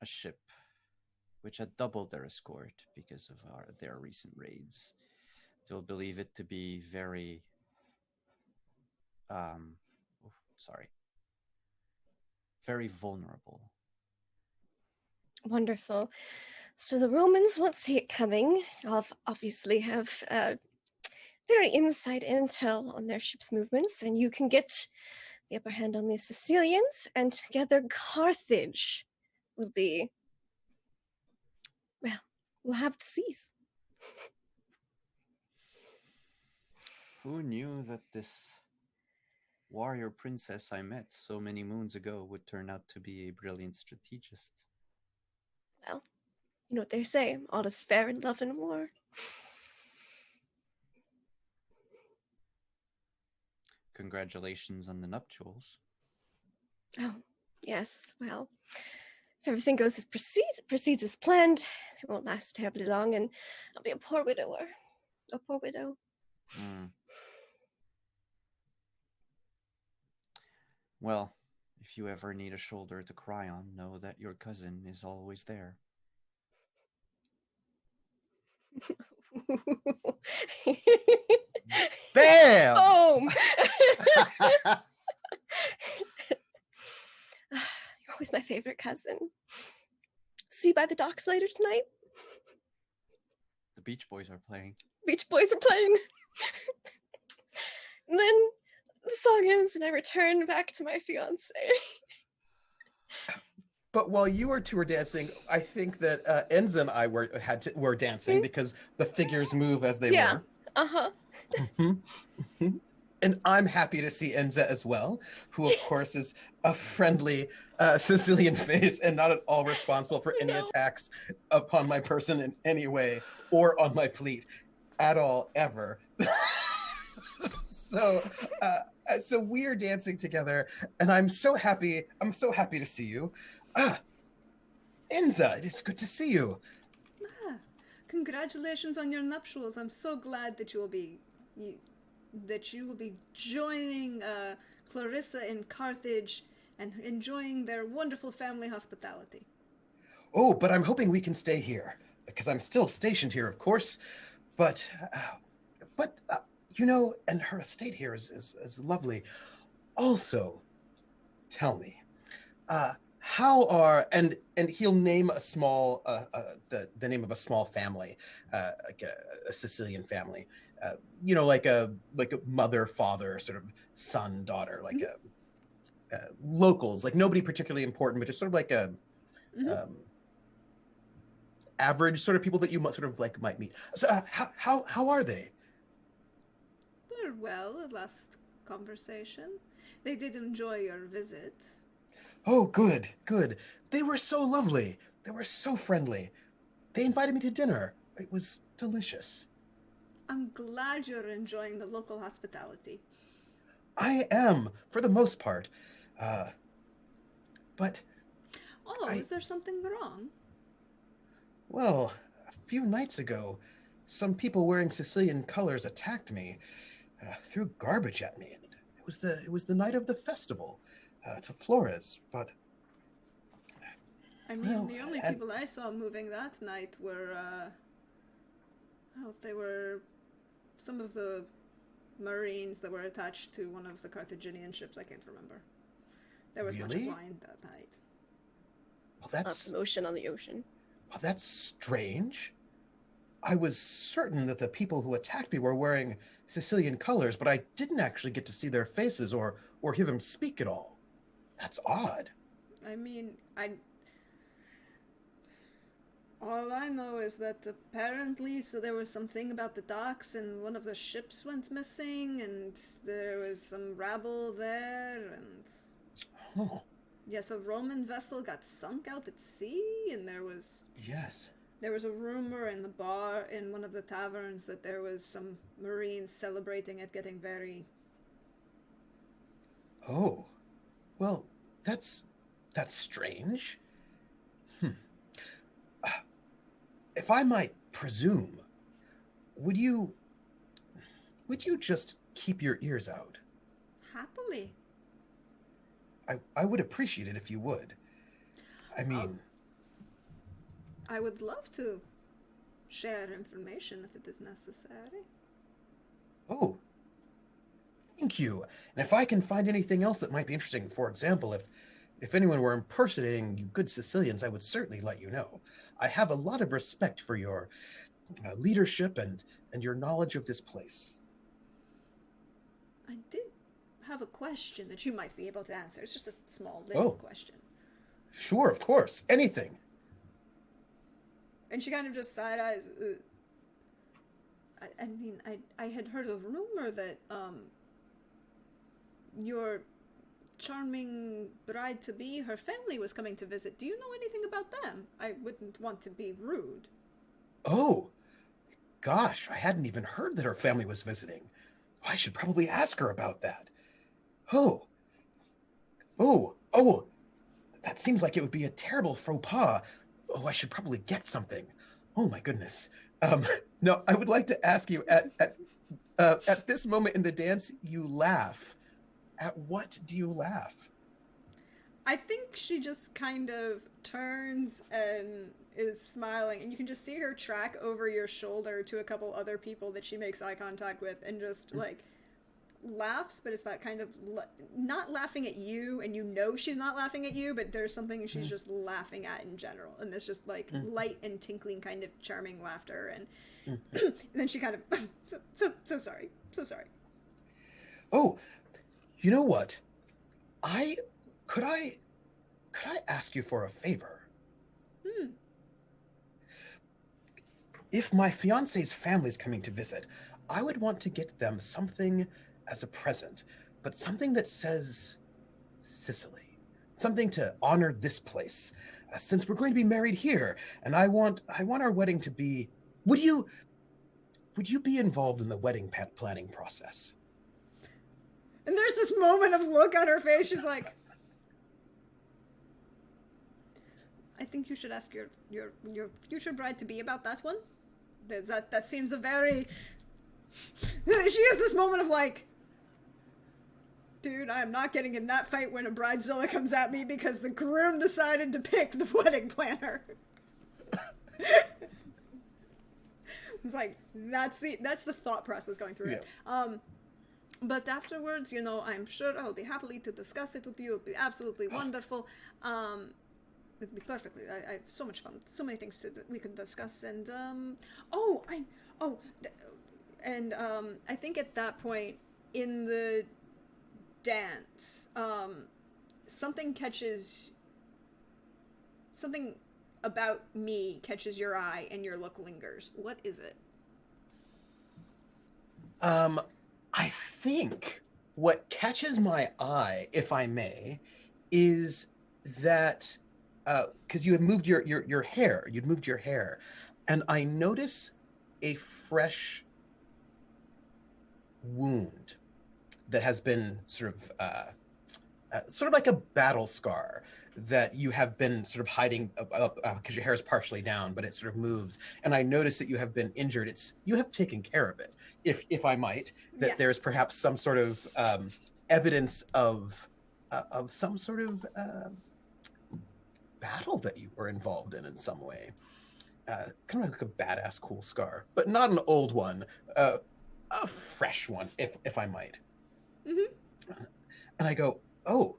a ship which had doubled their escort because of their recent raids. They'll believe it to be very, very vulnerable. Wonderful. So the Romans won't see it coming. Obviously have very inside intel on their ship's movements, and you can get the upper hand on the Sicilians, and together Carthage will be, well, we'll have the seas. Who knew that this warrior princess I met so many moons ago would turn out to be a brilliant strategist? Well, you know what they say, all is fair in love and war. Congratulations on the nuptials. Oh, yes, well, if everything goes as proceeds as planned, it won't last terribly long, and I'll be a poor widower. A poor widow. Well, if you ever need a shoulder to cry on, know that your cousin is always there. Bam! Boom! You're always my favorite cousin. See you by the docks later tonight? The Beach Boys are playing. Beach Boys are playing. And then the song ends and I return back to my fiance. But while you two were dancing, I think that Enza and I were dancing because the figures move as they were. Uh-huh. And I'm happy to see Enza as well, who of course is a friendly Sicilian face and not at all responsible for any attacks upon my person in any way or on my fleet at all, ever. So we're dancing together, and I'm so happy to see you. Enza, it's good to see you. Congratulations on your nuptials. I'm so glad that you will be joining Clarissa in Carthage and enjoying their wonderful family hospitality. Oh, but I'm hoping we can stay here because I'm still stationed here, of course. But you know, and her estate here is lovely. Also, tell me, how are and he'll name a small the name of a small family, like a Sicilian family, you know, like a mother, father, sort of son, daughter, like locals, like nobody particularly important, but just sort of like a average sort of people that you might meet. So how are they? They're well. At last conversation, they did enjoy your visit. Oh, good. They were so lovely. They were so friendly. They invited me to dinner. It was delicious. I'm glad you're enjoying the local hospitality. I am, for the most part. But... is there something wrong? Well, a few nights ago, some people wearing Sicilian colors attacked me, threw garbage at me, and it was the night of the festival. To Flores, but I mean, the only people I saw moving that night were they were some of the Marines that were attached to one of the Carthaginian ships. I can't remember. There was much wine that night. Well, that's motion on the ocean. Well, that's strange. I was certain that the people who attacked me were wearing Sicilian colors, but I didn't actually get to see their faces or hear them speak at all. That's odd. I mean, all I know is that apparently there was something about the docks and one of the ships went missing and there was some rabble there and... Yes, a Roman vessel got sunk out at sea and there was... Yes. There was a rumor in the bar in one of the taverns that there was some Marines celebrating it getting very... Oh. Well, that's strange. If I might presume, would you just keep your ears out? Happily. I would appreciate it if you would. I mean... I would love to share information if it is necessary. Oh. Thank you. And if I can find anything else that might be interesting, for example, if anyone were impersonating you good Sicilians, I would certainly let you know. I have a lot of respect for your leadership and your knowledge of this place. I did have a question that you might be able to answer. It's just a small little question. Sure, of course. Anything. And she kind of just side-eyes. I mean, I had heard a rumor that your charming bride-to-be, her family was coming to visit. Do you know anything about them? I wouldn't want to be rude. Oh, gosh, I hadn't even heard that her family was visiting. I should probably ask her about that. Oh, that seems like it would be a terrible faux pas. Oh, I should probably get something. Oh my goodness. No, I would like to ask you at this moment in the dance, you laugh. At what do you laugh? I think she just kind of turns and is smiling, and you can just see her track over your shoulder to a couple other people that she makes eye contact with and just like laughs, but it's that kind of not laughing at you, and you know she's not laughing at you, but there's something she's just laughing at in general, and it's just like light and tinkling kind of charming laughter, and, and then she kind of so sorry. Oh, you know what? Could I ask you for a favor? If my fiance's family's coming to visit, I would want to get them something as a present, but something that says Sicily. Something to honor this place, since we're going to be married here, and I want our wedding to be. Would you be involved in the wedding planning process? And there's this moment of look on her face. She's like, I think you should ask your future bride-to-be about that one. That seems a very... She has this moment of like, dude, I am not getting in that fight when a bridezilla comes at me because the groom decided to pick the wedding planner. It's like, that's the thought process going through it. But afterwards, you know, I'm sure I'll be happily to discuss it with you. It'll be absolutely wonderful. It'll be perfectly. I have so much fun. So many things we could discuss. And I think at that point in the dance, something about me catches your eye, and your look lingers. What is it? I think what catches my eye, if I may, is that because you have moved your hair, you'd moved your hair, and I notice a fresh wound that has been sort of like a battle scar that you have been sort of hiding because your hair is partially down, but it sort of moves. And I notice that you have been injured. You have taken care of it, if I might, that there's perhaps some sort of evidence of some sort of battle that you were involved in some way. Kind of like a badass cool scar, but not an old one, a fresh one, if I might. Mm-hmm. And I go, oh,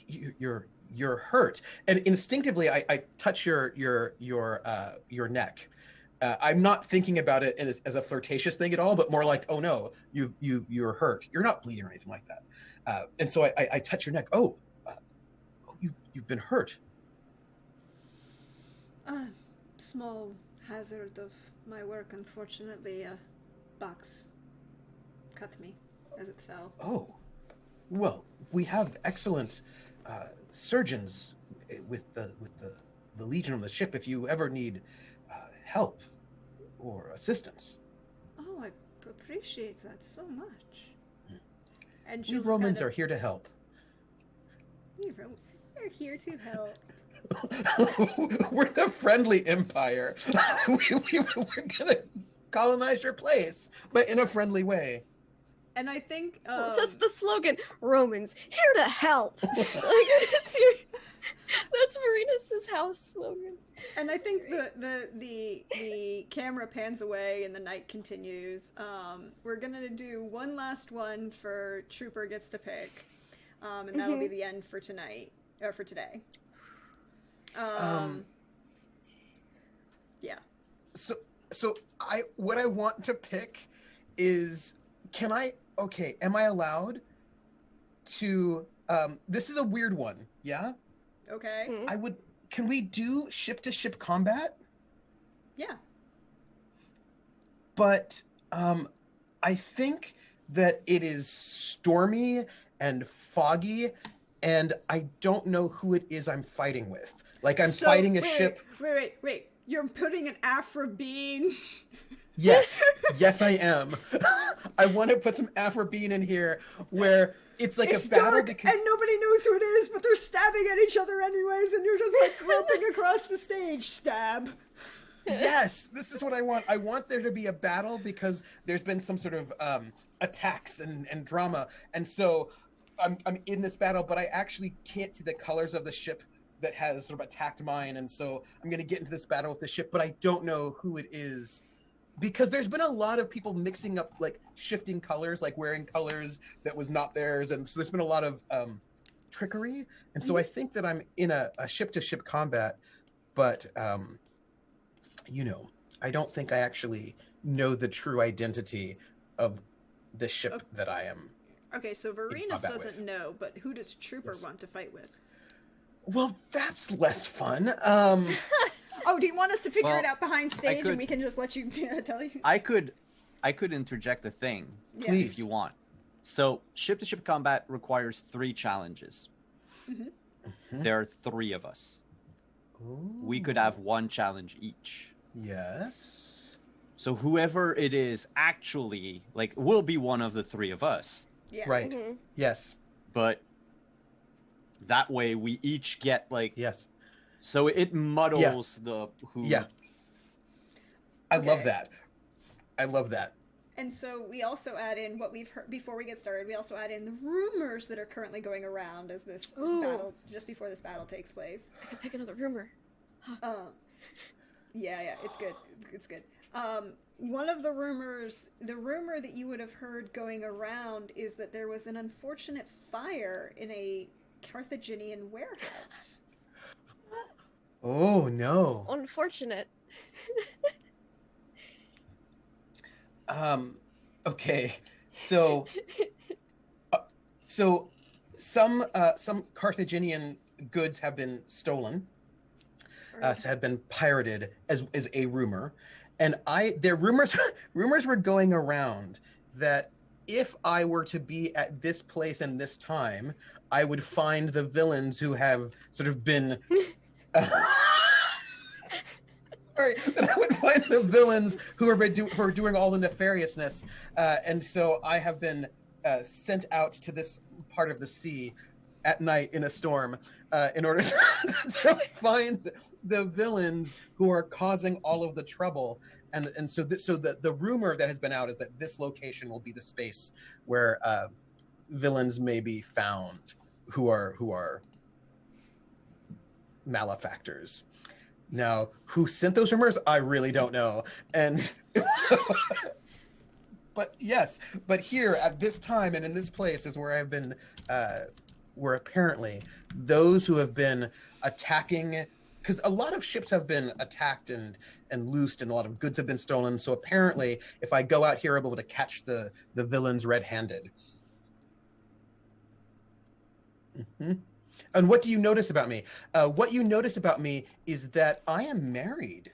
you're hurt, and instinctively I touch your neck. I'm not thinking about it as a flirtatious thing at all, but more like, oh no, you're hurt. You're not bleeding or anything like that. And so I touch your neck. You've been hurt. Small hazard of my work, unfortunately. A box cut me as it fell. Oh, well, we have excellent surgeons with the Legion of the ship if you ever need help or assistance. Oh, I appreciate that so much. And we Romans are here to help. We're here to help. We're the friendly empire. We're gonna colonize your place, but in a friendly way. And I think that's the slogan. Romans here to help. That's Marinus' house slogan. And I think the camera pans away and the night continues. We're gonna do one last one for Trooper gets to pick, and that'll be the end for tonight or for today. Yeah. So what I want to pick is, am I allowed to, this is a weird one, yeah? Okay. Can we do ship-to-ship combat? Yeah. But, I think that it is stormy and foggy, and I don't know who it is I'm fighting with. Like, I'm fighting a ship. Wait. You're putting an Afro bean. Yes, I am. I want to put some Afro bean in here where it's like a battle dark because and nobody knows who it is, but they're stabbing at each other anyways, and you're just like groping across the stage. Stab. Yes, this is what I want. I want there to be a battle because there's been some sort of attacks and drama, and so I'm in this battle, but I actually can't see the colors of the ship that has sort of attacked mine, and so I'm going to get into this battle with the ship, but I don't know who it is because there's been a lot of people mixing up, like shifting colors, like wearing colors that was not theirs, and so there's been a lot of trickery, and so I think that I'm in a ship-to-ship combat, but you know, I don't think I actually know the true identity of the ship that I am. Okay, so Varenus combat doesn't with. know, but who does Trooper Yes. want to fight with? Well, that's less fun. Oh, do you want us to figure Well, it out behind stage could- and we can just let you tell you? I could interject a thing Yeah. Please. if you want. So ship-to-ship combat requires 3 challenges. Mhm. There are 3 of us. We could have 1 challenge each. Yes. So whoever it is actually, like, will be one of the 3 of us. Yeah. Right. Mhm. Yes. But that way we each get, like, Yes. so it muddles the who. Yeah. I love Okay. that. I love that. And so we also add in what we've heard before we get started. We also add in the rumors that are currently going around as this Ooh. battle, just before this battle takes place. I can pick another rumor. Yeah, it's good. It's good. One of the rumors, the rumor that you would have heard going around is that there was an unfortunate fire in a Carthaginian warehouse. Oh no. Unfortunate. Okay. So some Carthaginian goods have been stolen, have been pirated as a rumor, and rumors were going around that if I were to be at this place and this time, I would find the villains who have sort of been sorry, that I would find the villains who are doing all the nefariousness, and so I have been sent out to this part of the sea at night in a storm in order to find the villains who are causing all of the trouble. And so the rumor that has been out is that this location will be the space where villains may be found who are malefactors. Now, who sent those rumors? I really don't know. And but here at this time and in this place is where I've been, where apparently those who have been attacking, because a lot of ships have been attacked and loosed, and a lot of goods have been stolen. So apparently, if I go out here, I'm able to catch the villains red-handed. Mm-hmm. And what do you notice about me? What you notice about me is that I am married.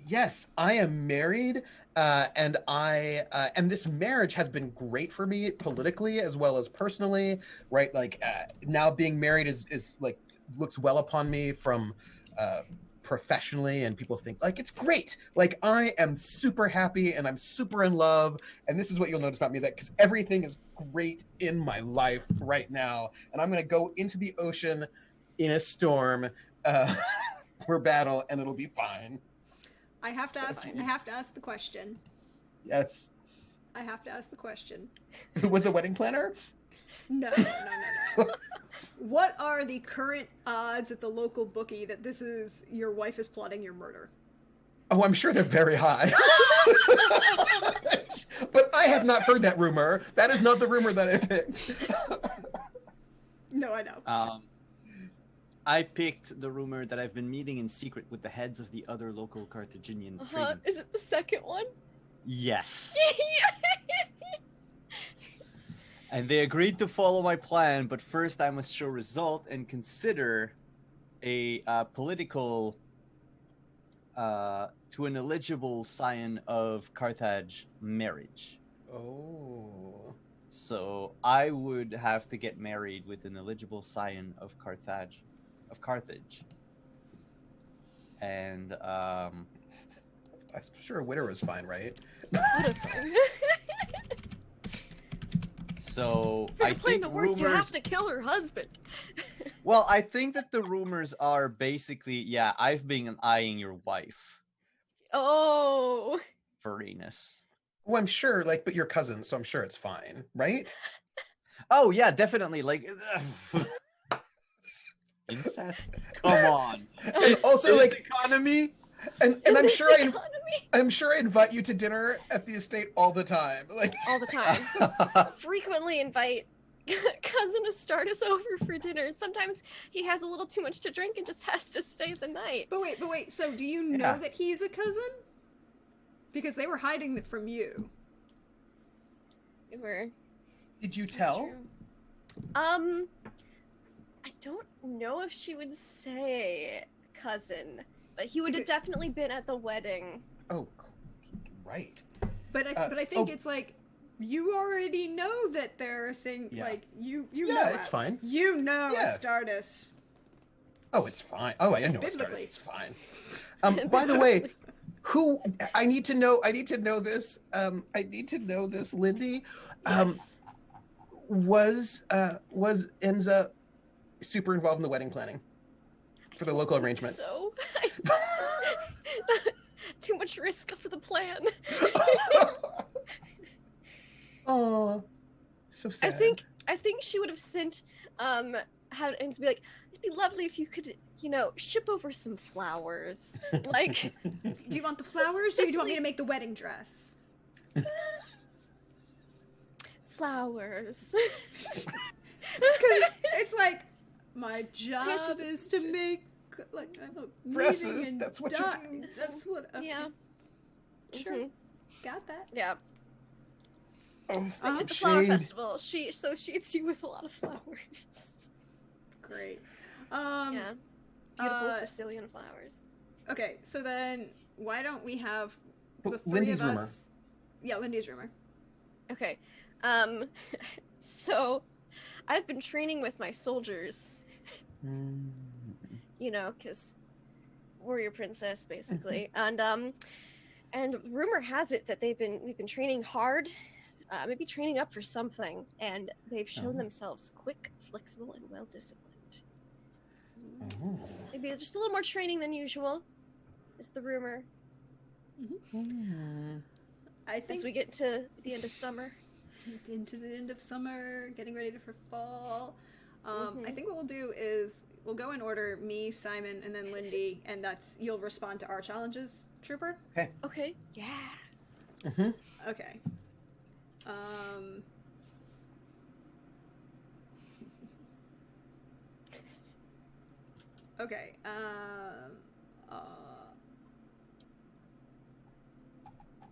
Yes, I am married, and and this marriage has been great for me politically as well as personally, right? Like now being married is like looks well upon me from professionally, and people think like it's great. Like I am super happy and I'm super in love, and this is what you'll notice about me, that because everything is great in my life right now, and I'm gonna go into the ocean in a storm for battle, and it'll be fine. I have to ask the question. Yes. I have to ask the question. Who was the wedding planner? No. What are the current odds at the local bookie that this is your wife is plotting your murder? Oh, I'm sure they're very high. But I have not heard that rumor. That is not the rumor that I picked. No, I know. I picked the rumor that I've been meeting in secret with the heads of the other local Carthaginian trading. Is it the second one? Yes. And they agreed to follow my plan, but first I must show result and consider a political to an eligible scion of Carthage marriage. Oh. So I would have to get married with an eligible scion of Carthage. And I'm sure a widower is fine, right? What is fine? so For I to play think the work, you have rumors. to kill her husband. Well, I think that the rumors are basically, yeah, I've been eyeing your wife, Oh. Varenus. Oh, I'm sure, like, but you're cousins, so I'm sure it's fine, right? Oh yeah, definitely. Like incest. Come on. And also, This like, economy. And in I'm this sure economy. I'm sure I invite you to dinner at the estate all the time. Like All the time. Frequently invite cousin to start us over for dinner. And sometimes he has a little too much to drink and just has to stay the night. But wait. So do you know that he's a cousin? Because they were hiding it from you. Did you That's tell? true. I don't know if she would say cousin, but he would have definitely been at the wedding. Oh, right. But I think it's like you already know that there are things like you know. Yeah, it's fine. You know Astartes. Oh, it's fine. Oh, I know Astartes. Biblically. It's fine. By the way, who I need to know this. I need to know this, Lindy. Yes. Was Enza super involved in the wedding planning for the local arrangements? So too much risk for the plan. Oh, so sad. I think she would have sent had and to be like, it'd be lovely if you could, ship over some flowers. Like, do you want the flowers, or do you want me to make the wedding dress? Flowers. Because it's like my job is to make dresses. That's what you do. That's what. Okay. Yeah. Sure. Got that. Yeah. Oh, At the flower festival, she associates you with a lot of flowers. Great. Yeah. Beautiful Sicilian flowers. Okay, so then why don't we have the three Lindy's of us? rumor. Yeah, Lindy's rumor. Okay. So I've been training with my soldiers. Because warrior princess, basically. And rumor has it that we've been training hard, maybe training up for something, and they've shown themselves quick, flexible, and well disciplined. Maybe just a little more training than usual, is the rumor. I think as we get to the end of summer. Into the end of summer, getting ready for fall. I think what we'll do is we'll go in order: me, Simon, and then Lindy, and you'll respond to our challenges, Trooper. Okay. Yeah. Okay. Okay.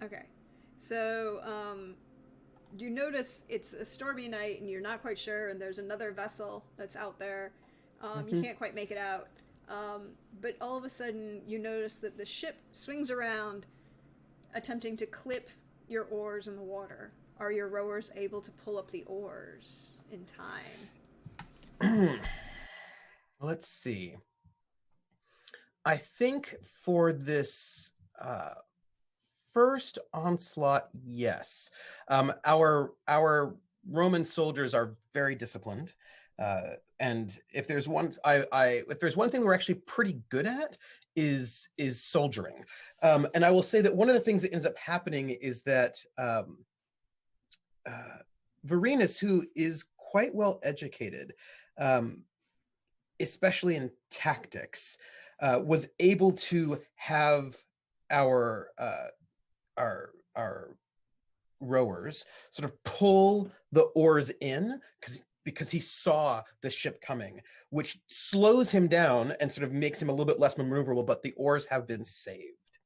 Okay. So, you notice it's a stormy night and you're not quite sure, and there's another vessel that's out there. You can't quite make it out. But all of a sudden, you notice that the ship swings around, attempting to clip your oars in the water. Are your rowers able to pull up the oars in time? Let's see. I think for this first onslaught, yes. Our Roman soldiers are very disciplined, and if there's one thing we're actually pretty good at is soldiering. And I will say that one of the things that ends up happening is that Varinus, who is quite well educated, especially in tactics, was able to have our rowers sort of pull the oars in because he saw the ship coming, which slows him down and sort of makes him a little bit less maneuverable, but the oars have been saved.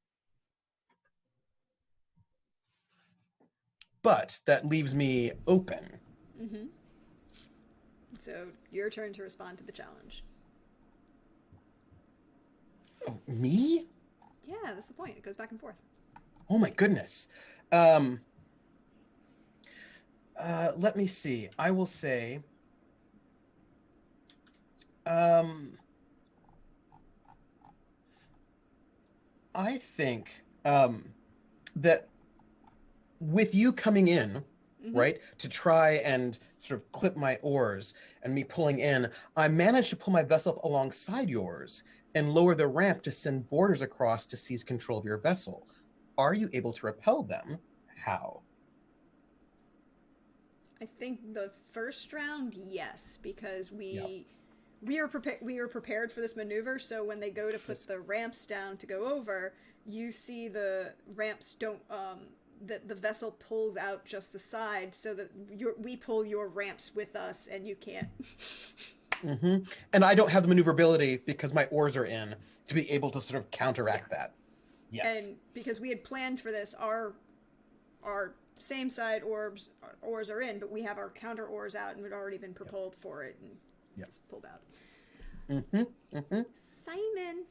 But that leaves me open. So, your turn to respond to the challenge. Oh, me? Yeah, that's the point. It goes back and forth. Oh my goodness. Let me see. I will say, I think that with you coming in, right, to try and sort of clip my oars and me pulling in, I managed to pull my vessel up alongside yours and lower the ramp to send boarders across to seize control of your vessel. Are you able to repel them? How? I think the first round, yes, because we we were prepared for this maneuver, so when they go to put the ramps down to go over, you see the ramps don't the vessel pulls out just the side so that we pull your ramps with us and you can't. Mm-hmm. And I don't have the maneuverability because my oars are in to be able to sort of counteract that. Yes. And because we had planned for this, our same side oars are in, but we have our counter oars out and we'd already been propelled for it and it's pulled out. Mm-hmm. Mm-hmm. Simon,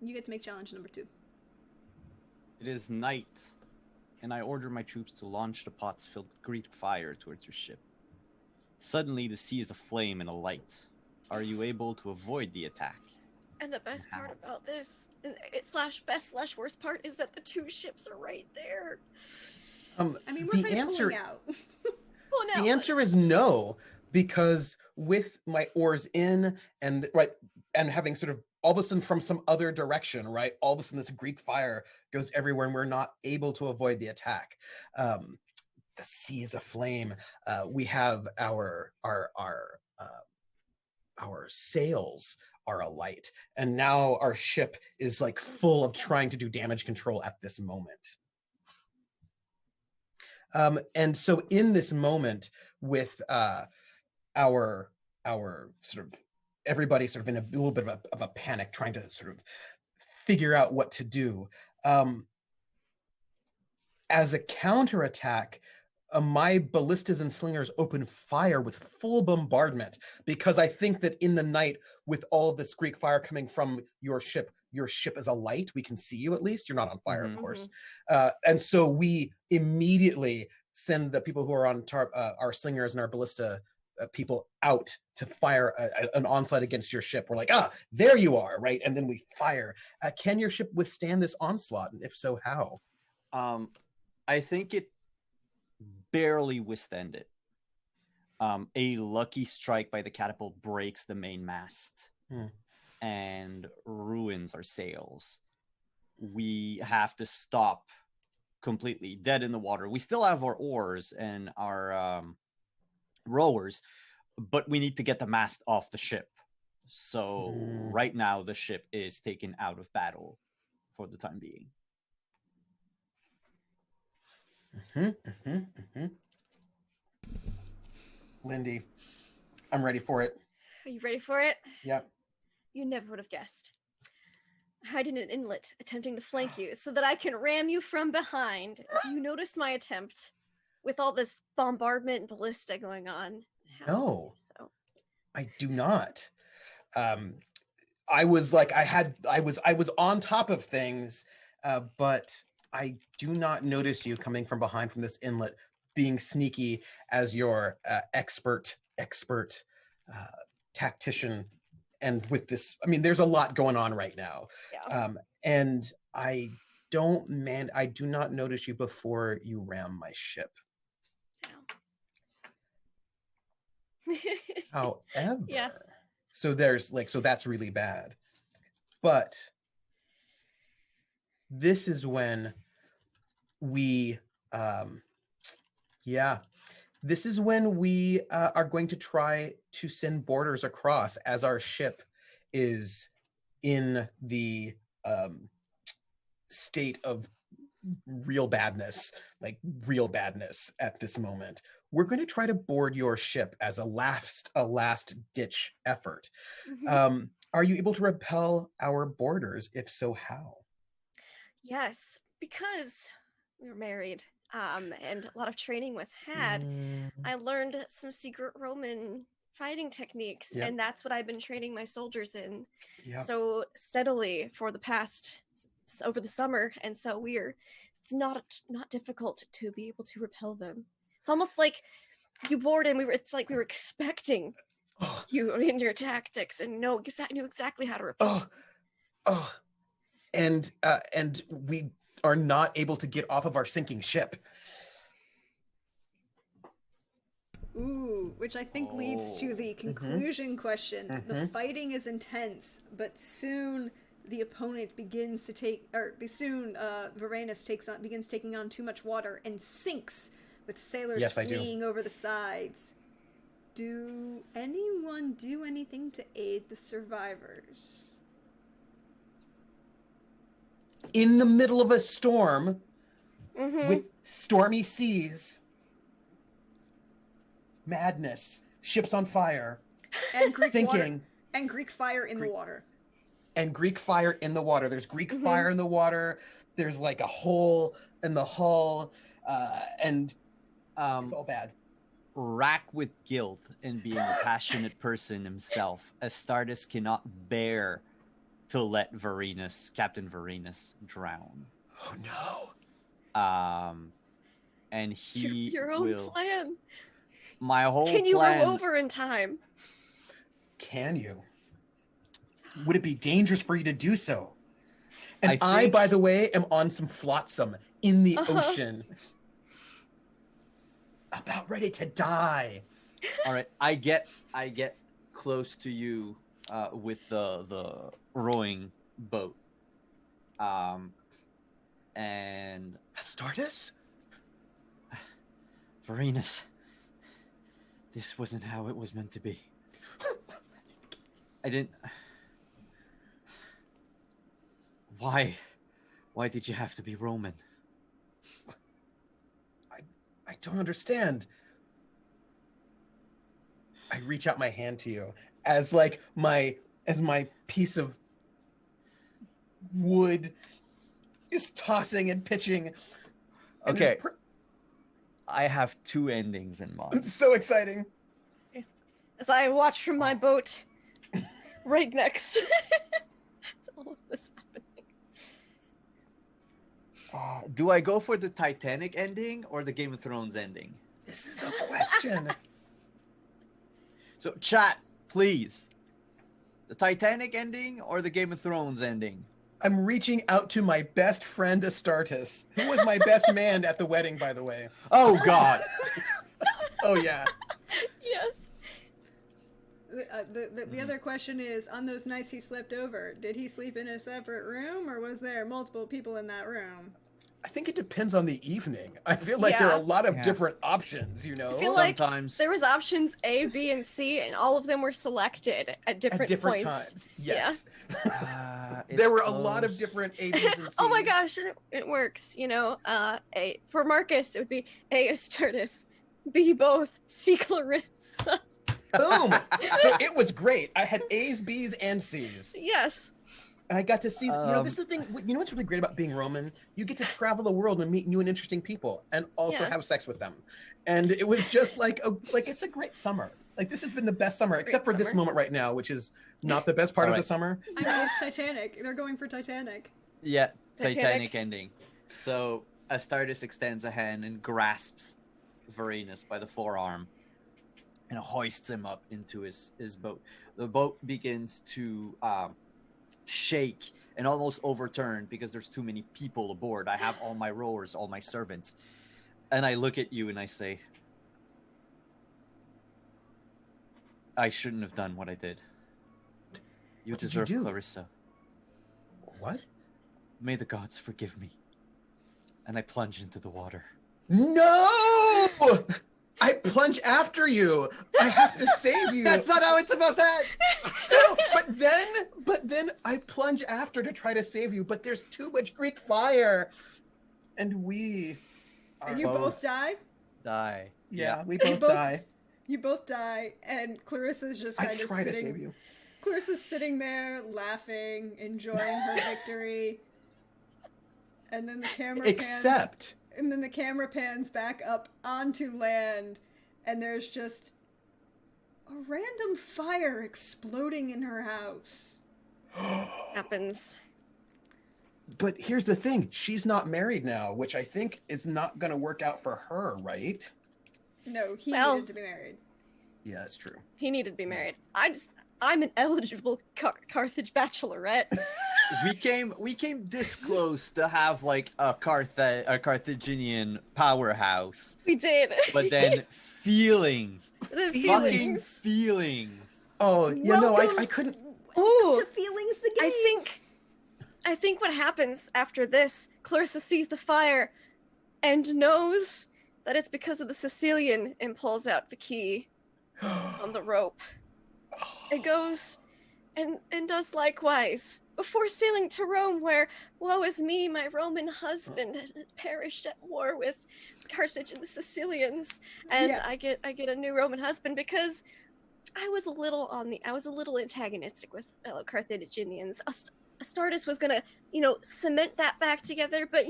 you get to make challenge number 2. It is night, and I order my troops to launch the pots filled with Greek fire towards your ship. Suddenly, the sea is aflame and alight. Are you able to avoid the attack? And the best part about this, best / worst part, is that the 2 ships are right there. I mean, we're kind of pulling out. The answer is no, because with my oars in and having sort of all of a sudden from some other direction, right? All of a sudden this Greek fire goes everywhere and we're not able to avoid the attack. The sea is aflame. We have our sails are alight, and now our ship is like full of trying to do damage control at this moment. And so in this moment with our sort of everybody sort of in a little bit of a panic, trying to sort of figure out what to do. As a counterattack, my ballistas and slingers open fire with full bombardment, because I think that in the night, with all of this Greek fire coming from your ship is alight. We can see you at least. You're not on fire, of course. And so we immediately send the people who are on our slingers and our ballista people out to fire an onslaught against your ship. We're like, there you are, right? And then we fire. Can your ship withstand this onslaught? And if so, how? I think it barely withstand it. A lucky strike by the catapult breaks the main mast and ruins our sails. We have to stop completely, dead in the water. We still have our oars and our rowers, but we need to get the mast off the ship. So right now the ship is taken out of battle for the time being. Lindy, I'm ready for it. Are you ready for it? Yep. You never would have guessed. Hide in an inlet, attempting to flank you so that I can ram you from behind. Do you notice my attempt with all this bombardment and ballista going on? No, I do not. I was on top of things, but I do not notice you coming from behind from this inlet, being sneaky as your expert tactician. And with this, I mean, there's a lot going on right now. Yeah. And I do not notice you before you ram my ship. However, yes. So that's really bad. But this is when we are going to try to send boarders across, as our ship is in the state of real badness at this moment. We're going to try to board your ship as a last ditch effort. Are you able to repel our boarders? If so, how? Yes, because we were married, and a lot of training was had. I learned some secret Roman fighting techniques, and that's what I've been training my soldiers in. So steadily for the past, over the summer, and so it's not difficult to be able to repel them. It's almost like you board and it's like we were expecting you in your tactics and knew exactly how to repel. And we are not able to get off of our sinking ship. Ooh, which I think leads to the conclusion question. The fighting is intense, but soon the opponent begins to Varanus begins taking on too much water and sinks with sailors fleeing over the sides. Do anyone do anything to aid the survivors? In the middle of a storm Mm-hmm. with stormy seas, madness, ships on fire, And Greek sinking, water, and Greek fire in the water. and Greek fire in the water. There's Greek fire in the water. There's like a hole in the hull, and it's all bad. Rack with guilt and being a passionate person himself, Astartes cannot bear to let Captain Varenus drown. Oh no. And he Your own will... plan. My whole Can you plan... row over in time? Can you? Would it be dangerous for you to do so? And I think- by the way, am on some flotsam in the ocean. About ready to die. All right, I get close to you with the rowing boat. And Astartes? Varenus, this wasn't how it was meant to be. I didn't... Why did you have to be Roman? I don't understand. I reach out my hand to you as my piece of wood is tossing and pitching. And Okay. I have two endings in mind. It's so exciting. As I watch from my boat, right next. That's all of this happening. Do I go for the Titanic ending or the Game of Thrones ending? This is the question. So chat, please. The Titanic ending or the Game of Thrones ending? I'm reaching out to my best friend Astartes, who was my best man at the wedding, by the way. Oh God. Oh yeah. Yes. The other question is, on those nights he slept over, did he sleep in a separate room, or was there multiple people in that room? I think it depends on the evening. I feel like there are a lot of different options, you know? I feel like Sometimes. there was options A, B, and C, and all of them were selected at different points. times. Yes. It's There were a lot of close. different A, B's, and C's. Oh my gosh, it works. You know, A for Marcus, it would be A Astartes, B both, C Clarissa. Boom! So it was great. I had A's, B's, and C's. Yes. And I got to see, this is the thing, you know what's really great about being Roman? You get to travel the world and meet new and interesting people and also Yeah. have sex with them. And it was just it's a great summer. Like, this has been the best summer, except for this summer. moment right now, which is not the best part of the Alright. summer. I mean, it's Titanic. They're going for Titanic. Yeah, Titanic. Titanic ending. So Astartes extends a hand and grasps Varenus by the forearm and hoists him up into his boat. The boat begins to shake and almost overturn because there's too many people aboard. I have all my rowers, all my servants. And I look at you and I say, I shouldn't have done what I did. You What did you deserve do? Clarissa. What? May the gods forgive me. And I plunge into the water. No! I plunge after you. I have to save you. That's not how it's supposed to end. No, but then I plunge after to try to save you, but there's too much Greek fire. And we are And you both die? Die. Yeah, we both both- die. You both die, and Clarissa's just I kind of try to sitting... save you. Clarissa's sitting there, laughing, enjoying her victory. And then the camera Except And then the camera pans back up onto land, and there's just a random fire exploding in her house. Happens. But here's the thing, she's not married now, which I think is not going to work out for her, right? No, he Well- needed to be married. Yeah, that's true. He needed to be married. I'm an eligible Carthage bachelorette. We came this close to have like a Carthaginian powerhouse, We did. but then feelings, The fucking feelings. Oh, yeah, no, Welcome. I couldn't. Ooh, To feelings the game. I think what happens after this, Clarissa sees the fire and knows that it's because of the Sicilian and pulls out the key on the rope. It goes and does likewise before sailing to Rome, where, woe is me, my Roman husband had perished at war with Carthage and the Sicilians, and Yeah. I get a new Roman husband because I was a little antagonistic with fellow Carthaginians. Astartes was gonna, cement that back together, but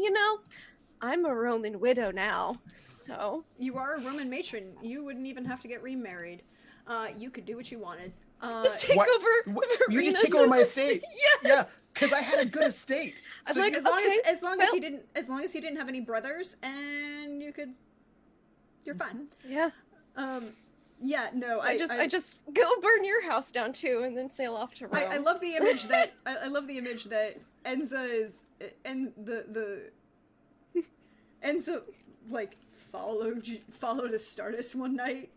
I'm a Roman widow now, so You are a Roman matron. You wouldn't even have to get remarried. You could do what you wanted. just take what- over. You just Marina's take over my estate. Yes. Yeah, because I had a good estate. I'm So like, you- as long as well- he didn't have any brothers, and you're fine. Yeah. Yeah, no, I just go burn your house down too, and then sail off to Rome. I love the image that I love the image that Enza is, and the Enza like followed Astartes one night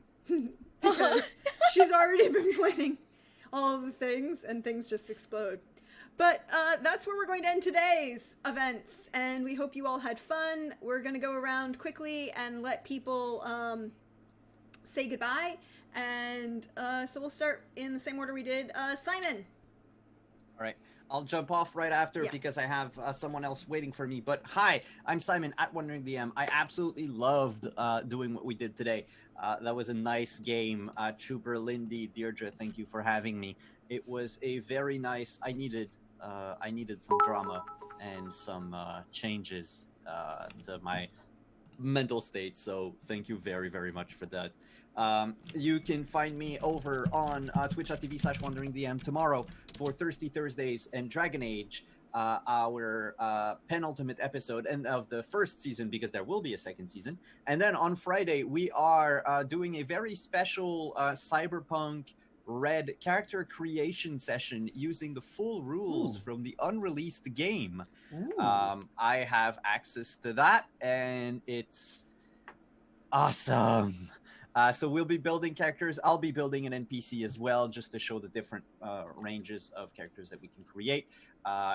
because she's already been planning all of the things, and things just explode. But that's where we're going to end today's events, and we hope you all had fun. We're going to go around quickly and let people say goodbye, and so we'll start in the same order we did. Simon. All right. I'll jump off right after Yeah. because I have someone else waiting for me. But hi, I'm Simon at Wondering DM. I absolutely loved doing what we did today. That was a nice game. Trooper, Lindy, Deirdre, thank you for having me. It was a very nice. I needed some drama and some changes to my mental state. So thank you very, very much for that. You can find me over on twitch.tv/wanderingdm tomorrow for Thirsty Thursdays and Dragon Age, our penultimate episode and of the first season, because there will be a second season. And then on Friday, we are doing a very special Cyberpunk Red character creation session using the full rules from the unreleased game. I have access to that, and it's awesome. So we'll be building characters. I'll be building an NPC as well, just to show the different ranges of characters that we can create.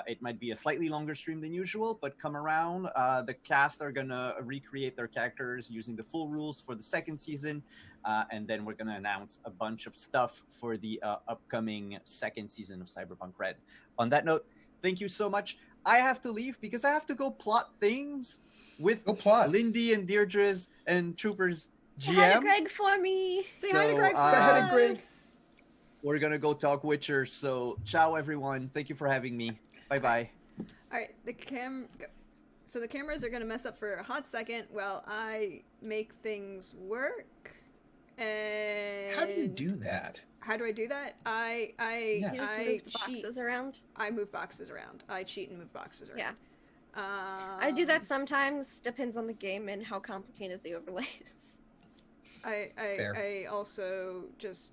It might be a slightly longer stream than usual, but come around. The cast are gonna recreate their characters using the full rules for the second season, and then we're gonna announce a bunch of stuff for the upcoming second season of Cyberpunk Red. On that note, thank you so much. I have to leave because I have to go plot things with Lindy and Deirdre's and Trooper's GM. Say hi to Greg for me. Say hi to Greg. Say hi to Greg. We're gonna go talk Witcher. So ciao everyone. Thank you for having me. Bye bye. All right, so the cameras are gonna mess up for a hot second while I make things work. And How do you do that? How do I do that? You just I move cheat. boxes around. I move boxes around. I cheat and move boxes around. Yeah. I do that sometimes. Depends on the game and how complicated the overlay is. Fair. I also just,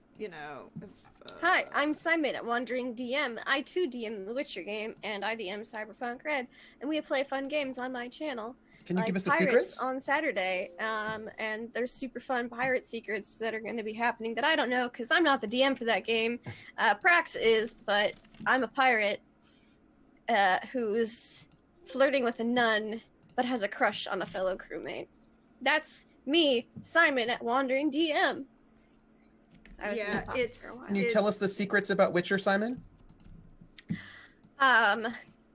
Hi, I'm Simon at Wandering DM. I too DM the Witcher game, and I DM Cyberpunk Red, and we play fun games on my channel. Can you like give us the Pirates secrets? on Saturday, and there's super fun pirate secrets that are going to be happening that I don't know because I'm not the DM for that game. Prax is, but I'm a pirate who's flirting with a nun but has a crush on a fellow crewmate. That's me, Simon at Wandering DM. 'Cause I was in Yeah, that box it's- for a while. Can you tell us the secrets about Witcher, Simon?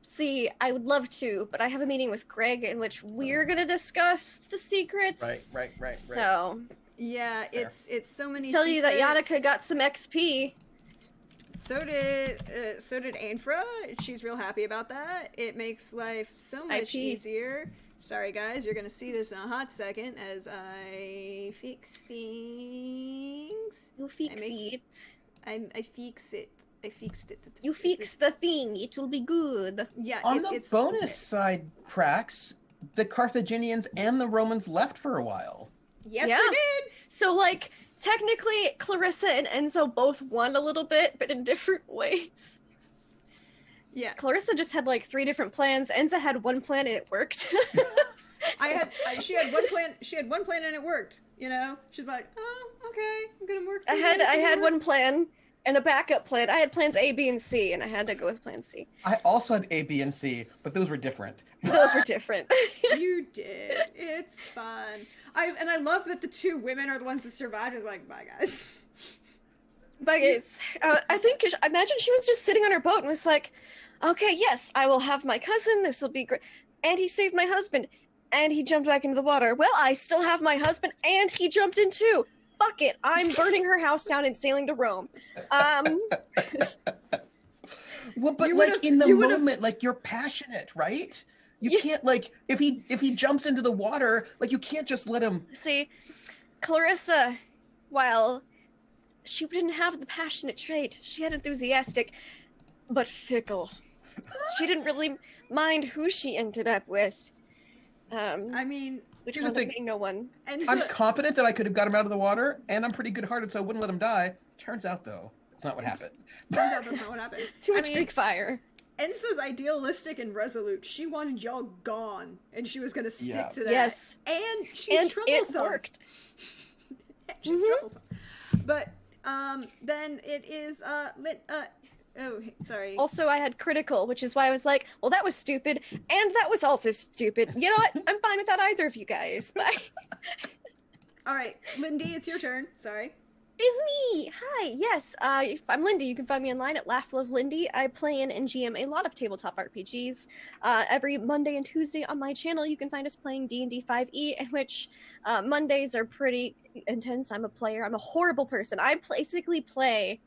See, I would love to, but I have a meeting with Greg in which we're gonna discuss the secrets. Right. So, yeah, Fair. it's so many. tell you that secrets. Yannicka got some XP. So did Ainfra. She's real happy about that. It makes life so much IP. easier. Sorry guys, you're gonna see this in a hot second as I fix things. You fix make- it. I fix it. I fixed it. You fix the thing. It will be good. Yeah. On the it's bonus side, Prax, the Carthaginians and the Romans left for a while. Yes, Yeah. they did. So, like, technically, Clarissa and Enzo both won a little bit, but in different ways. Yeah. Clarissa just had like 3 different plans. Enza had one plan and it worked. She had one plan. She had one plan and it worked. She's like, oh, okay, I'm gonna work. I had one plan and a backup plan. I had plans A, B, and C, and I had to go with plan C. I also had A, B, and C, but those were different. Those were different. You did. It's fun. I love that the 2 women are the ones that survived. It's like, bye guys. Buckets. I imagine she was just sitting on her boat and was like, okay, yes, I will have my cousin. This will be great. And he saved my husband. And he jumped back into the water. Well, I still have my husband, and he jumped in too. Fuck it. I'm burning her house down and sailing to Rome. Well, but like in the moment, like you're passionate, right? You can't like if he jumps into the water, like you can't just let him. See, Clarissa, while she didn't have the passionate trait, she had enthusiastic, but fickle. She didn't really mind who she ended up with. I mean, which here's the thing. no one. and so, I'm confident that I could have got him out of the water, and I'm pretty good-hearted, so I wouldn't let him die. Turns out, though, that's not what happened. turns out that's not what happened. Too much Greek fire. Ensa's idealistic and resolute. She wanted y'all gone, and she was gonna stick to that. Yes. And she's troublesome. It worked. She's troublesome. But then it is oh, sorry. Also, I had critical, which is why I was like, well, that was stupid, and that was also stupid. You know what? I'm fine without either of you guys. Bye. All right, Lindy, it's your turn. Sorry. It's me. Hi. Yes. I'm Lindy. You can find me online at Laugh Love Lindy. I play in and GM a lot of tabletop RPGs. Every Monday and Tuesday on my channel, you can find us playing D&D 5e, in which Mondays are pretty intense. I'm a player. I'm a horrible person. I basically play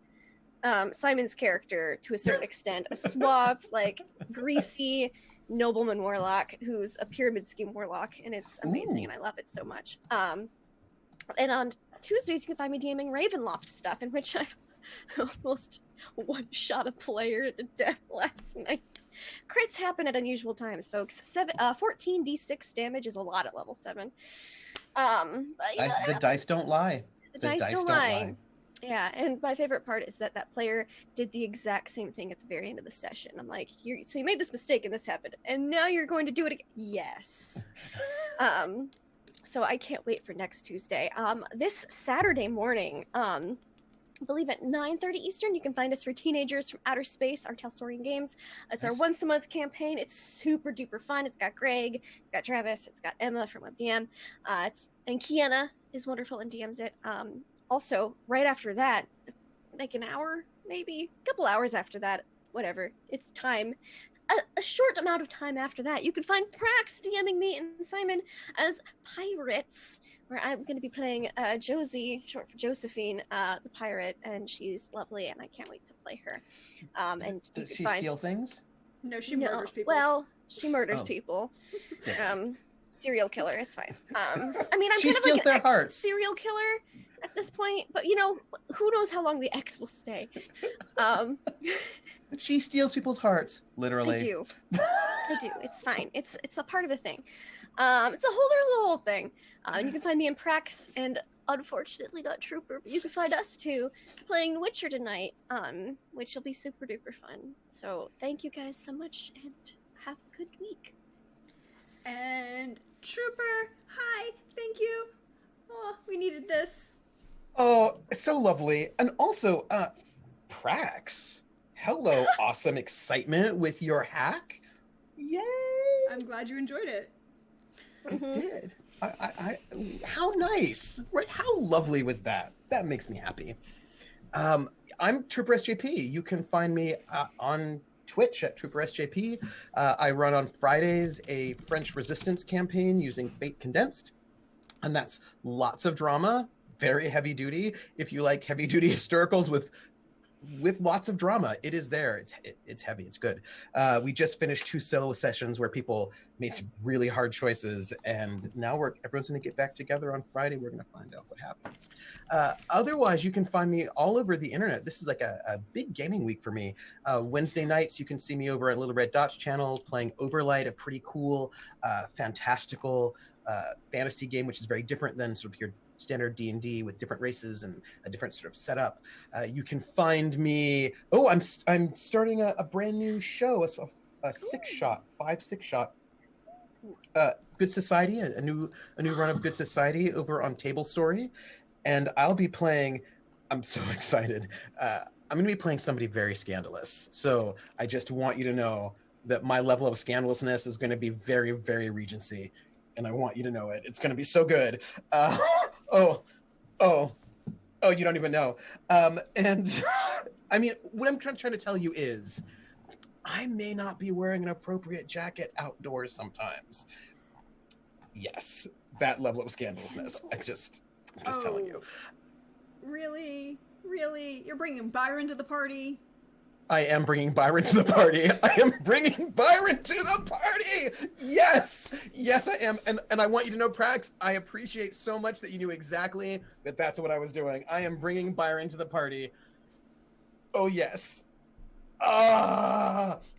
Simon's character to a certain extent, a suave, like greasy nobleman warlock who's a pyramid scheme warlock, and it's amazing. And I love it so much. And on Tuesdays you can find me DMing Ravenloft stuff, in which I've almost one-shot a player to death last night. Crits happen at unusual times, folks. 14d6 damage is a lot at level 7. The dice don't lie. The dice don't lie. Yeah, and my favorite part is that that player did the exact same thing at the very end of the session. I'm like, so you made this mistake and this happened, and now you're going to do it again. Yes. So I can't wait for next Tuesday. This Saturday morning, I believe at 9:30 Eastern, you can find us for Teenagers from Outer Space, our Telsorian games. It's our once-a-month campaign. It's super duper fun. It's got Greg, it's got Travis, it's got Emma from WebDM, and Kiana is wonderful and DMs it. Also, right after that, like an hour, maybe a couple hours after that, whatever, it's time. A short amount of time after that, you can find Prax DMing me and Simon as Pirates, where I'm going to be playing Josie, short for Josephine, the pirate, and she's lovely, and I can't wait to play her. And does she steal things? No, she murders people. Well, she murders people. Serial killer, it's fine. I mean, I'm she kind of steals like an their hearts. Serial killer at this point, but you know, who knows how long the X will stay. She steals people's hearts, literally. I do. It's fine. It's a part of the thing. There's a whole thing. You can find me in Prax, and unfortunately not Trooper, but you can find us too playing The Witcher tonight, which will be super duper fun. So thank you guys so much, and have a good week. And Trooper, hi, thank you. Oh, we needed this. Oh, so lovely. And also, Prax, hello, awesome excitement with your hack. Yay! I'm glad you enjoyed it. I did. I how nice. Right? How lovely was that? That makes me happy. I'm Trooper SJP. You can find me on Twitch at Trooper SJP. I run on Fridays a French resistance campaign using Fate Condensed, and that's lots of drama, very heavy duty. If you like heavy duty historicals with lots of drama, it is there. It's heavy. It's good. We just finished 2 solo sessions where people made some really hard choices, and now everyone's going to get back together on Friday. We're going to find out what happens. Otherwise, you can find me all over the internet. This is like a big gaming week for me. Wednesday nights, you can see me over at Little Red Dot's channel playing Overlight, a pretty cool, fantastical fantasy game, which is very different than sort of your standard D&D with different races and a different sort of setup. You can find me. Oh, I'm starting a brand new show, a 5-6-shot. Good Society, a new run of Good Society over on Table Story, and I'll be playing. I'm so excited. I'm going to be playing somebody very scandalous. So I just want you to know that my level of scandalousness is going to be very, very Regency. And I want you to know it. It's going to be so good. Oh, you don't even know. And I mean, what I'm trying to tell you is I may not be wearing an appropriate jacket outdoors sometimes. Yes, that level of scandalousness. I'm just telling you. Really? Really? You're bringing Byron to the party? I am bringing Byron to the party. I am bringing Byron to the party. Yes. Yes, I am. And I want you to know, Prax, I appreciate so much that you knew exactly that that's what I was doing. I am bringing Byron to the party. Oh, yes.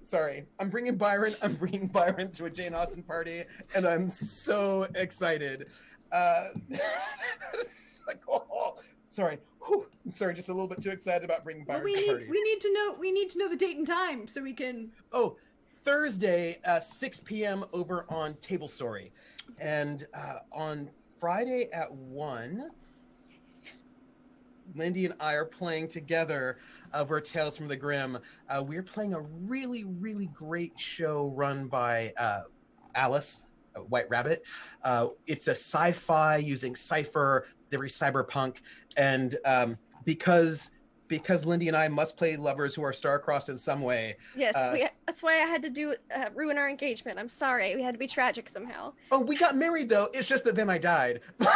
Sorry. I'm bringing Byron to a Jane Austen party, and I'm so excited. Like, sorry. Whew. I'm sorry, just a little bit too excited about bringing Byron to the party. We need to know the date and time so we can. Oh, Thursday, 6 p.m. over on Table Story, and on Friday at 1. Lindy and I are playing together over Tales from the Grim. We're playing a really, really great show run by Alice, White Rabbit. It's a sci-fi using cipher. It's very cyberpunk. And because Lindy and I must play lovers who are star-crossed in some way. Yes, that's why I had to ruin our engagement. I'm sorry. We had to be tragic somehow. Oh, we got married, though. It's just that then I died. Yeah.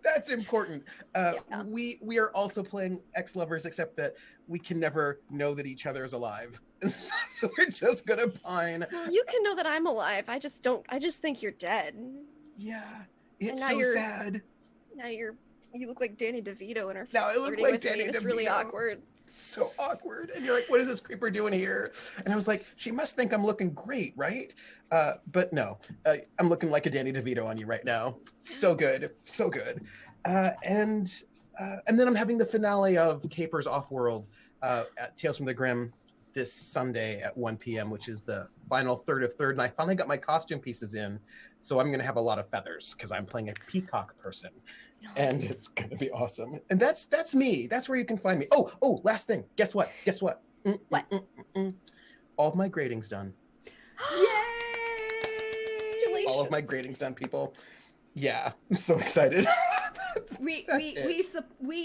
That's important. Yeah. We are also playing ex-lovers, except that we can never know that each other is alive. So we're just gonna pine. Well, you can know that I'm alive. I just think you're dead. Yeah, it's now so you're- sad. Now you look like Danny DeVito in her. Now I look flirting like with me, Danny and it's really DeVito. awkward. So awkward. And you're like, what is this creeper doing here? And I was like, she must think I'm looking great, right? But no, I'm looking like a Danny DeVito on you right now. So good. So good. And then I'm having the finale of Capers Offworld at Tales from the Grim this Sunday at 1 p.m., which is the final third of third. And I finally got my costume pieces in. So I'm going to have a lot of feathers because I'm playing a peacock person. Nice. And it's going to be awesome. And that's me. That's where you can find me. Oh, last thing. Guess what? What? All of my grading's done. Yay! Congratulations. All of my grading's done, people. Yeah, I'm so excited. We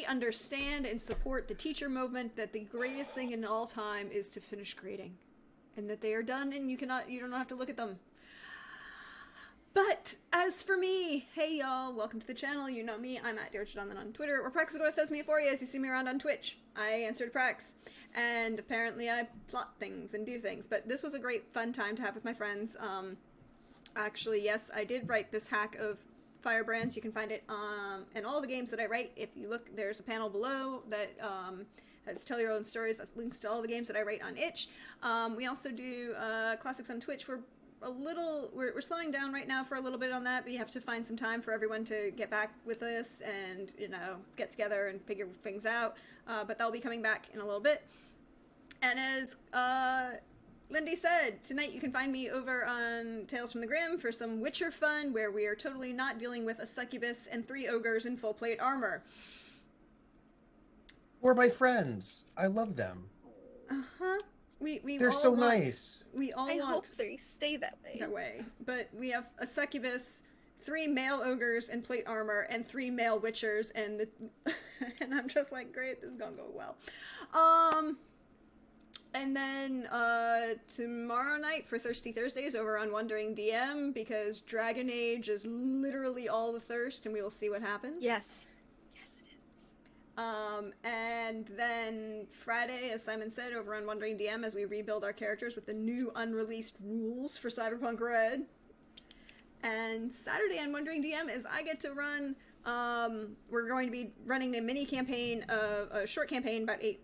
understand and support the teacher movement that the greatest thing in all time is to finish grading, and that they are done, and you don't have to look at them. But as for me, hey y'all, welcome to the channel. You know me, I'm at Jonathan on Twitter, or Praxagorthos me for you as you see me around on Twitch. I answer to Prax, and apparently I plot things and do things, but this was a great fun time to have with my friends. Actually, yes, I did write this hack of Firebrands. You can find it in all the games that I write. If you look, there's a panel below that has Tell Your Own Stories. That links to all the games that I write on itch. We also do classics on Twitch. We're slowing down right now for a little bit on that. We have to find some time for everyone to get back with us and, get together and figure things out. But that'll be coming back in a little bit. And as Lindy said, tonight you can find me over on Tales from the Grim for some Witcher fun, where we are totally not dealing with a succubus and 3 ogres in full plate armor. Who are my friends? I love them. Uh-huh. They're so nice. I hope they stay that way. But we have a succubus, 3 male ogres in plate armor, and 3 male witchers, and and I'm just like, great, this is gonna go well. And then tomorrow night for Thirsty Thursdays over on Wandering DM, because Dragon Age is literally all the thirst, and we will see what happens. Yes. Yes, it is. And then Friday, as Simon said, over on Wandering DM, as we rebuild our characters with the new unreleased rules for Cyberpunk Red. And Saturday on Wandering DM is I get to run. We're going to be running a mini campaign a short campaign about 8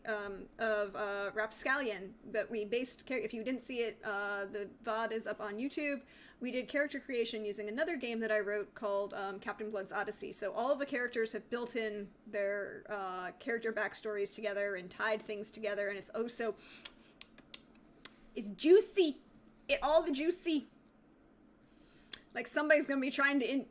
of Rapscallion that we based. If you didn't see it, the VOD is up on YouTube. We did character creation using another game that I wrote called Captain Blood's Odyssey. So all of the characters have built in their character backstories together and tied things together, and it's it's juicy. All the juicy. Like somebody's gonna be trying to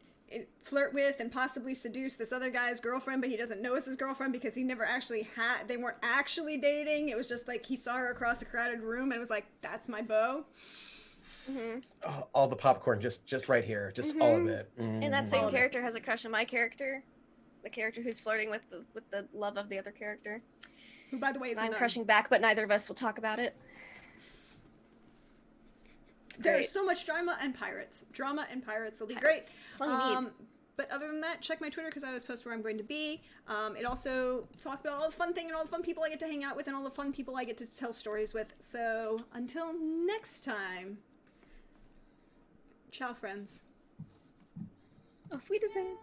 flirt with and possibly seduce this other guy's girlfriend, but he doesn't know it's his girlfriend because he never actually they weren't actually dating. It was just like he saw her across a crowded room and was like, that's my beau. Mm-hmm. Oh, all the popcorn just right here, just all of it. And that same character has a crush on my character. the character who's flirting with the love of the other character. Who, by the way, is I'm a nun. crushing back, but neither of us will talk about it. There's so much drama and pirates. Drama and pirates will be great. That's all you need. But other than that, check my Twitter because I always post where I'm going to be. It also talks about all the fun thing and all the fun people I get to hang out with and all the fun people I get to tell stories with. So until next time, ciao, friends. Auf Wiedersehen.